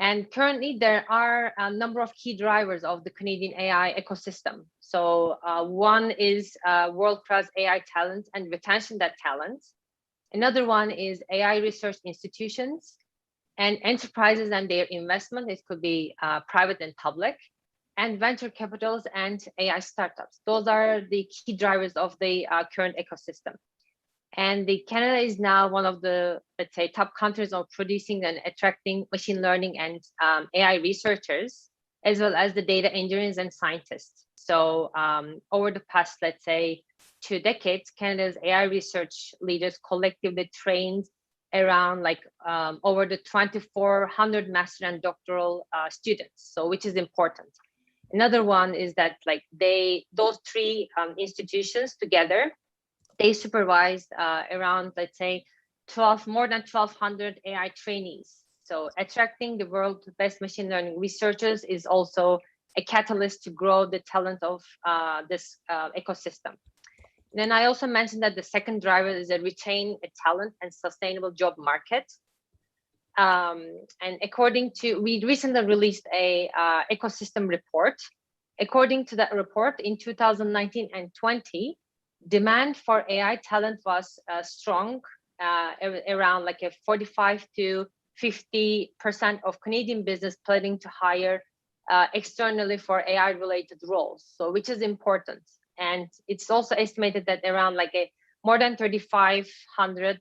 And currently, there are a number of key drivers of the Canadian AI ecosystem. So one is world-class AI talent and retention that talent. Another one is AI research institutions and enterprises and their investment. It could be private and public, and venture capitals and AI startups. Those are the key drivers of the current ecosystem. And Canada is now one of the, let's say, top countries of producing and attracting machine learning and AI researchers, as well as the data engineers and scientists. So over the past, let's say, 2 decades, Canada's AI research leaders collectively trained around over the 2,400 master and doctoral students, so which is important. Another one is that those 3 institutions together, they supervised around, let's say, more than 1,200 AI trainees. So attracting the world's best machine learning researchers is also a catalyst to grow the talent of this ecosystem. And then I also mentioned that the second driver is a retain a talent and sustainable job market. And we recently released a ecosystem report. According to that report, in 2019 and 20, demand for AI talent was strong, around a 45 to 50% of Canadian business planning to hire externally for AI-related roles, so which is important. And it's also estimated that around more than 3,500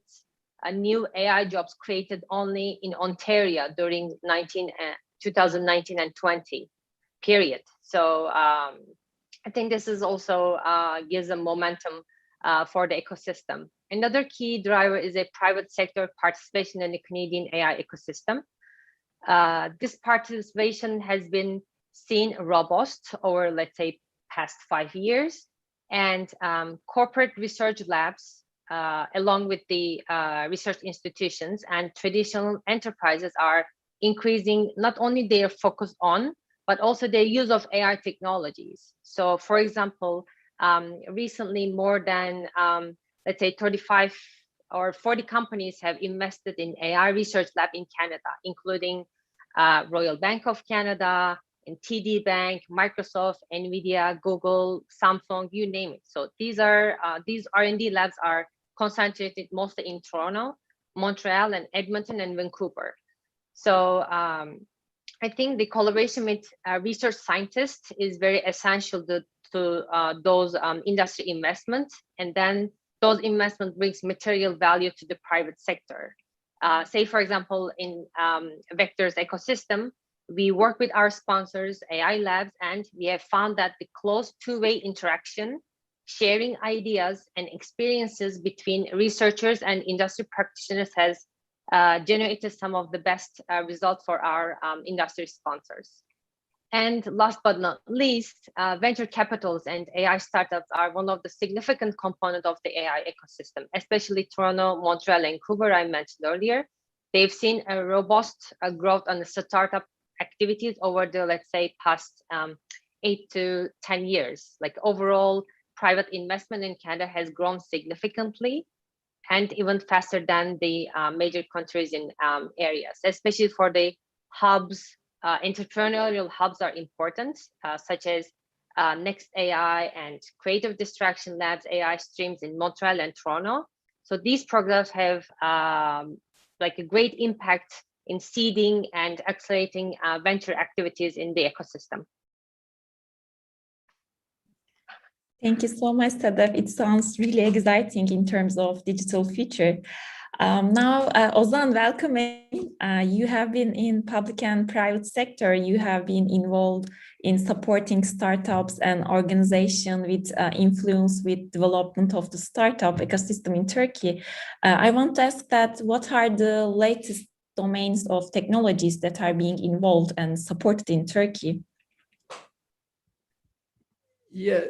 new AI jobs created only in Ontario during 2019 and 20 period. So I think this is also gives a momentum for the ecosystem. Another key driver is a private sector participation in the Canadian AI ecosystem. This participation has been seen robust over, let's say, past 5 years, and corporate research labs, along with the research institutions and traditional enterprises, are increasing not only their focus on, but also their use of AI technologies. So, for example, recently more than, let's say, 35 or 40 companies have invested in AI research lab in Canada, including Royal Bank of Canada, and TD Bank, Microsoft, NVIDIA, Google, Samsung, you name it. So these R&D labs are concentrated mostly in Toronto, Montreal, and Edmonton and Vancouver. So I think the collaboration with research scientists is very essential to those industry investments, and then those investments brings material value to the private sector. Say, for example, in Vector's ecosystem, we work with our sponsors, AI labs, and we have found that the close two-way interaction, sharing ideas and experiences between researchers and industry practitioners has generated some of the best results for our industry sponsors. And last but not least, venture capitals and AI startups are one of the significant components of the AI ecosystem, especially Toronto, Montreal, and Vancouver, I mentioned earlier. They've seen a robust growth on the startup activities over the, let's say, past 8 to 10 years. Overall, private investment in Canada has grown significantly and even faster than the major countries in areas, especially for the hubs. Entrepreneurial hubs are important, such as Next AI and Creative Distraction Labs AI streams in Montreal and Toronto. So these programs have a great impact in seeding and accelerating venture activities in the ecosystem. Thank you so much, Sadaf. It sounds really exciting in terms of digital future. Now, Ozan, welcome. You have been in public and private sector. You have been involved in supporting startups and organization with influence with development of the startup ecosystem in Turkey. I want to ask that what are the latest domains of technologies that are being involved and supported in Turkey? Yeah,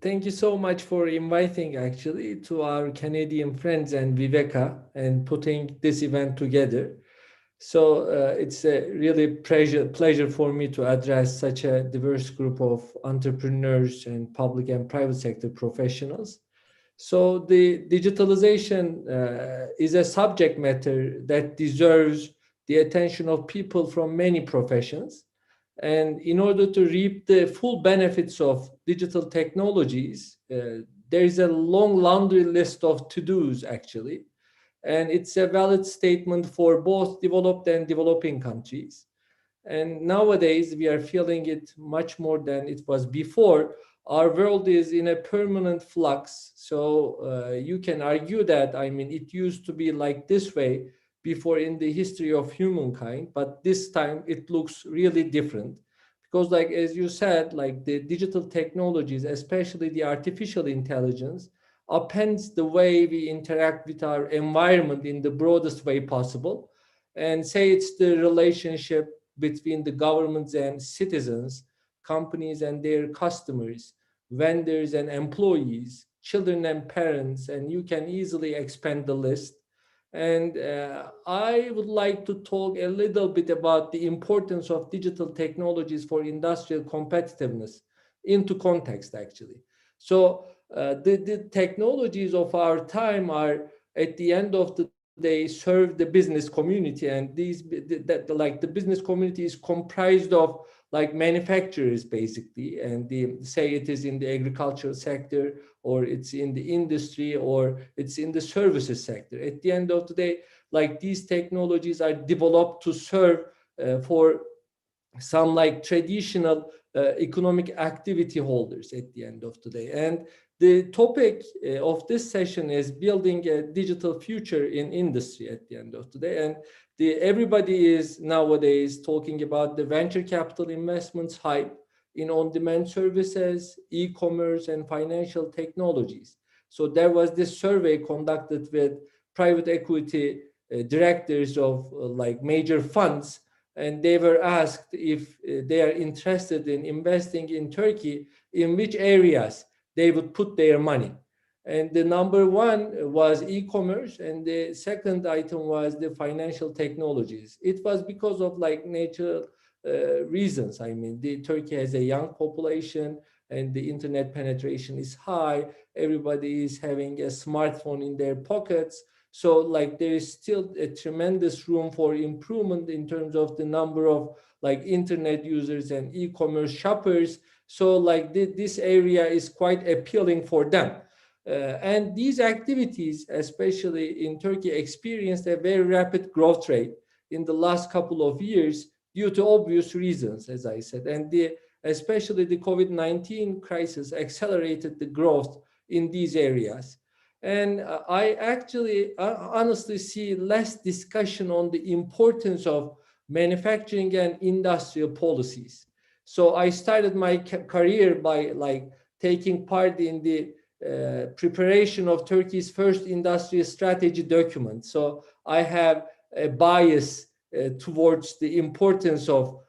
thank you so much for inviting actually to our Canadian friends and Viveka and putting this event together. So it's a really pleasure for me to address such a diverse group of entrepreneurs and public and private sector professionals. So the digitalization is a subject matter that deserves the attention of people from many professions. And in order to reap the full benefits of digital technologies, there is a long laundry list of to-dos actually. And it's a valid statement for both developed and developing countries. And nowadays we are feeling it much more than it was before. Our world is in a permanent flux. So you can argue that, I mean, it used to be like this way before in the history of humankind, but this time it looks really different. Because like, as you said, like the digital technologies, especially the artificial intelligence, upends the way we interact with our environment in the broadest way possible. And say it's the relationship between the governments and citizens, companies and their customers, vendors and employees, children and parents, and you can easily expand the list. And I would like to talk a little bit about the importance of digital technologies for industrial competitiveness into context, actually. So the technologies of our time are, at the end of the day, serve the business community, and like the business community is comprised of like manufacturers basically, and say it is in the agricultural sector, or it's in the industry, or it's in the services sector. At the end of the day, like these technologies are developed to serve for some like traditional economic activity holders at the end of the day. And the topic of this session is building a digital future in industry at the end of the day. And everybody is nowadays talking about the venture capital investments hype in on-demand services, e-commerce, and financial technologies. So there was this survey conducted with private equity directors of like major funds, and they were asked if they are interested in investing in Turkey, in which areas they would put their money. And the number one was e-commerce, and the second item was the financial technologies. It was because of like natural reasons. I mean, Turkey has a young population and the internet penetration is high. Everybody is having a smartphone in their pockets. So like there is still a tremendous room for improvement in terms of the number of like internet users and e-commerce shoppers. So like this area is quite appealing for them. And these activities, especially in Turkey, experienced a very rapid growth rate in the last couple of years due to obvious reasons, as I said. And especially the COVID-19 crisis accelerated the growth in these areas. And I actually honestly see less discussion on the importance of manufacturing and industrial policies. So I started my career by like taking part in the preparation of Turkey's first industrial strategy document. So I have a bias towards the importance of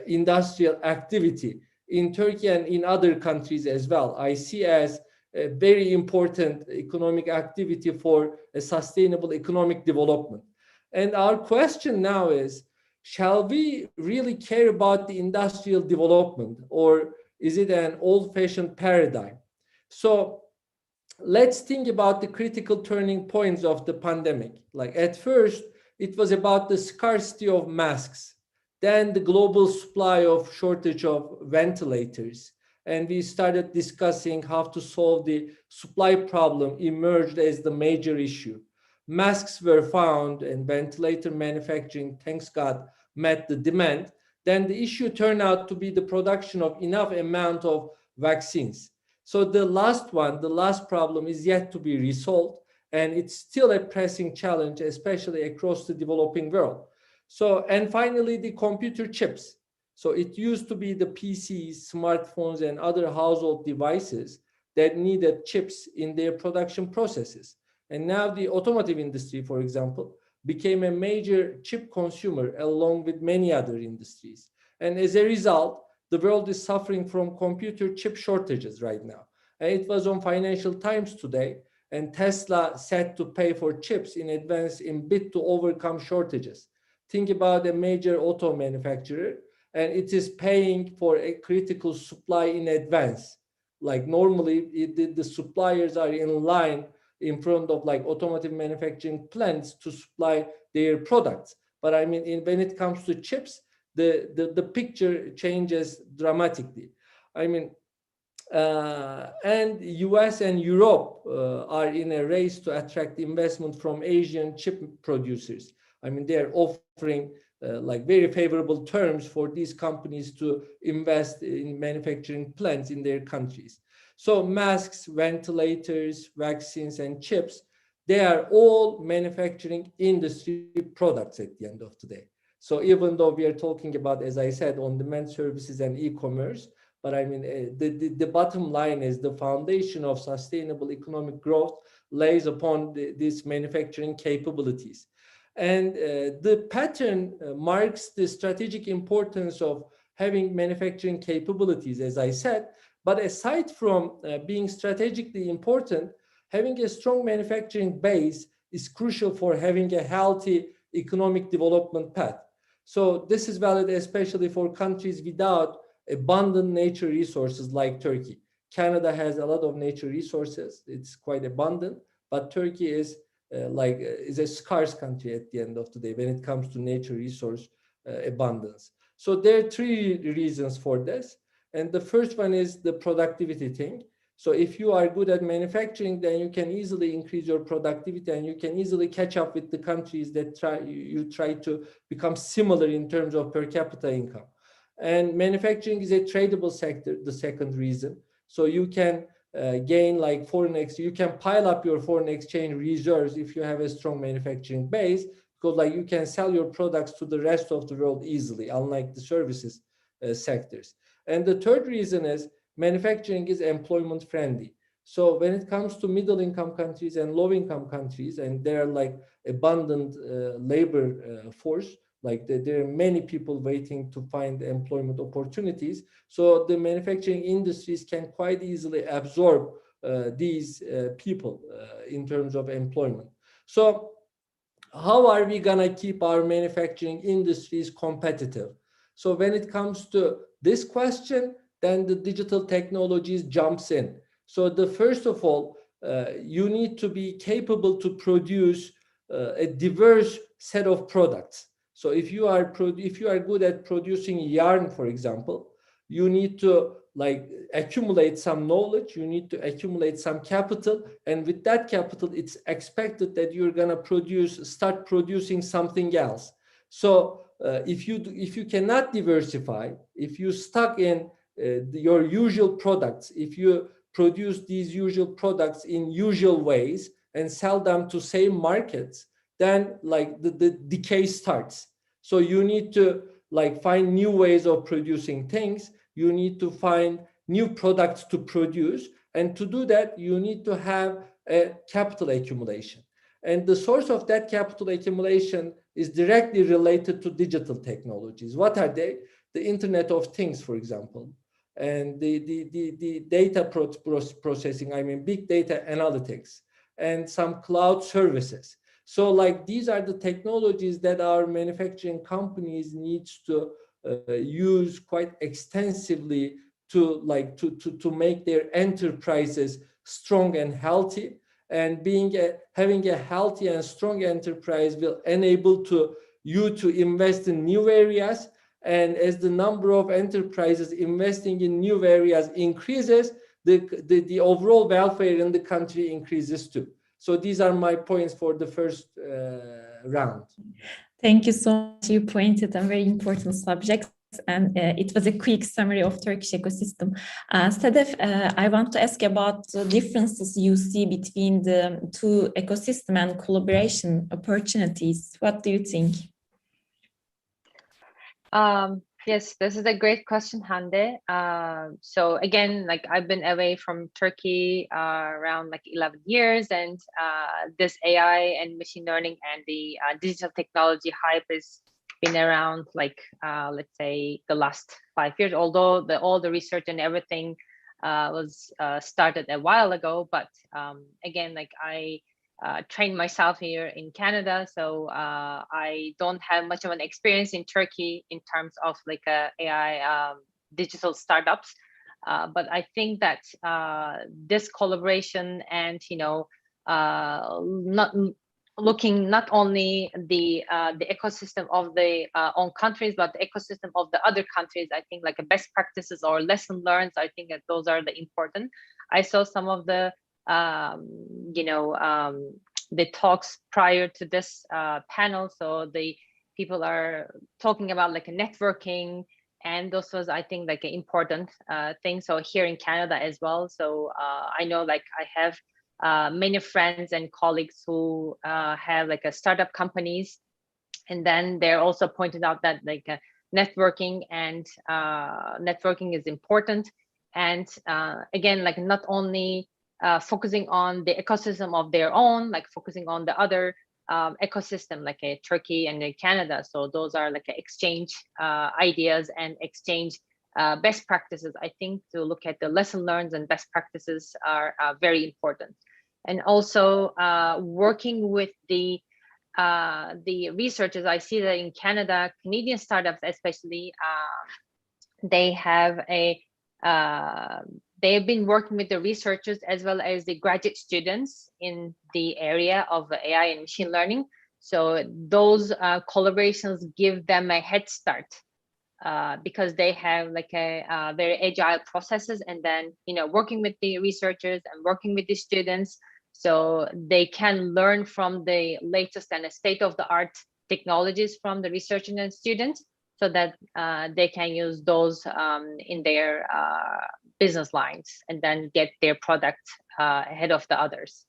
industrial activity in Turkey and in other countries as well. I see as a very important economic activity for a sustainable economic development. And our question now is, shall we really care about the industrial development, or is it an old-fashioned paradigm? So let's think about the critical turning points of the pandemic. Like at first, it was about the scarcity of masks, then the global supply of shortage of ventilators. And we started discussing how to solve the supply problem emerged as the major issue. Masks were found and ventilator manufacturing, thanks God, met the demand. Then the issue turned out to be the production of enough amount of vaccines. So the last problem is yet to be resolved. And it's still a pressing challenge, especially across the developing world. So, and finally, the computer chips. So it used to be the PCs, smartphones, and other household devices that needed chips in their production processes. And now the automotive industry, for example, became a major chip consumer along with many other industries. And as a result, the world is suffering from computer chip shortages right now. And it was on Financial Times today, and Tesla set to pay for chips in advance in bid to overcome shortages. Think about a major auto manufacturer, and it is paying for a critical supply in advance. Like normally, the suppliers are in line in front of like automotive manufacturing plants to supply their products. But I mean, when it comes to chips, the picture changes dramatically. I mean, and US and Europe are in a race to attract investment from Asian chip producers. I mean, they're offering like very favorable terms for these companies to invest in manufacturing plants in their countries. So masks, ventilators, vaccines, and chips, they are all manufacturing industry products at the end of the day. So even though we are talking about, as I said, on-demand services and e-commerce, but I mean, the bottom line is the foundation of sustainable economic growth lays upon these manufacturing capabilities. And the pattern marks the strategic importance of having manufacturing capabilities, as I said. But aside from being strategically important, having a strong manufacturing base is crucial for having a healthy economic development path. So this is valid especially for countries without abundant nature resources like Turkey. Canada has a lot of nature resources. It's quite abundant, but Turkey is is a scarce country at the end of the day when it comes to nature resource abundance. So there are three reasons for this. And the first one is the productivity thing. So if you are good at manufacturing, then you can easily increase your productivity and you can easily catch up with the countries that you try to become similar in terms of per capita income. And manufacturing is a tradable sector, the second reason. So you can gain like you can pile up your foreign exchange reserves if you have a strong manufacturing base, because like you can sell your products to the rest of the world easily, unlike the services sectors. And the third reason is manufacturing is employment friendly. So when it comes to middle income countries and low income countries, and there are like abundant labor force, like there are many people waiting to find employment opportunities. So the manufacturing industries can quite easily absorb these people in terms of employment. So how are we gonna keep our manufacturing industries competitive? So when it comes to this question, then the digital technologies jumps in. So the first of all, you need to be capable to produce a diverse set of products. So if you are good at producing yarn, for example, you need to like accumulate some knowledge, you need to accumulate some capital, and with that capital, it's expected that you're gonna start producing something else. So if you cannot diversify, if you stuck in your usual products, if you produce these usual products in usual ways and sell them to same markets, then like the decay starts. So you need to like find new ways of producing things. You need to find new products to produce. And to do that, you need to have a capital accumulation. And the source of that capital accumulation is directly related to digital technologies. What are they? The Internet of Things, for example, and the data processing, I mean, big data analytics, and some cloud services. So like these are the technologies that our manufacturing companies needs to use quite extensively to make their enterprises strong and healthy. And having a healthy and strong enterprise will enable you to invest in new areas. And as the number of enterprises investing in new areas increases, the overall welfare in the country increases too. So these are my points for the first round. Thank you so much. You pointed a very important subject. and it was a quick summary of Turkish ecosystem. Sedef, I want to ask about the differences you see between the two ecosystem and collaboration opportunities. What do you think? Yes, this is a great question, Hande. So again, like I've been away from Turkey around like 11 years, and this AI and machine learning and the digital technology hype has been around like let's say the last 5 years. Although all the research and everything was started a while ago, but again, like I trained myself here in Canada, so I don't have much of an experience in Turkey in terms of like AI digital startups. But I think that this collaboration and not looking not only the ecosystem of the own countries, but the ecosystem of the other countries, I think like a best practices or lesson learned, I think that those are the important. I saw some of the the talks prior to this panel. So the people are talking about like a networking, and this was, I think, like an important thing. So here in Canada as well. So I know like I have many friends and colleagues who have like a startup companies, and then they're also pointed out that like networking is important. And again, like not only focusing on the ecosystem of their own, like focusing on the other ecosystem, like Turkey and Canada. So those are like exchange ideas and exchange best practices. I think to look at the lesson learned and best practices are very important. And also working with the researchers, I see that in Canada, Canadian startups especially, they have they have been working with the researchers as well as the graduate students in the area of AI and machine learning. So those collaborations give them a head start because they have like a very agile processes, and then working with the researchers and working with the students, so they can learn from the latest and state-of-the-art technologies from the researchers and students, so that they can use those in their business lines and then get their product ahead of the others.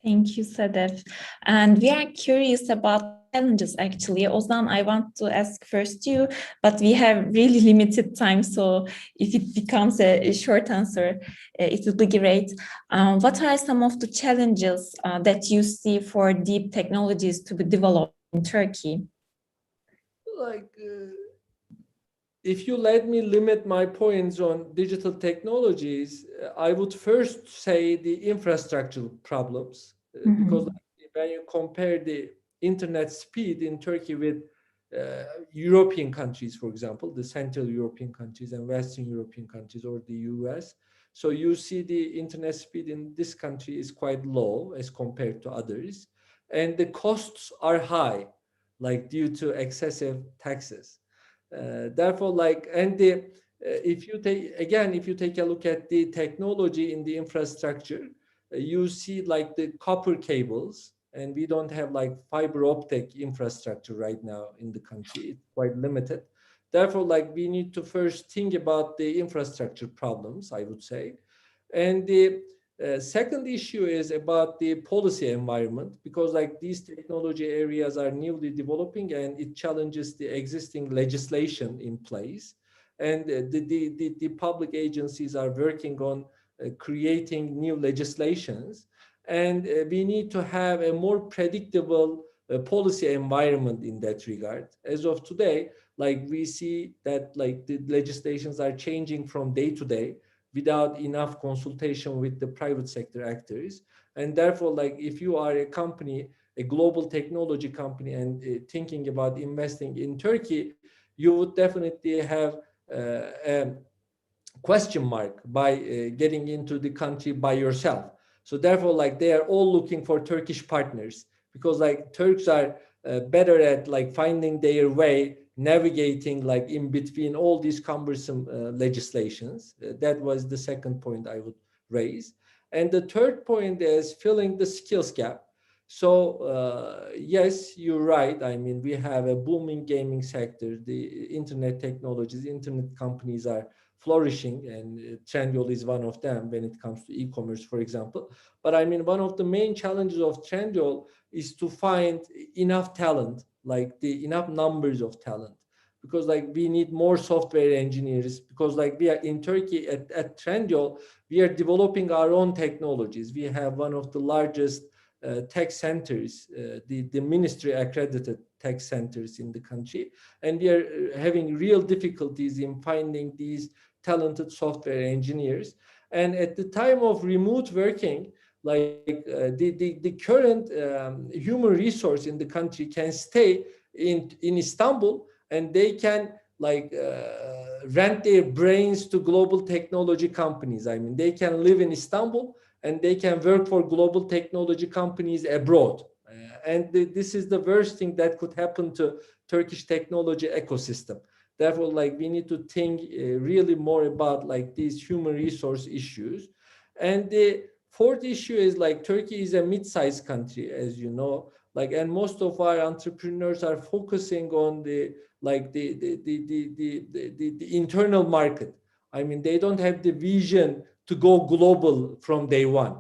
Thank you, Sedef. And we are curious about challenges actually. Ozan, I want to ask first you, but we have really limited time. So if it becomes a short answer, it would be great. What are some of the challenges that you see for deep technologies to be developed in Turkey? Like, if you let me limit my points on digital technologies, I would first say the infrastructure problems, because when you compare the internet speed in Turkey with European countries, for example, the Central European countries and Western European countries or the US, so you see the internet speed in this country is quite low as compared to others, and the costs are high, like due to excessive taxes. Therefore, like, and if you take a look at the technology in the infrastructure, you see like the copper cables, and we don't have like fiber optic infrastructure right now in the country. It's quite limited. Therefore, like we need to first think about the infrastructure problems, I would say. And the second issue is about the policy environment, because like these technology areas are newly developing and it challenges the existing legislation in place. And the public agencies are working on creating new legislations. And we need to have a more predictable policy environment in that regard. As of today, like we see that like the legislations are changing from day to day without enough consultation with the private sector actors. And therefore, like if you are a company, a global technology company, and thinking about investing in Turkey, you would definitely have a question mark by getting into the country by yourself. So therefore, like they are all looking for Turkish partners, because like Turks are better at like finding their way, navigating like in between all these cumbersome legislations. That was the second point I would raise. And the third point is filling the skills gap. So yes, you're right. I mean, we have a booming gaming sector. The internet technologies, internet companies are flourishing, and Trendyol is one of them when it comes to e-commerce, for example. But I mean, one of the main challenges of Trendyol is to find enough talent, like the enough numbers of talent, because like we need more software engineers, because like we are in Turkey at Trendyol, we are developing our own technologies. We have one of the largest tech centers, the ministry accredited tech centers in the country. And we are having real difficulties in finding these talented software engineers. And at the time of remote working, like the current human resource in the country can stay in Istanbul, and they can like rent their brains to global technology companies. I mean, they can live in Istanbul and they can work for global technology companies abroad. And this is the worst thing that could happen to Turkish technology ecosystem. Therefore, like we need to think really more about like these human resource issues. And the fourth issue is like Turkey is a mid-sized country, as you know, like, and most of our entrepreneurs are focusing on the internal market. I mean, they don't have the vision to go global from day one.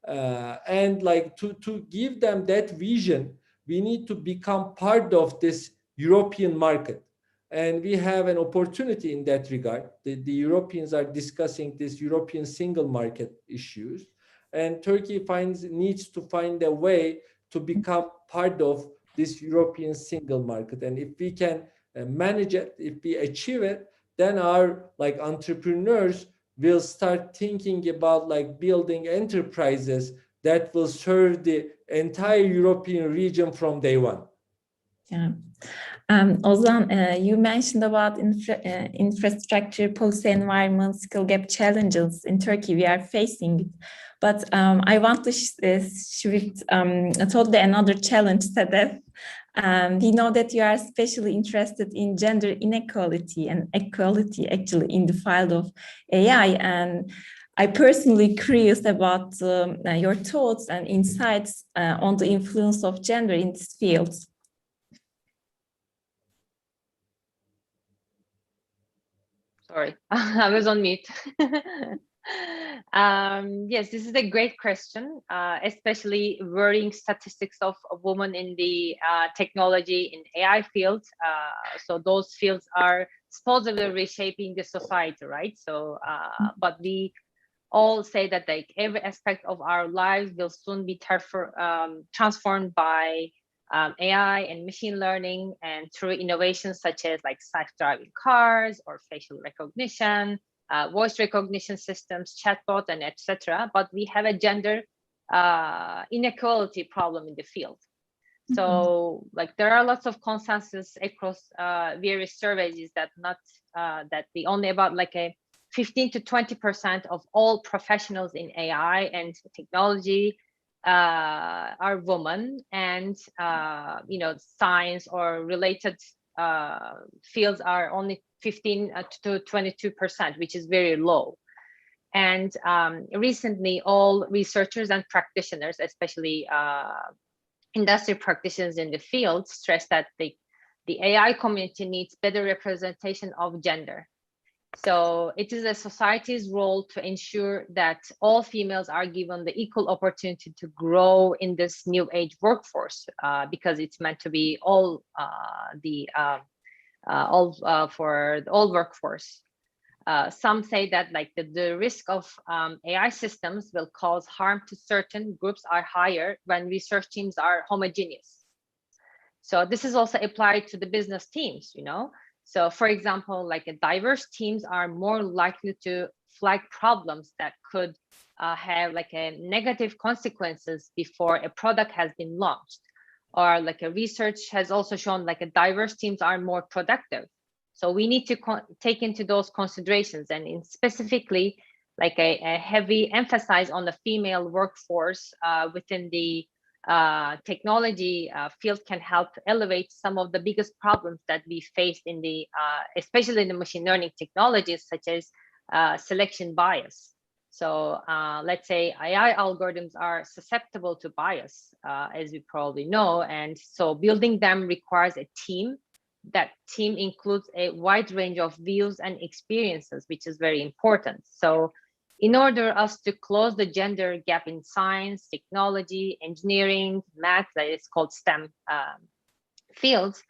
And like to give them that vision, we need to become part of this European market. And we have an opportunity in that regard. The Europeans are discussing this European single market issues. And Turkey needs to find a way to become part of this European single market. And if we can manage it, if we achieve it, then our like entrepreneurs will start thinking about like building enterprises that will serve the entire European region from day one. Yeah. Ozan, you mentioned about infrastructure, policy environment, skill gap challenges in Turkey we are facing. But I want to shift totally another challenge, Sedef. We know that you are especially interested in gender inequality and equality actually in the field of AI. And I personally curious about your thoughts and insights on the influence of gender in this field. Sorry, I was on mute. Yes, this is a great question, especially worrying statistics of a woman in the technology in AI field. So those fields are supposedly reshaping the society, right? So, but we all say that like every aspect of our lives will soon be transformed by AI and machine learning, and through innovations such as like self-driving cars or facial recognition, voice recognition systems, chatbot, and etc. But we have a gender inequality problem in the field. So like there are lots of consensus across various surveys that that the only about like a 15 to 20% of all professionals in AI and technology are women, and you know, science or related fields are only 15 to 22%, which is very low. And recently, all researchers and practitioners, especially industry practitioners in the field, stress that the AI community needs better representation of gender. So it is a society's role to ensure that all females are given the equal opportunity to grow in this new age workforce, because it's meant to be all for the all workforce. Some say that like the risk of AI systems will cause harm to certain groups are higher when research teams are homogeneous. So this is also applied to the business teams, you know. So for example, like diverse teams are more likely to flag problems that could have like a negative consequences before a product has been launched. Or like a research has also shown like diverse teams are more productive. So we need to take into those considerations, and in specifically like a heavy emphasis on the female workforce within the technology field can help elevate some of the biggest problems that we face in the especially in the machine learning technologies, such as selection bias. So let's say AI algorithms are susceptible to bias, as we probably know. And so building them requires a team. That team includes a wide range of views and experiences, which is very important. So in order us to close the gender gap in science, technology, engineering, math, that is called STEM fields,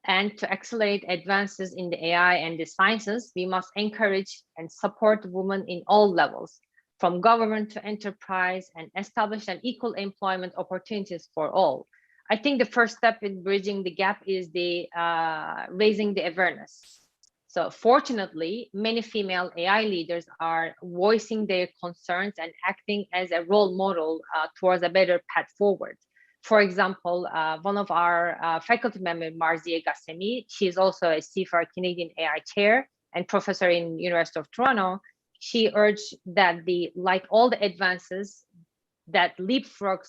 and to accelerate advances in the AI and the sciences, we must encourage and support women in all levels, from government to enterprise, and establish an equal employment opportunities for all. I think the first step in bridging the gap is the raising the awareness. So fortunately, many female AI leaders are voicing their concerns and acting as a role model towards a better path forward. For example, one of our faculty members, Marzieh Gassemi, she is also a CFAR Canadian AI chair and professor in University of Toronto. She urged that like all the advances that leapfrog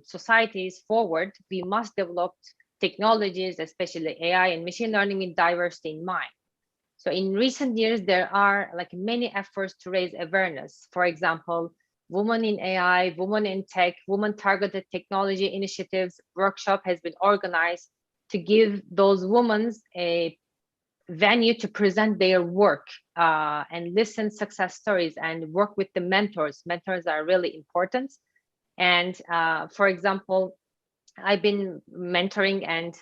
societies forward, we must develop technologies, especially AI and machine learning, with diversity in mind. So in recent years, there are like many efforts to raise awareness. For example, Women in AI, Women in Tech, Women Targeted Technology Initiatives workshop has been organized to give those women a venue to present their work and listen success stories and work with the mentors. Mentors are really important. And for example, I've been mentoring and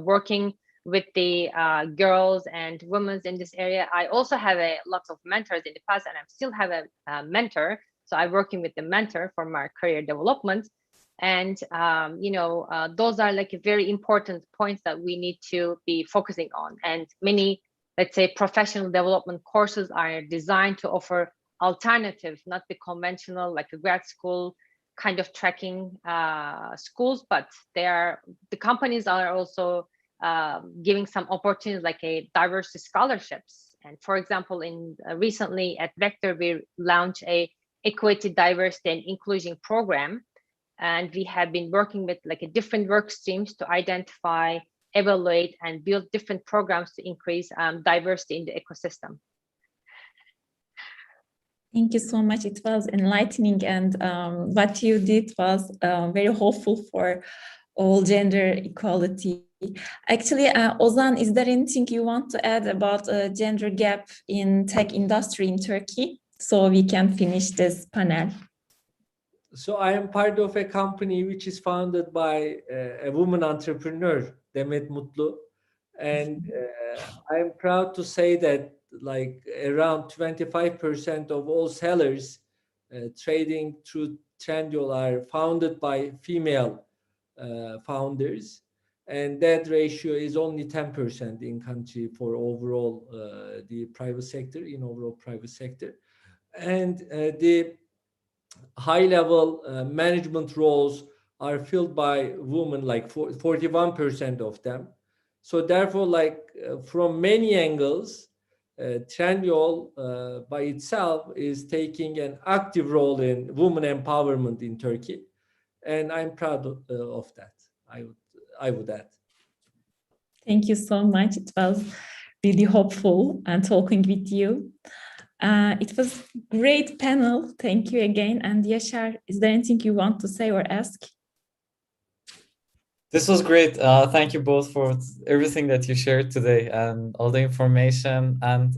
working with the girls and women in this area. I also have lots of mentors in the past, and I still have a mentor. So I'm working with the mentor for my career development. And those are like very important points that we need to be focusing on. And many, let's say, professional development courses are designed to offer alternative, not the conventional, like a grad school kind of tracking schools, but the companies are also giving some opportunities like a diversity scholarships. And for example, recently at Vector, we launched a equity, diversity, and inclusion program. And we have been working with like a different work streams to identify, evaluate, and build different programs to increase diversity in the ecosystem. Thank you so much. It was enlightening, and what you did was very hopeful for all gender equality. Actually, Ozan, is there anything you want to add about gender gap in tech industry in Turkey, so we can finish this panel? So I am part of a company which is founded by a woman entrepreneur, Demet Mutlu. And I am proud to say that like around 25% of all sellers trading through Trendyol are founded by female founders. And that ratio is only 10% in country for overall the private sector, in overall private sector. And the high-level management roles are filled by women, like 41% of them. So therefore, like from many angles, Trendyol by itself is taking an active role in women empowerment in Turkey, and I'm proud of that. I would add. Thank you so much. It was really hopeful and talking with you. It was great panel. Thank you again. And Yashar, is there anything you want to say or ask? This was great. Thank you both for everything that you shared today and all the information and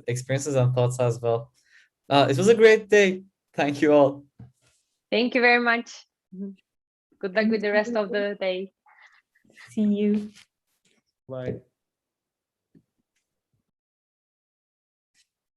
experiences and thoughts as well. It was a great day. Thank you all. Thank you very much. Good luck with the rest of the day. See you. Bye.